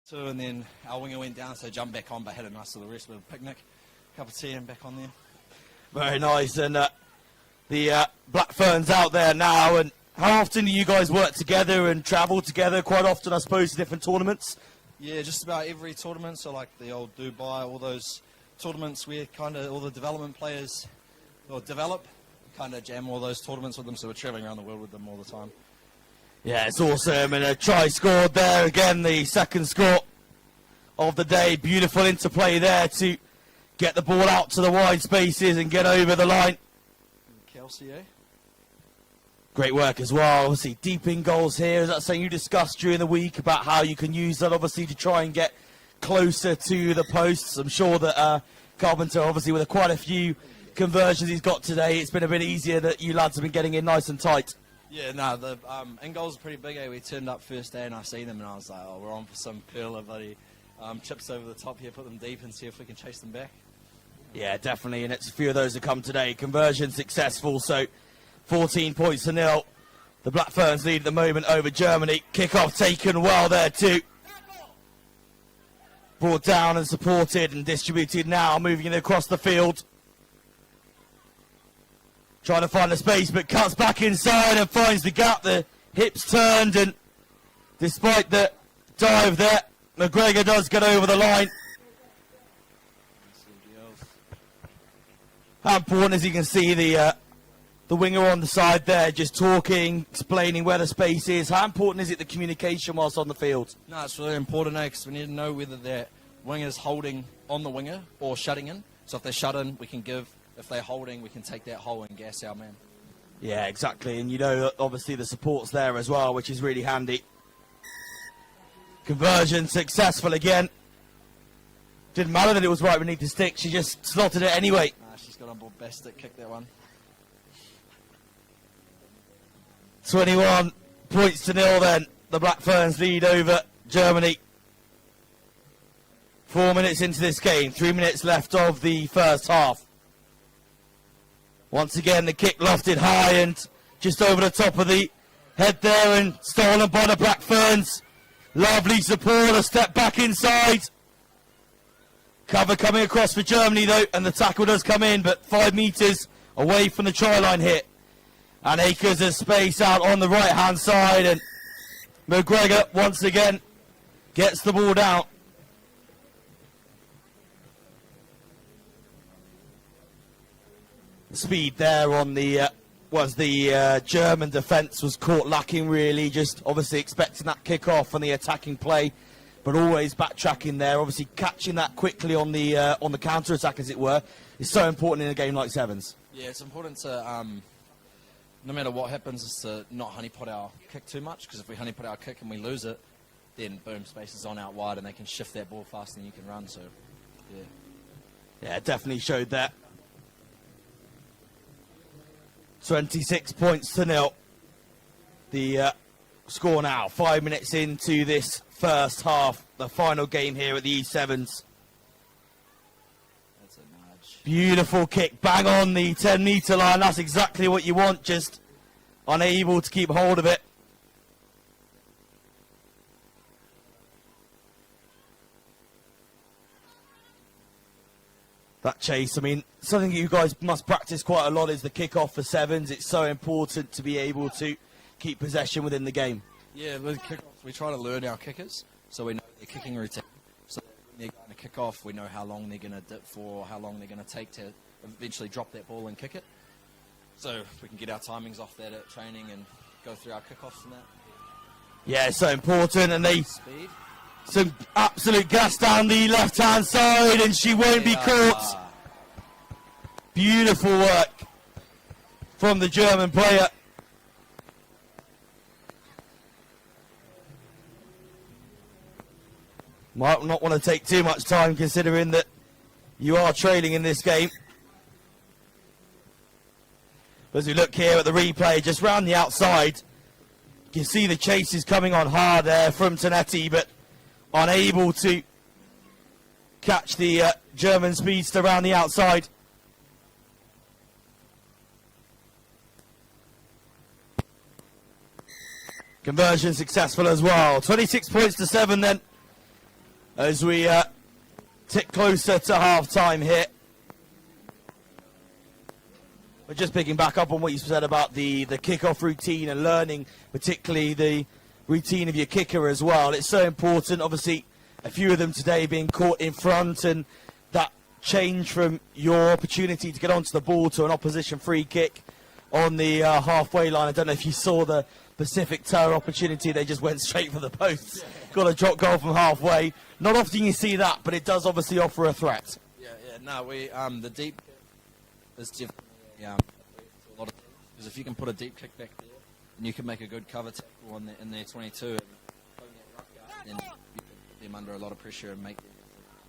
Two, and then our winger went down, so jumped back on, but had a nice little rest with a picnic, cup of tea, and back on there. Very nice, and the Black Ferns out there now. And how often do you guys work together and travel together? Quite often, I suppose, to different tournaments. Yeah, just about every tournament, so like the old Dubai, all those tournaments where kind of all the development players or develop, kind of jam all those tournaments with them, so we're travelling around the world with them all the time. Yeah, it's awesome, and a try scored there again, the second score of the day. Beautiful interplay there to get the ball out to the wide spaces and get over the line. Kelsey, eh? Great work as well. Obviously, deep in goals here. Is that something you discussed during the week about how you can use that, obviously, to try and get closer to the posts? I'm sure that Carpenter, obviously, with quite a few conversions he's got today, it's been a bit easier that you lads have been getting in nice and tight. Yeah, no, the end goals are pretty big, eh? We turned up first day and I seen them and I was like, oh, we're on for some perler, buddy. Chips over the top here, put them deep and see if we can chase them back. Yeah, definitely, and it's a few of those that come today. Conversion successful, so 14 points to 0. The Black Ferns lead at the moment over Germany. Kick-off taken well there too. Brought down and supported and distributed now, moving it across the field. Trying to find the space, but cuts back inside and finds the gap. The hips turned, and despite the dive there, McGregor does get over the line. How important, as you can see, the winger on the side there, just talking, explaining where the space is. How important is it, the communication whilst on the field? No, it's really important, because we need to know whether their winger is holding on the winger or shutting in. So if they're shut in, we can give. If they're holding, we can take that hole and gas our man. Yeah, exactly. And you know, obviously the support's there as well, which is really handy. Conversion successful again. Didn't matter that it was right beneath the stick. She just slotted it anyway. She's got on board best stick, kick that one. 21 points to 0 then. The Black Ferns lead over Germany. 4 minutes into this game. 3 minutes left of the first half. Once again, the kick lofted high and just over the top of the head there and stolen by the Black Ferns. Lovely support, a step back inside. Cover coming across for Germany though, and the tackle does come in, but 5 metres away from the try line hit. And Akers has space out on the right hand side, and McGregor once again gets the ball down. Speed there on the German defence was caught lacking, really, just obviously expecting that kick off on the attacking play, but always backtracking there, obviously catching that quickly on the counter attack, as it were, is so important in a game like 7's. Yeah, it's important to no matter what happens, is to not honeypot our kick too much, because if we honeypot our kick and we lose it, then boom, space is on out wide and they can shift that ball faster than you can run. So yeah, definitely showed that. 26 points to 0. The score now, 5 minutes into this first half, the final game here at the E7's. That's a nudge. Beautiful kick, bang on the 10-metre line. That's exactly what you want, just unable to keep hold of it. that chase. I mean, something you guys must practice quite a lot is the kick-off for sevens. It's so important to be able to keep possession within the game. Yeah, with kick-offs, we try to learn our kickers, so we know their kicking routine. So when they're going to kick off, we know how long they're going to dip for, how long they're going to take to eventually drop that ball and kick it. So we can get our timings off that at training and go through our kick-offs and that. Yeah, it's so important, and they Speed. some absolute gas down the left-hand side, and she won't be caught. Beautiful work from the German player. Might not want to take too much time considering that you are trailing in this game. As we look here at the replay, just round the outside, you can see the chase is coming on hard there from Tonetti, but unable to catch the German speedster around the outside. Conversion successful as well. 26 points to 7 then, as we tick closer to half-time here. We're just picking back up on what you said about the kick-off routine and learning, particularly the routine of your kicker as well. It's so important. Obviously, a few of them today being caught in front, and that change from your opportunity to get onto the ball to an opposition free kick on the halfway line. I don't know if you saw the Pacific Tower opportunity. They just went straight for the post. Got a drop goal from halfway. Not often you see that, but it does obviously offer a threat. Yeah, no, we the deep is definitely a lot of, because if you can put a deep kick back there, and you can make a good cover tackle in their 22, and then you can put them under a lot of pressure and make them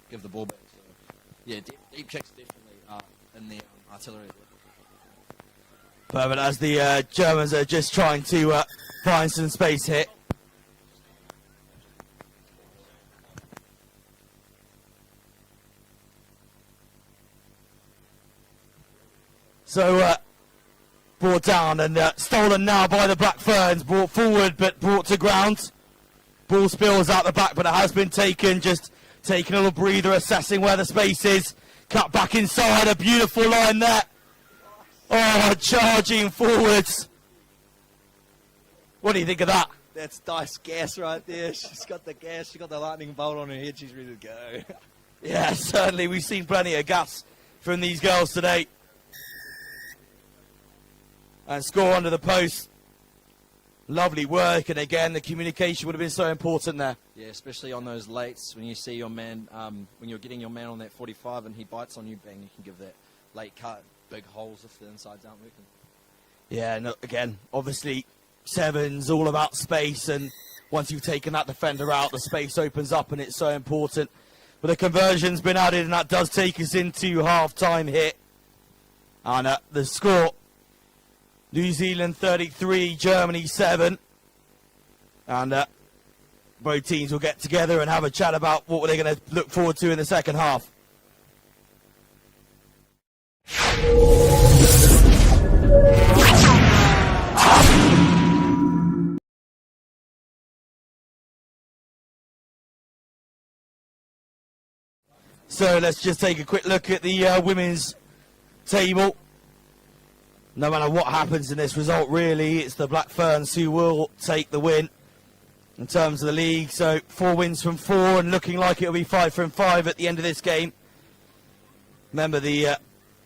give the ball back. So, yeah, deep kicks definitely are in the artillery. But as the Germans are just trying to find some space here. So brought down and stolen now by the Black Ferns, brought forward but brought to ground. Ball spills out the back, but it has been taken, just taking a little breather, assessing where the space is. Cut back inside, a beautiful line there. Oh, charging forwards. What do you think of that? That's nice gas right there. She's got the gas, she's got the lightning bolt on her head, she's ready to go. Yeah, certainly. We've seen plenty of gas from these girls today. And score under the post. Lovely work, and again, the communication would have been so important there. Yeah, especially on those lates, when you see your man, when you're getting your man on that 45 and he bites on you, bang, you can give that late cut, big holes if the insides aren't working. Yeah, no, again, obviously, 7's all about space, and once you've taken that defender out, the space opens up, and it's so important. But the conversion's been added, and that does take us into half-time here. And the score, New Zealand 33, Germany 7. And both teams will get together and have a chat about what they're going to look forward to in the second half. So let's just take a quick look at the women's table. No matter what happens in this result, really, it's the Black Ferns who will take the win in terms of the league. So 4 wins from 4, and looking like it'll be 5 from 5 at the end of this game. Remember, the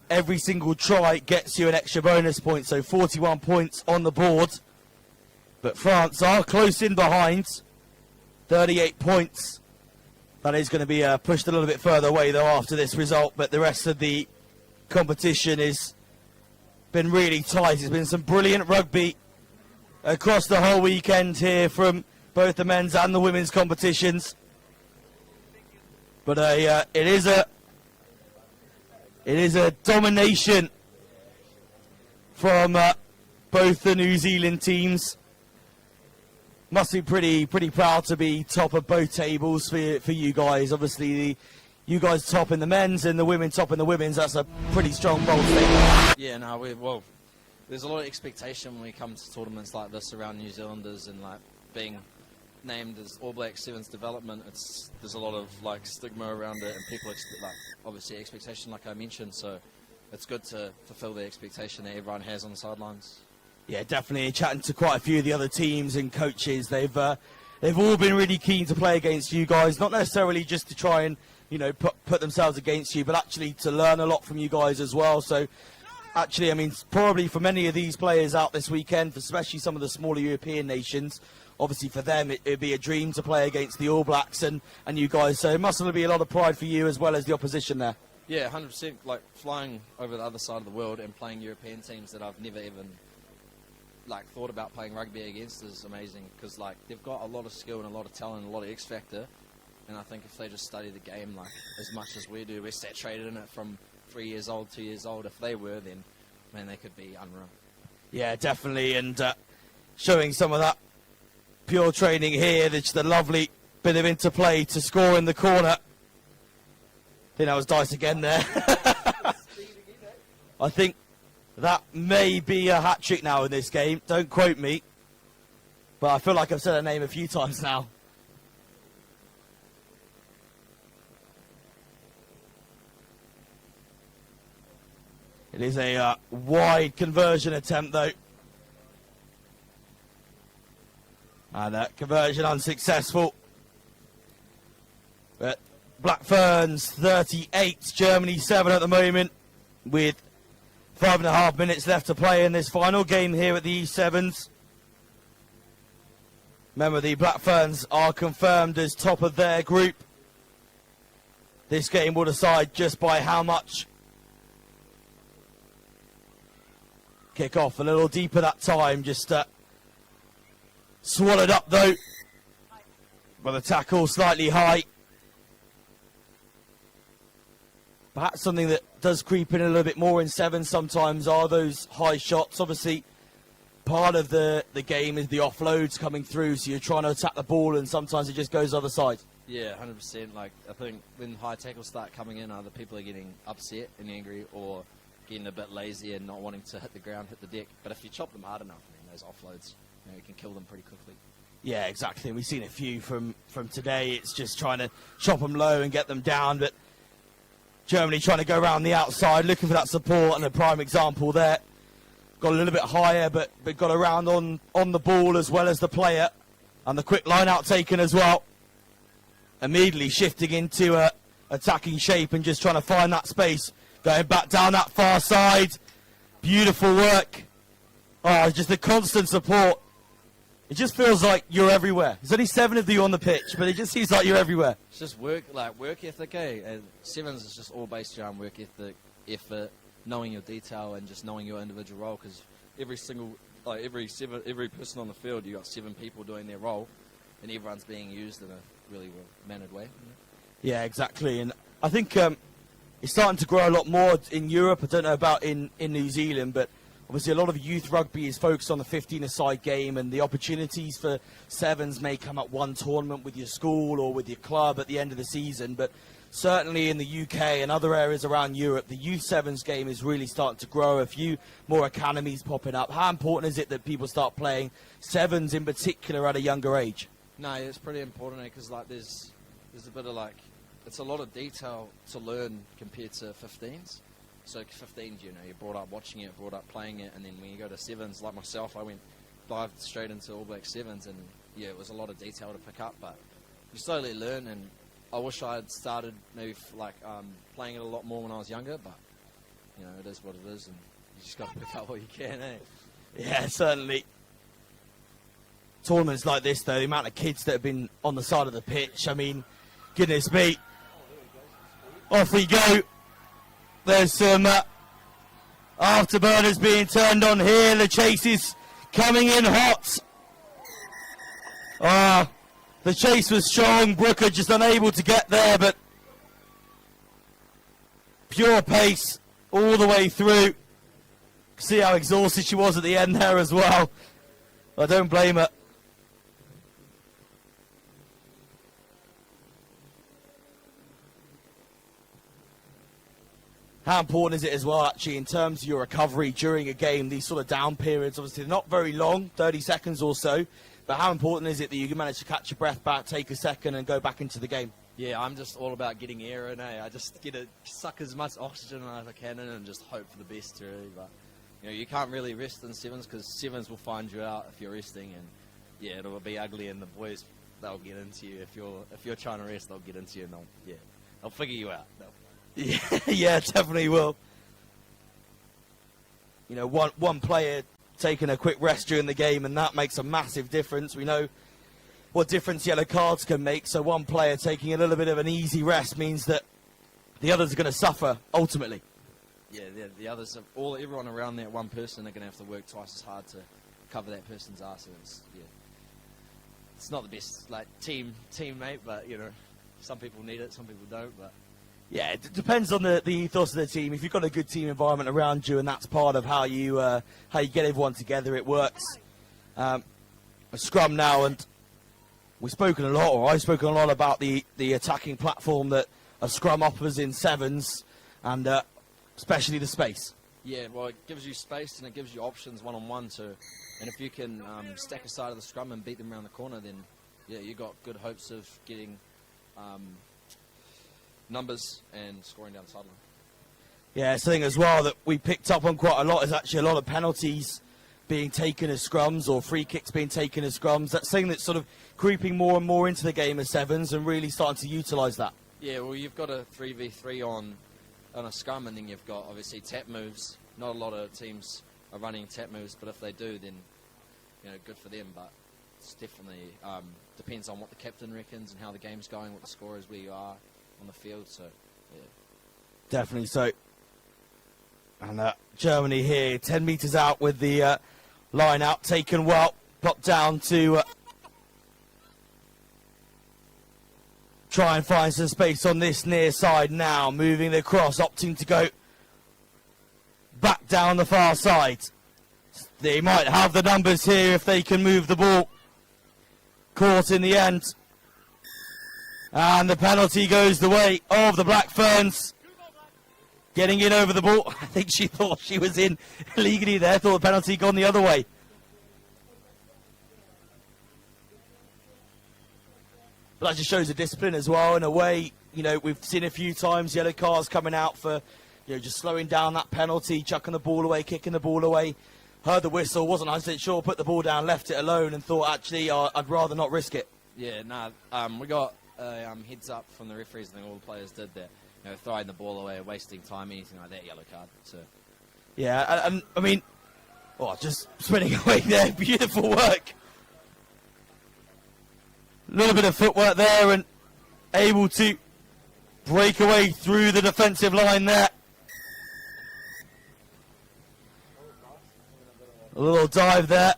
every single try gets you an extra bonus point, so 41 points on the board. But France are close in behind, 38 points. That is going to be pushed a little bit further away, though, after this result. But the rest of the competition has been really tight. It's been some brilliant rugby across the whole weekend here from both the men's and the women's competitions. But it is a domination from both the New Zealand teams. Must be pretty proud to be top of both tables for you guys. Obviously, you guys top in the men's and the women top in the women's. That's a pretty strong bold statement. Yeah, no, well, there's a lot of expectation when we come to tournaments like this around New Zealanders, and like being named as All Black 7's development, there's a lot of like stigma around it, and people like obviously expectation, like I mentioned. So it's good to fulfil the expectation that everyone has on the sidelines. Yeah, definitely. Chatting to quite a few of the other teams and coaches, they've all been really keen to play against you guys. Not necessarily just to try and put themselves against you, but actually to learn a lot from you guys as well. So actually, I mean, probably for many of these players out this weekend, especially some of the smaller European nations, obviously for them it'd be a dream to play against the All Blacks and you guys. So it must be a lot of pride for you as well as the opposition there. Yeah, 100%. Like flying over the other side of the world and playing European teams that I've never even thought about playing rugby against is amazing, because they've got a lot of skill and a lot of talent and a lot of X factor. And I think if they just study the game as much as we do, we're saturated in it from 3 years old, 2 years old. If they were, then man, they could be unreal. Yeah, definitely. And showing some of that pure training here, that's the lovely bit of interplay to score in the corner. I think that was Dice again there. I think that may be a hat-trick now in this game. Don't quote me. But I feel like I've said her name a few times now. It is a wide conversion attempt, though. And conversion unsuccessful. But Black Ferns 38, Germany 7 at the moment, with 5.5 minutes left to play in this final game here at the E7's. Remember, the Black Ferns are confirmed as top of their group. This game will decide just by how much. Kick off a little deeper that time, just swallowed up though by the tackle slightly high. Perhaps something that does creep in a little bit more in 7 sometimes are those high shots. Obviously, part of the game is the offloads coming through, so you're trying to attack the ball and sometimes it just goes the other side. Yeah, 100%. I think when high tackles start coming in, either people are getting upset and angry or getting a bit lazy and not wanting to hit the ground, hit the deck. But if you chop them hard enough, those offloads, you can kill them pretty quickly. Yeah, exactly. And we've seen a few from today. It's just trying to chop them low and get them down. But Germany trying to go around the outside, looking for that support, and a prime example there. Got a little bit higher, but got around on the ball as well as the player. And the quick line out taken as well. Immediately shifting into attacking shape and just trying to find that space. Going back down that far side. Beautiful work. Oh, just the constant support. It just feels like you're everywhere. There's only 7 of you on the pitch, but it just seems like you're everywhere. It's just work ethic, eh? And 7's is just all based around work ethic, effort, knowing your detail, and just knowing your individual role. Because every person on the field, you got 7 people doing their role, and everyone's being used in a really well-mannered way. Yeah, exactly. And I think it's starting to grow a lot more in Europe. I don't know about in New Zealand, but obviously a lot of youth rugby is focused on the 15-a-side game, and the opportunities for 7's may come at one tournament with your school or with your club at the end of the season. But certainly in the UK and other areas around Europe, the youth 7's game is really starting to grow. A few more academies popping up. How important is it that people start playing 7's in particular at a younger age? No, it's pretty important, because there's a bit of it's a lot of detail to learn compared to 15's. So 15's, you're brought up watching it, brought up playing it, and then when you go to 7's, like myself, I went dived straight into All Black 7's, and yeah, it was a lot of detail to pick up, but you slowly learn, and I wish I had started maybe playing it a lot more when I was younger, but it is what it is, and you just got to pick up what you can, eh? Yeah, certainly. Tournaments like this, though, the amount of kids that have been on the side of the pitch, I mean, goodness me. Off we go. There's some afterburners being turned on here. The chase is coming in hot. The chase was strong. Brooker just unable to get there, but pure pace all the way through. See how exhausted she was at the end there as well. I don't blame her. How important is it as well, actually, in terms of your recovery during a game, these sort of down periods? Obviously, they're not very long, 30 seconds or so, But how important is it that you can manage to catch your breath back, take a second, and go back into the game? Yeah, I'm just all about getting air in. I just suck as much oxygen as I can in and just hope for the best, really. But you can't really rest in 7's because 7's will find you out if you're resting, and yeah, it'll be ugly. And the boys, they'll get into you if you're trying to rest. They'll get into you, and they'll figure you out. Yeah, definitely will. One player taking a quick rest during the game, and that makes a massive difference. We know what difference yellow cards can make, so one player taking a little bit of an easy rest means that the others are going to suffer, ultimately. Yeah, the others, everyone around that one person are going to have to work twice as hard to cover that person's ass. And it's not the best teammate, but some people need it, some people don't. But yeah, it depends on the ethos of the team. If you've got a good team environment around you, and that's part of how you get everyone together, it works. A scrum now, and I've spoken a lot about the attacking platform that a scrum offers in 7's, and especially the space. Yeah, well, it gives you space and it gives you options one-on-one too. And if you can stack aside of the scrum and beat them around the corner, then yeah, you got good hopes of getting numbers and scoring down the sideline. Yeah, something as well that we picked up on quite a lot is actually a lot of penalties being taken as scrums, or free kicks being taken as scrums. That's something that's sort of creeping more and more into the game of 7's and really starting to utilise that. Yeah, well, you've got a 3v3 on a scrum, and then you've got obviously tap moves. Not a lot of teams are running tap moves, but if they do, then good for them. But it's definitely depends on what the captain reckons and how the game's going, what the score is, where you are on the field. So yeah, definitely so. And Germany here, 10 metres out with the line out, taken well, popped down to try and find some space on this near side now, moving across, opting to go back down the far side. They might have the numbers here if they can move the ball. Caught in the end. And the penalty goes the way of the Black Ferns. Getting in over the ball. I think she thought she was in legally there, thought the penalty gone the other way. But that just shows the discipline as well, in a way. We've seen a few times yellow cards coming out for, just slowing down that penalty, chucking the ball away, kicking the ball away. Heard the whistle, wasn't 100% sure, put the ball down, left it alone, and thought, actually, I'd rather not risk it. Yeah, we got heads up from the referees. I think all the players did that. Throwing the ball away, wasting time, anything like that, yellow card. So. Yeah, and I mean, just spinning away there, beautiful work. A little bit of footwork there, and able to break away through the defensive line there. A little dive there.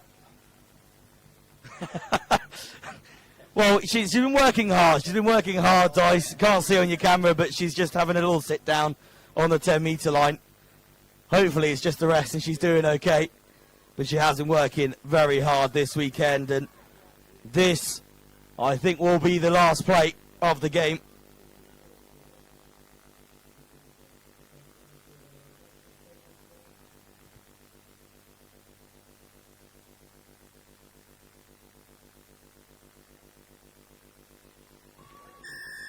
Well, she's been working hard. She's been working hard, Dice. Can't see on your camera, but she's just having a little sit down on the 10-metre line. Hopefully it's just a rest and she's doing okay. But she has been working very hard this weekend. And this, I think, will be the last play of the game.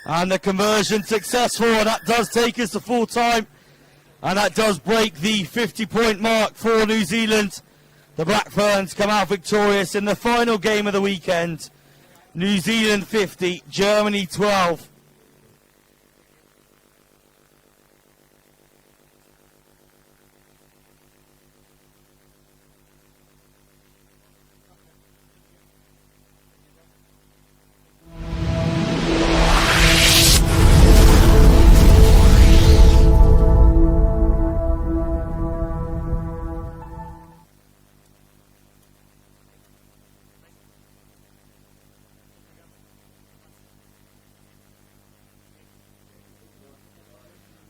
And the conversion successful, and that does take us to full time. And that does break the 50-point mark for New Zealand. The Black Ferns come out victorious in the final game of the weekend. New Zealand 50, Germany 12.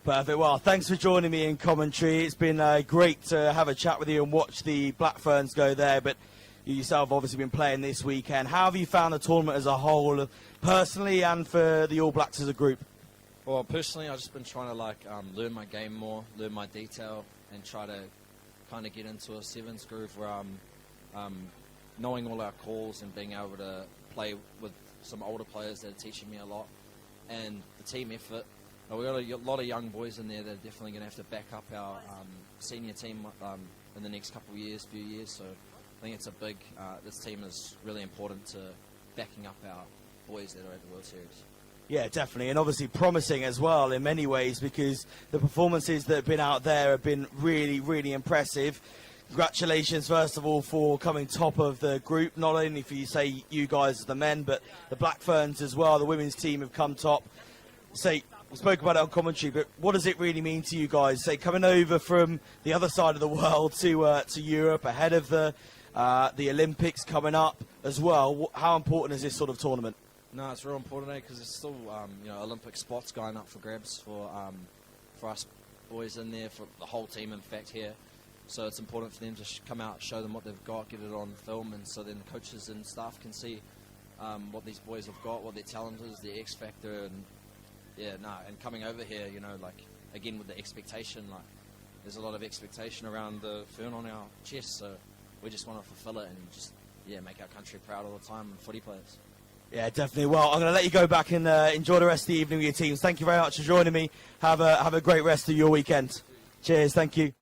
Perfect. Well, thanks for joining me in commentary. It's been great to have a chat with you and watch the Black Ferns go there. But you yourself obviously been playing this weekend. How have you found the tournament as a whole, personally and for the All Blacks as a group? Well, personally, I've just been trying to learn my game more, learn my detail, and try to kind of get into a 7's groove where I'm knowing all our calls and being able to play with some older players that are teaching me a lot, and the team effort. We've got a lot of young boys in there that are definitely going to have to back up our senior team in the next few years. So I think it's a big, this team is really important to backing up our boys that are at the World Series. Yeah, definitely, and obviously promising as well in many ways, because the performances that have been out there have been really, really impressive. Congratulations, first of all, for coming top of the group, not only for you guys as the men, but the Black Ferns as well. The women's team have come top. We spoke about it on commentary, but what does it really mean to you guys? Coming over from the other side of the world to Europe ahead of the Olympics coming up as well. How important is this sort of tournament? No, it's real important because there's still Olympic spots going up for grabs for us boys in there, for the whole team in fact here. So it's important for them to come out, show them what they've got, get it on film, and so then coaches and staff can see what these boys have got, what their talent is, their X factor, and and coming over here, again with the expectation, there's a lot of expectation around the Fern on our chest, so we just want to fulfill it and just make our country proud all the time, and footy players. Yeah, definitely. Well, I'm going to let you go back and enjoy the rest of the evening with your teams. Thank you very much for joining me. Have a great rest of your weekend. Cheers. Thank you.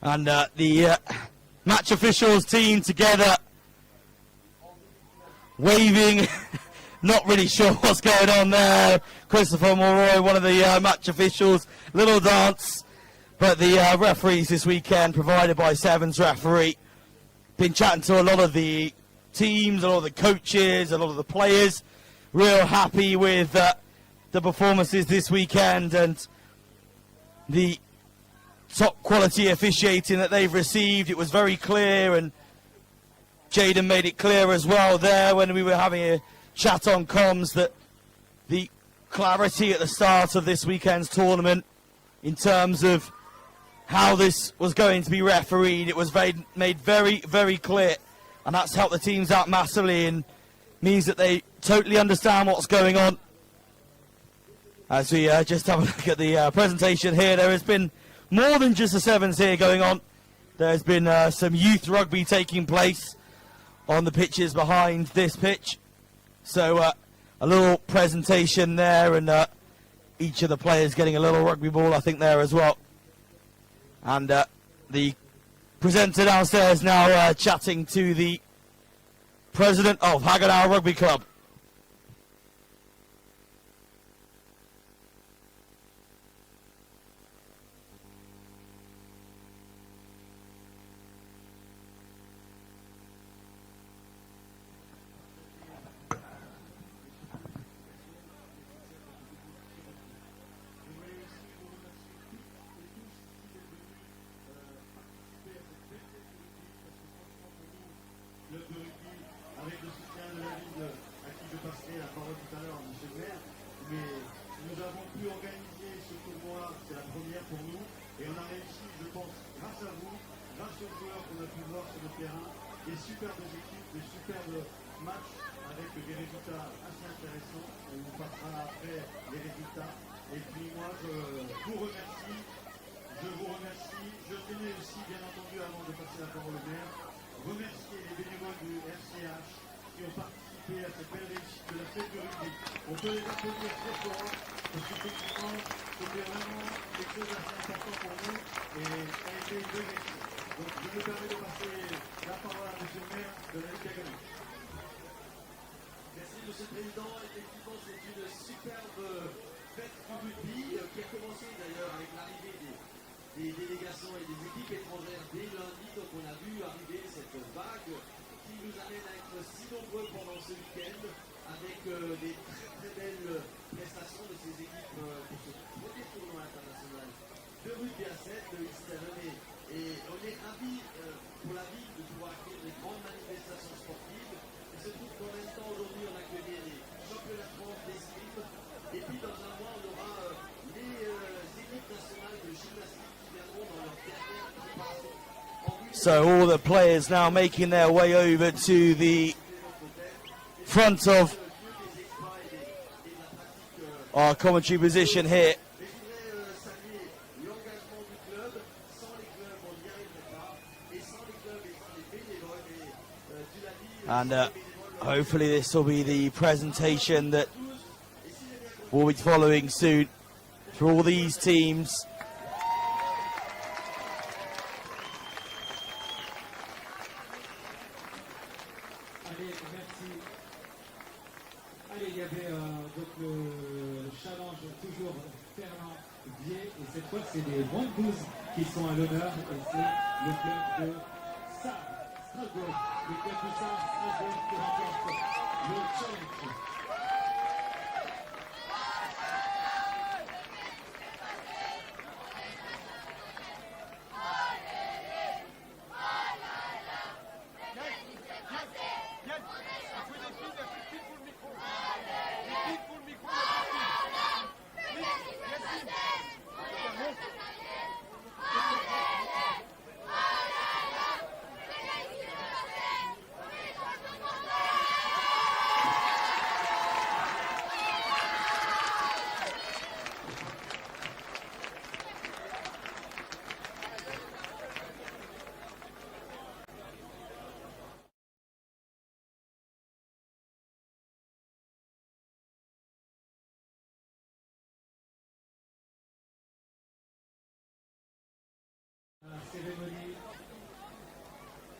And the match officials team together, waving, not really sure what's going on there. Christopher Mulroy, one of the match officials, little dance. But the referees this weekend, provided by 7's referee, been chatting to a lot of the teams, a lot of the coaches, a lot of the players. Real happy with the performances this weekend and the top quality officiating that they've received. It was very clear, and Jaden made it clear as well there when we were having a chat on comms, that the clarity at the start of this weekend's tournament in terms of how this was going to be refereed, it was made very, very clear, and that's helped the teams out massively and means that they totally understand what's going on. As we just have a look at the presentation here, there has been more than just the 7's here going on. There's been some youth rugby taking place on the pitches behind this pitch. So a little presentation there, and each of the players getting a little rugby ball, I think, there as well. And the presenter downstairs now chatting to the president of Haguenau Rugby Club. Avec le soutien de la ville à qui je passerai la parole tout à l'heure, M. le maire, mais nous avons pu organiser ce tournoi, c'est la première pour nous, et on a réussi, je pense, grâce à vous, grâce aux joueurs qu'on a pu voir sur le terrain, des superbes équipes, des superbes match avec des résultats assez intéressants. On vous passera après les résultats. Et puis moi, je vous remercie. Je tenais aussi, bien entendu, avant de passer la parole au maire, remercier les bénévoles du RCH qui ont participé à cette belle réussite de la fête de rugby. On peut les applaudir très fort parce qu'effectivement, c'était vraiment quelque chose d'assez important pour nous et ça a été une belle réussite. Donc je me permets de passer la parole à M. le maire de la Ligue Haguenau. Merci M. le Président. Effectivement, c'est une superbe fête du rugby qui a commencé d'ailleurs avec l'arrivée des délégations et des équipes étrangères dès lundi. Donc on a vu arriver cette vague qui nous amène à être si nombreux pendant ce week-end avec des très très belles prestations de ces équipes pour ce premier tournoi international de rugby à 7 ici à Haguenau. Et on est ravis pour la ville de pouvoir accueillir des grandes manifestations sportives. Il se trouve qu'en même temps aujourd'hui on accueillait les championnats de France d'escrime et puis dans un mois on aura les équipes nationales de gymnastique qui viendront dans leur dernière préparation. So all the players now making their way over to the front of our commentary position here. And hopefully this will be the presentation that will be following soon for all these teams. Allez, il y avait donc le challenge toujours Ferns et cette fois c'est les Broncos qui sont à l'honneur et c'est le club de Strasbourg, le club de Strasbourg qui remporte le challenge. Cérémonie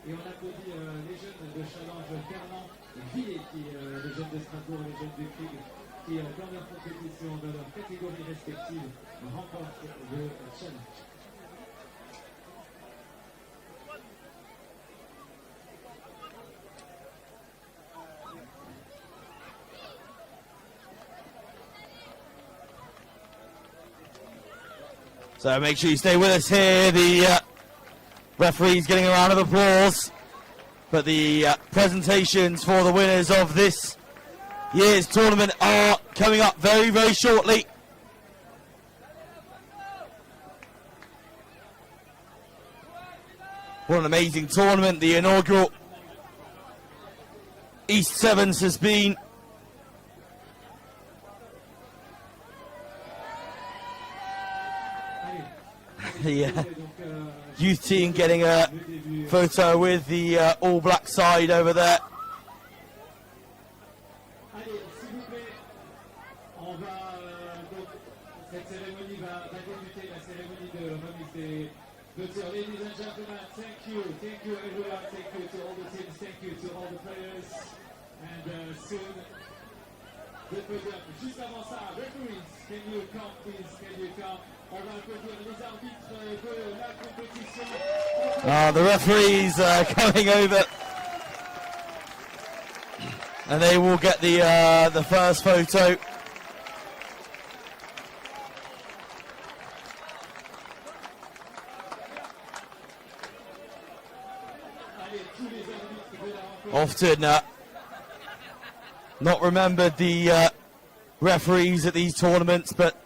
et on applaudit les jeunes de challenge Ferns Villet qui les jeunes de Strasbourg et les jeunes de Krieg qui dans leur compétition dans leur catégorie respective remportent le challenge. So make sure you stay with us here. The referee's getting a round of applause. But the presentations for the winners of this year's tournament are coming up very, very shortly. What an amazing tournament the inaugural EAST 7's has been. The youth team getting a photo with the All Black side over there. Allez, s'il vous plaît, on va donc cette cérémonie va débuter la cérémonie de remise des clôtures. Ladies and gentlemen, thank you everyone, thank you to all the teams, thank you to all the players, and soon the podium. Juste avant ça, referees, can you come please, can you come? On va applaudir les arbitres de la compétition. The referees are coming over, and they will get the first photo. Often not remembered the referees at these tournaments, but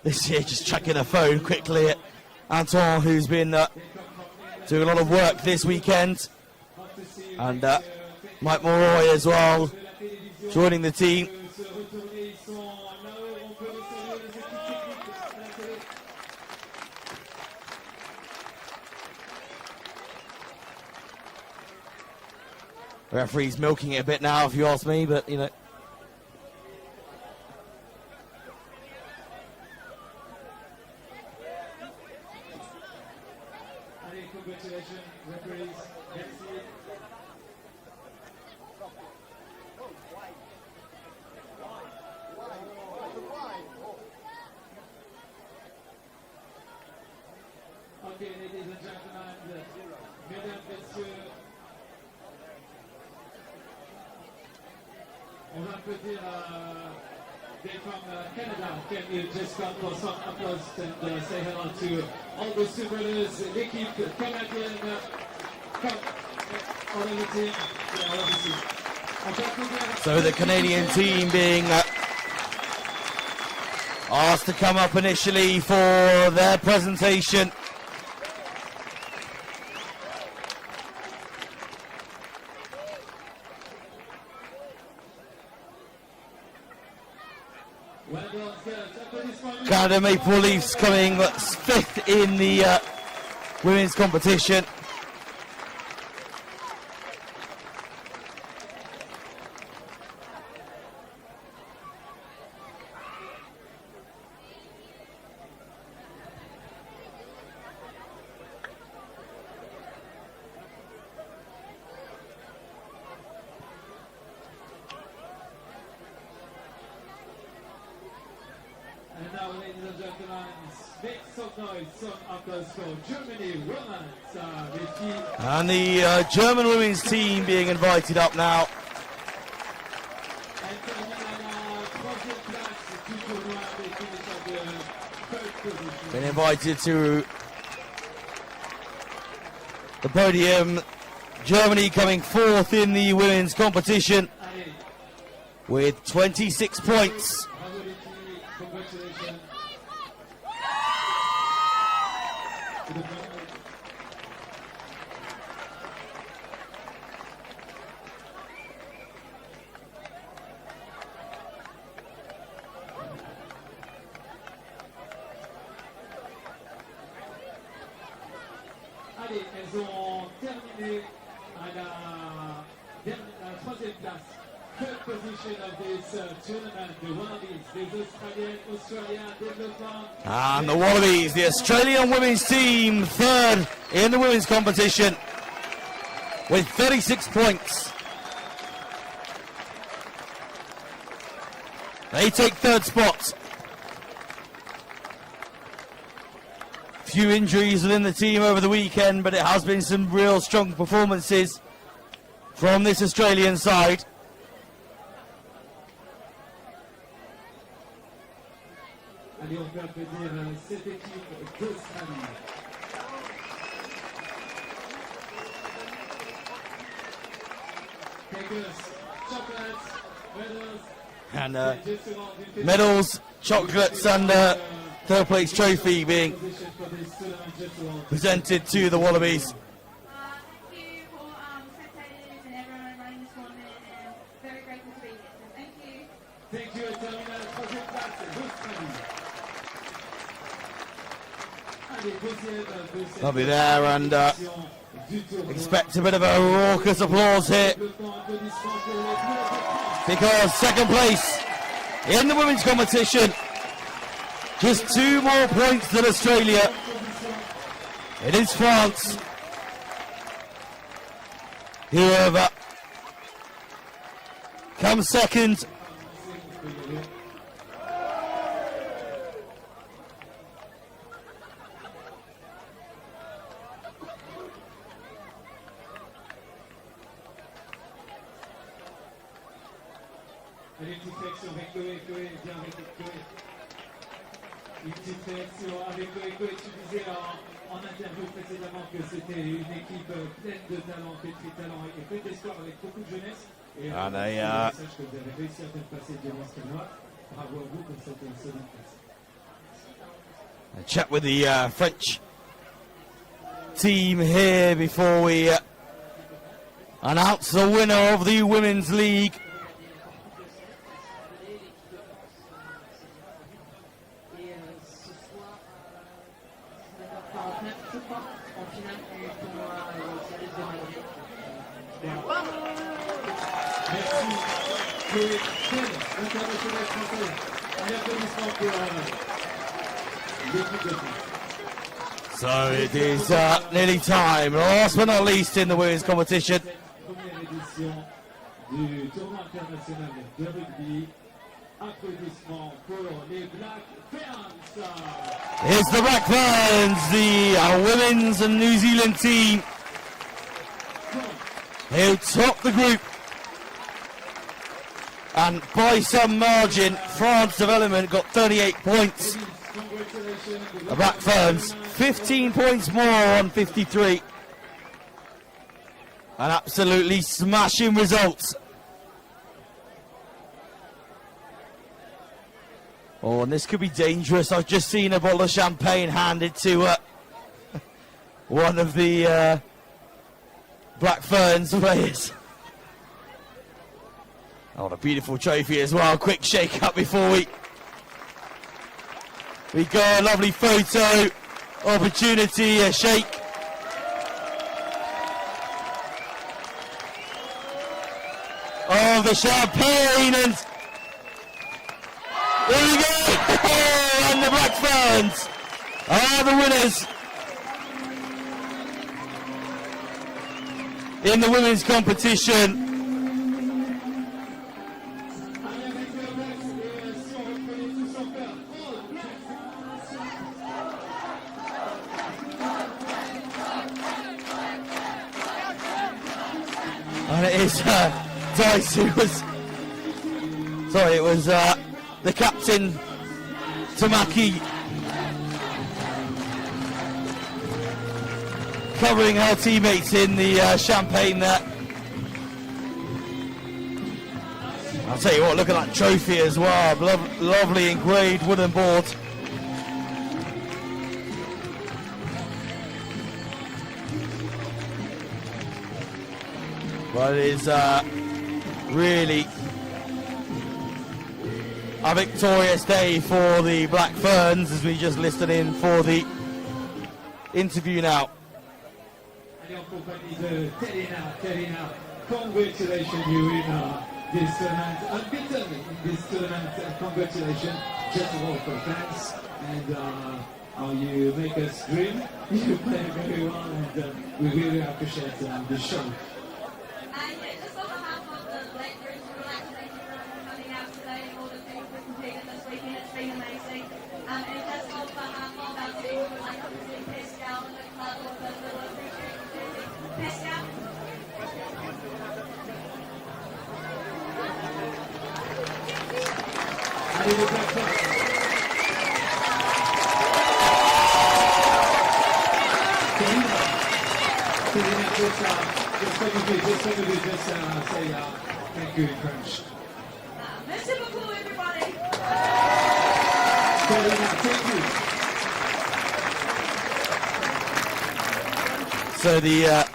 this year just checking a phone quickly at Antoine, who's been doing a lot of work this weekend, and Mike Moroy as well, joining the team. Referee's milking it a bit now, if you ask me, but you know. Congratulations, referees. Merci. Okay, ladies and gentlemen, mesdames, messieurs, on va applaudir they from Canada. Can you just come for some applause and say hello to all the supporters, l'équipe canadienne, come, all of the team, yeah, all of the team. So the Canadian team being asked to come up initially for their presentation. Canada Maple Leafs coming 5th in the women's competition. And now, ladies and gentlemen, make some noise, some applause for Germany women's les filles. And the German women's team being invited up now. Been invited to the podium. Germany coming 4th in the women's competition with 26 points. Congratulations. Allez, elles ont terminé à la 3e place. Third position of this tournament, the Wallabies, the Australian development. And the Wallabies, the Australian women's team, 3rd in the women's competition with 36 points. They take 3rd spot. Few injuries within the team over the weekend, but it has been some real strong performances from this Australian side. Allez, on peut applaudir cette équipe d'Australie. Chocolates, medals. And medals, chocolates and 3rd place trophy being presented to the Wallabies. Thank you for spectators and everyone running this tournament, and very grateful to be here. So thank you. Thank you, et terminé à la 3e place, l'Australie. Allez, deuxième Lovely there, and expect a bit of a raucous applause here, because 2nd place in the women's competition, just 2 more points than Australia. It is France who have come 2nd. Allez, une petite réaction avec Chloé, viens avec Chloé. Une petite réaction avec Chloé. Chloé, tu disais en interview précédemment que c'était une équipe pleine de talent, pétrie de talent et pleine d'espoir avec beaucoup de jeunesse. Et Ah, je message que vous avez réussi à faire passer devant ce tournoi. Bravo à vous pour cette solide place. A chat with the French team here before we announce the winner of the Women's League. So it is nearly time. Last but not least in the women's competition. Première édition du tournoi international de rugby. Applaudissements pour les Black Ferns. Here's the Black Ferns, the women's and New Zealand team. Who top the group. And by some margin, France Development got 38 points. The Black Ferns, 15 points more on 53. An absolutely smashing results. Oh, and this could be dangerous. I've just seen a bottle of champagne handed to one of the Black Ferns players. Oh, what a beautiful trophy as well. Quick shake up before we go. A lovely photo opportunity, a shake. Oh, the champagne, and there we go. And the Black Ferns are the winners in the women's competition. And it is Dice who was... Sorry, it was the captain, Tamaki, covering her teammates in the champagne there. I'll tell you what, look at that trophy as well. Lovely engraved wooden board. Well, it is really a victorious day for the Black Ferns as we just listened in for the interview now. Allez, en compagnie de Terina, congratulations, you win this tournament, unbeaten in this tournament. Congratulations, just of all for the fans, and how you make us dream. You play very well, and we really appreciate the show. Just on behalf of the Black Ferns, we would like to thank everyone for coming out today and all the people who competed this weekend. It's been amazing. And just on behalf of our team, we would like to present Pascal and the club with a little appreciation jersey. Pascal? Allez, les Black Ferns. Terina, just say thank you in French. Merci beaucoup, everybody. Thank you. So the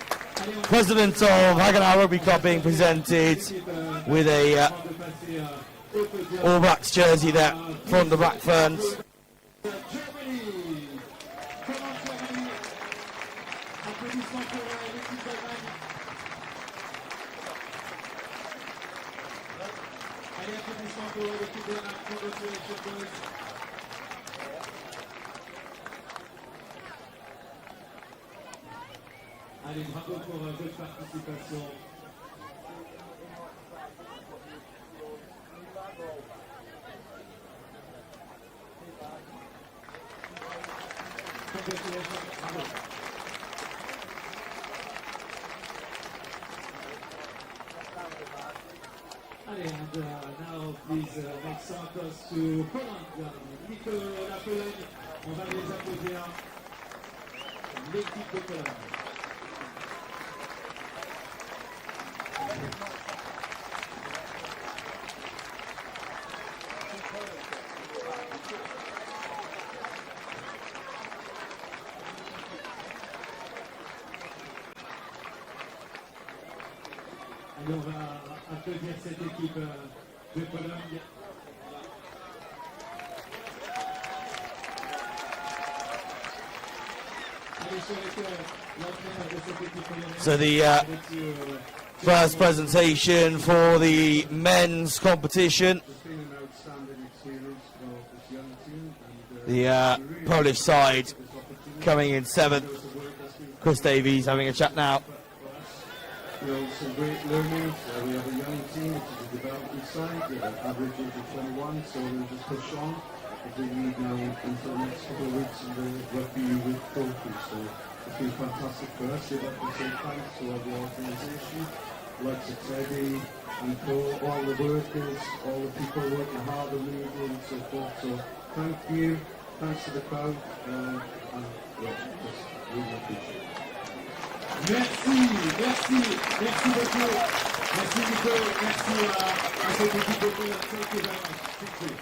president of Haguenau Rugby Club being presented with a All Blacks jersey there from the Black Ferns. Allez, applaudissements pour l'équipe de la congratulations, boys. Allez, bravo pour votre participation. Congratulations, bravo. Allez, and now please make some toast to Poland. Nicolas, la Pologne, on va les applaudir. L'équipe de Pologne. Allez, on va applaudir cette équipe de Pologne. So the first presentation for the men's competition. The Polish side coming in 7th. Chris Davies having a chat now. Some great learnings. We have a young team, which is a development side, average age of 21, so we'll just push on as we lead now into the next couple of weeks in the rugby with trophy. So it's been fantastic for us. We'd like to say thanks to all the organisation, like Teddy and all the workers, all the people working hard on the media and so forth. So thank you, thanks to the crowd, and yeah, just really appreciate it. Merci, merci, merci beaucoup. Merci Nico, merci à cette équipe de Pologne. Thank you very much. Thank you.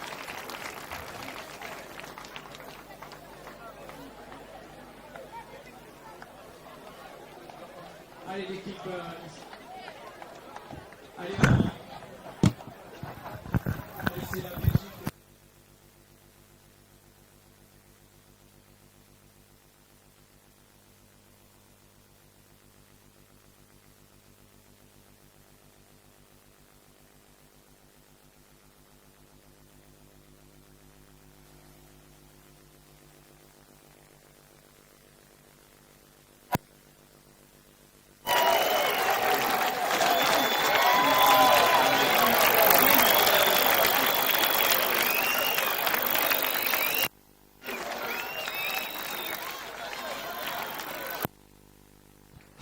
Allez l'équipe, allez, c'est la Belgique.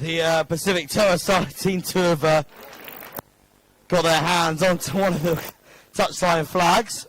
The Pacific Tower side seem to have got their hands onto one of the touchline flags.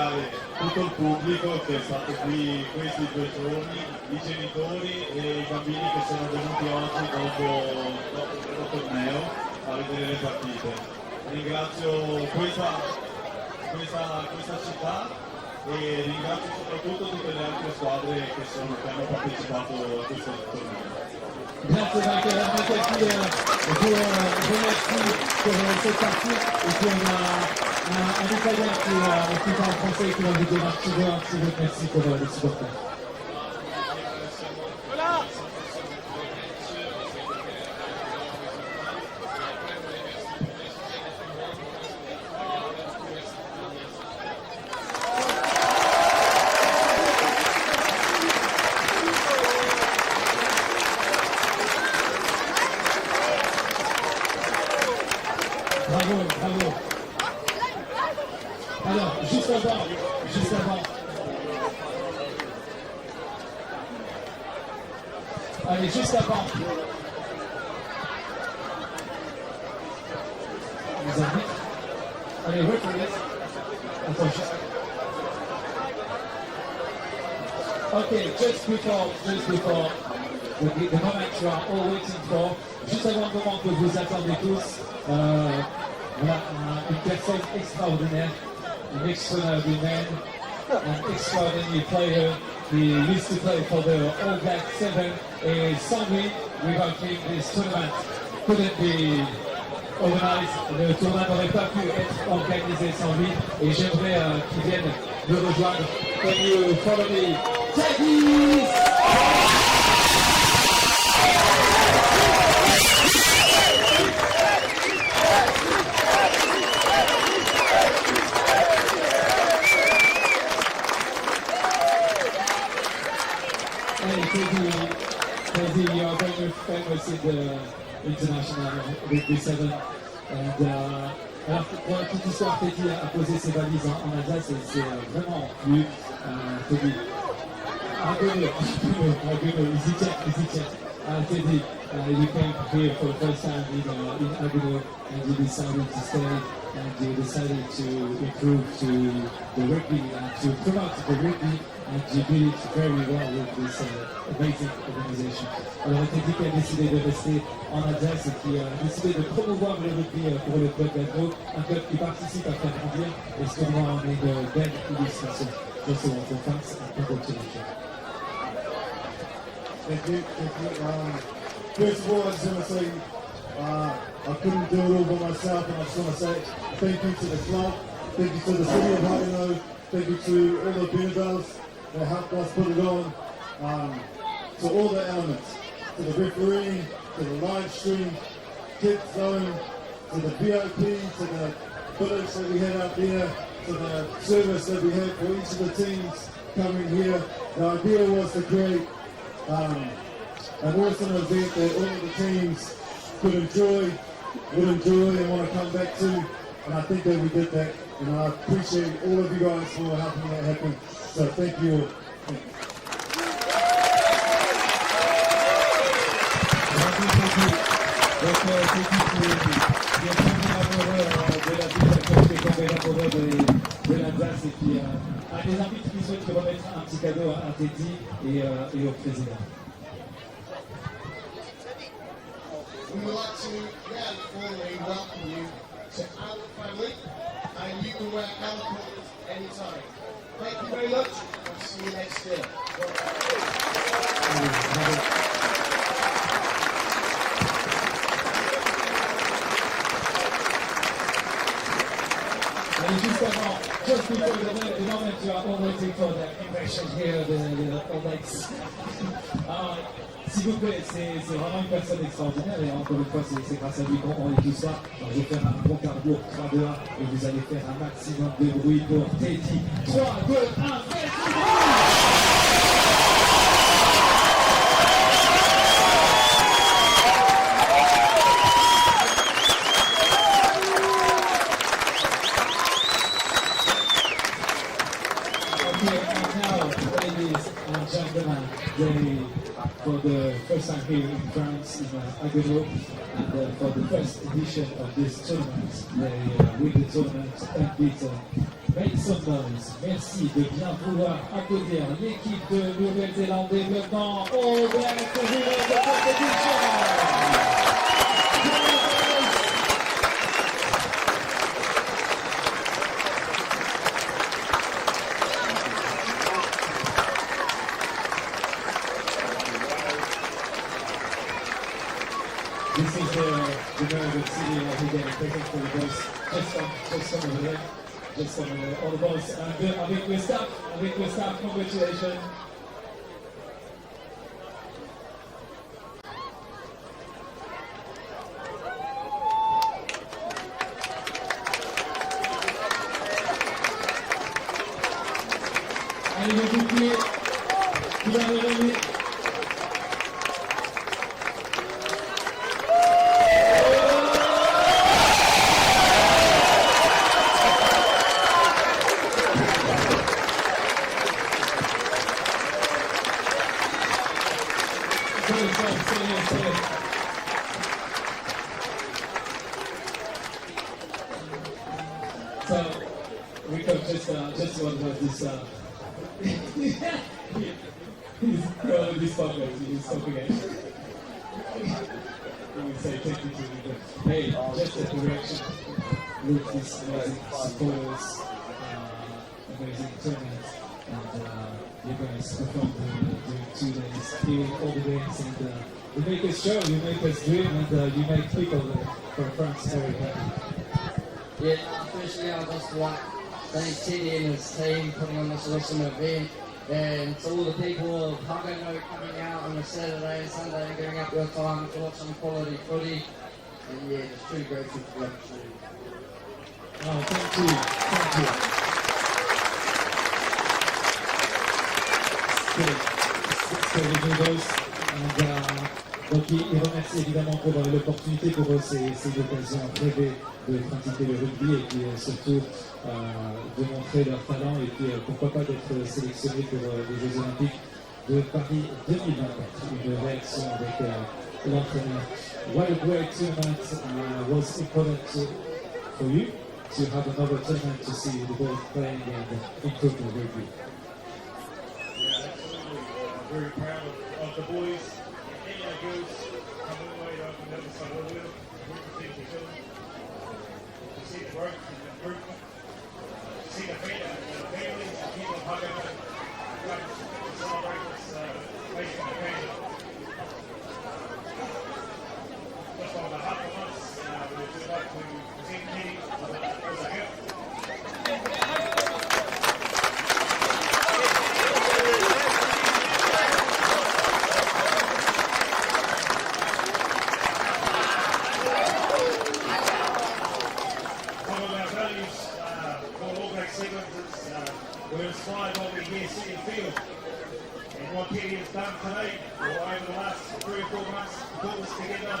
ringraziare tutto il pubblico che è stato qui questi 2 giorni, i genitori e i bambini che sono venuti oggi dopo il torneo a vedere le partite. Ringrazio questa città e ringrazio soprattutto tutte le altre squadre che hanno partecipato a questo torneo. Grazie Michael, merci pour cette partie. Et puis on a un Italien qui parle français qui va vous dire un petit peu merci pour les supporters. Bravo. Alors, juste avant. Allez, juste avant. Les arbitres. Allez, reculez. Attends, juste. Okay, just before the moment you are all waiting for, juste avant le moment que vous attendez tous, voilà, une personne extraordinaire, an extraordinary man, an extraordinary player. He used to play for the All Black 7, et sans lui, without him, this tournament couldn't be organized. Le tournoi n'aurait pas pu être organisé sans lui, et j'aimerais qu'il vienne me rejoindre. Can you follow me? Teddy! Teddy, you are very famous in the international Rugby 7. Alors, pour la petite histoire, Teddy a posé ses valises en Alsace et c'est vraiment plu. Teddy, easy check. Teddy, you came here for the first time in Haguenau and you decided to stay and you decided to improve to the rugby and to promote the rugby. And you did it very well with this amazing organisation. Alors, Teddy qui a décidé de rester en Alsace et qui a décidé de promouvoir le rugby pour le club de Haguenau, un club qui participe à faire grandir et ce tournoi en est une belle illustration. Just want to thanks and congratulations. Thank you. First of all, I just want to say I couldn't do it all by myself, and I just want to say thank you to the club, thank you to the city of Haguenau, thank you to all the Bearbells that helped us put it on, to all the elements, to the refereeing, to the live stream, kids zone, to the VIP, to the village that we had out there, to the service that we had for each of the teams coming here. The idea was to create an awesome event that all of the teams could enjoy, would enjoy and want to come back to, and I think that we did that, and I appreciate all of you guys for helping that happen, so thank you all. De l'Alsace et puis les arbitres qui souhaitent remettre un petit cadeau à Teddy et au président. We would like to formally welcome you to our family, and you can wear our colours anytime. Thank you very much, and see you next year. And just before the moment you are all waiting for the impression here, the All Blacks. Alors, s'il vous plaît, c'est vraiment une personne extraordinaire et encore une fois, c'est grâce à lui qu'on est tout ça. Alors, je vais faire un bon cardio 3, 2, 1 et vous allez faire un maximum de bruit pour Teddy. 3, 2, 1, for the first time here in France, in Haguenau, and for the first edition of this tournament. They win the tournament and beat Make some noise. Merci de bien vouloir applaudir l'équipe de Nouvelle-Zélande Développement au Black Competition. This is the Melbourne City Haguenau present for the boys. Just some over there. Just some over there. All the boys. Avec le staff, congratulations. Allez, le bouclier, qui va le remis. So, we could just one of this, he's growing this pocket, he's talking at we will say thank you to you, but hey, just a direction with these amazing supporters, amazing tournament, and you guys performed during 2 days, here all the days, and you make us show, you make us dream, and you make people from France very happy. Yeah, firstly I'd just like to thank Teddy and his team putting on this awesome event, and to all the people of Haguenau coming out on a Saturday and Sunday and giving up your time to watch some quality footy, and yeah, just too grateful for the opportunity. Oh, thank you, thank you. C'est les boys, donc il remercie évidemment pour l'opportunité, pour eux c'est une occasion rêvée de pratiquer le rugby et puis surtout de montrer leur talent et puis pourquoi pas d'être sélectionné pour les Jeux Olympiques de Paris 2024. Une réaction avec l'entraîneur. What a great tournament was important for you to have another tournament to see the boys playing and improve the rugby. Yeah, absolutely. Very proud of the boys. Any of the girls come all the way up and the other side of the wheel. To see the growth and the improvement. To see the families and people of Haguenau come to celebrate this amazing occasion. Just on behalf of us, we would like to present Kenny as a gift. We're inspired by what we hear, see and feel. And what Kenny has done today, or over the last 3 or 4 months, put this together.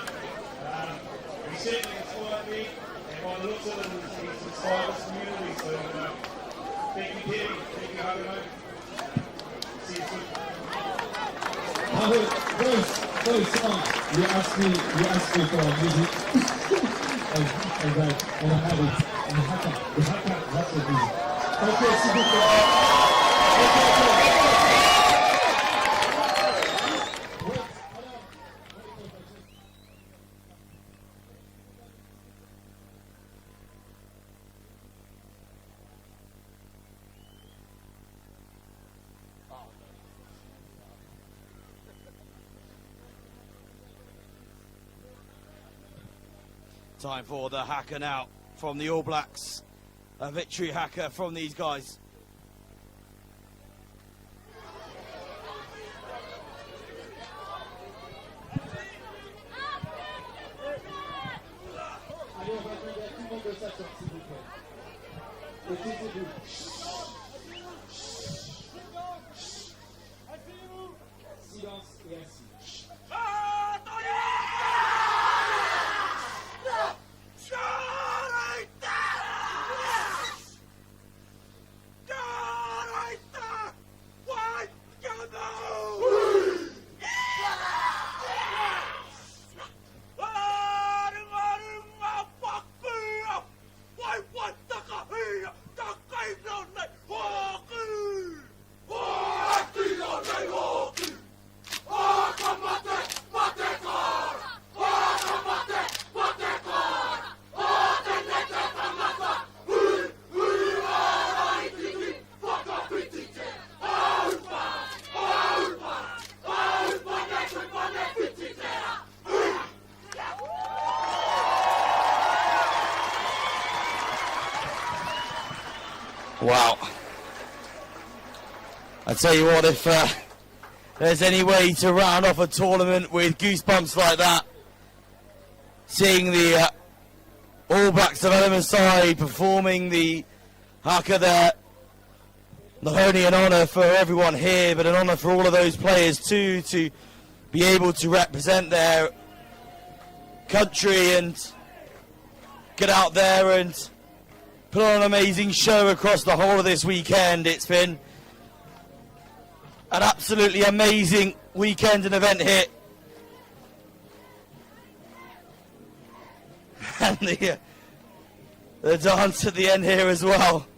He certainly inspired me, and by the looks of it, he's inspired this community. So thank you, Kenny. Thank you, Haguenau. See you soon. Boys, come on. You asked me for music. and I have it. And the haka, that's the music. Okay, s'il vous plaît. Time for the haka now from the All Blacks. A victory haka from these guys. Allez, on va demander à tout le monde de s'asseoir, s'il vous plaît. Et taisez-vous. Silence et assis. Wow. I tell you what, if there's any way to round off a tournament with goosebumps like that, seeing the All Blacks development side performing the haka there, not only an honour for everyone here, but an honour for all of those players too, to be able to represent their country and get out there and put on an amazing show across the whole of this weekend. It's been an absolutely amazing weekend and event here. And the dance at the end here as well.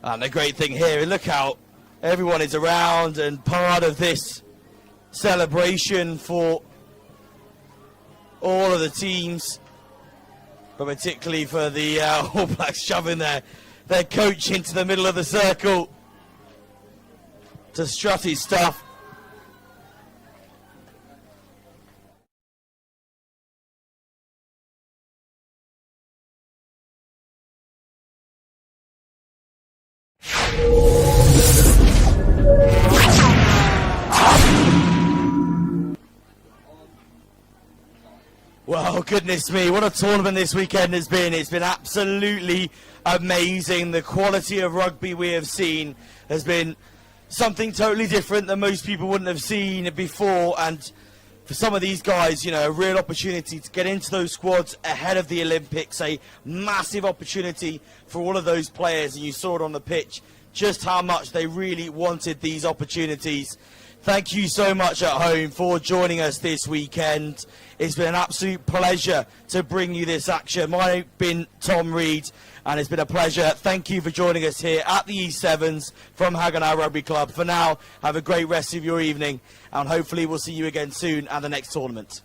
And the great thing here, look how everyone is around and part of this celebration for all of the teams, but particularly for the All Blacks shoving their coach into the middle of the circle to strut his stuff. Well, goodness me, what a tournament this weekend has been. It's been absolutely amazing. The quality of rugby we have seen has been something totally different that most people wouldn't have seen before. And for some of these guys, you know, a real opportunity to get into those squads ahead of the Olympics, a massive opportunity for all of those players. And you saw it on the pitch, just how much they really wanted these opportunities. Thank you so much at home for joining us this weekend. It's been an absolute pleasure to bring you this action. My name's been Tom Reed, and it's been a pleasure. Thank you for joining us here at the E7's from Haguenau Rugby Club. For now, have a great rest of your evening, and hopefully we'll see you again soon at the next tournament.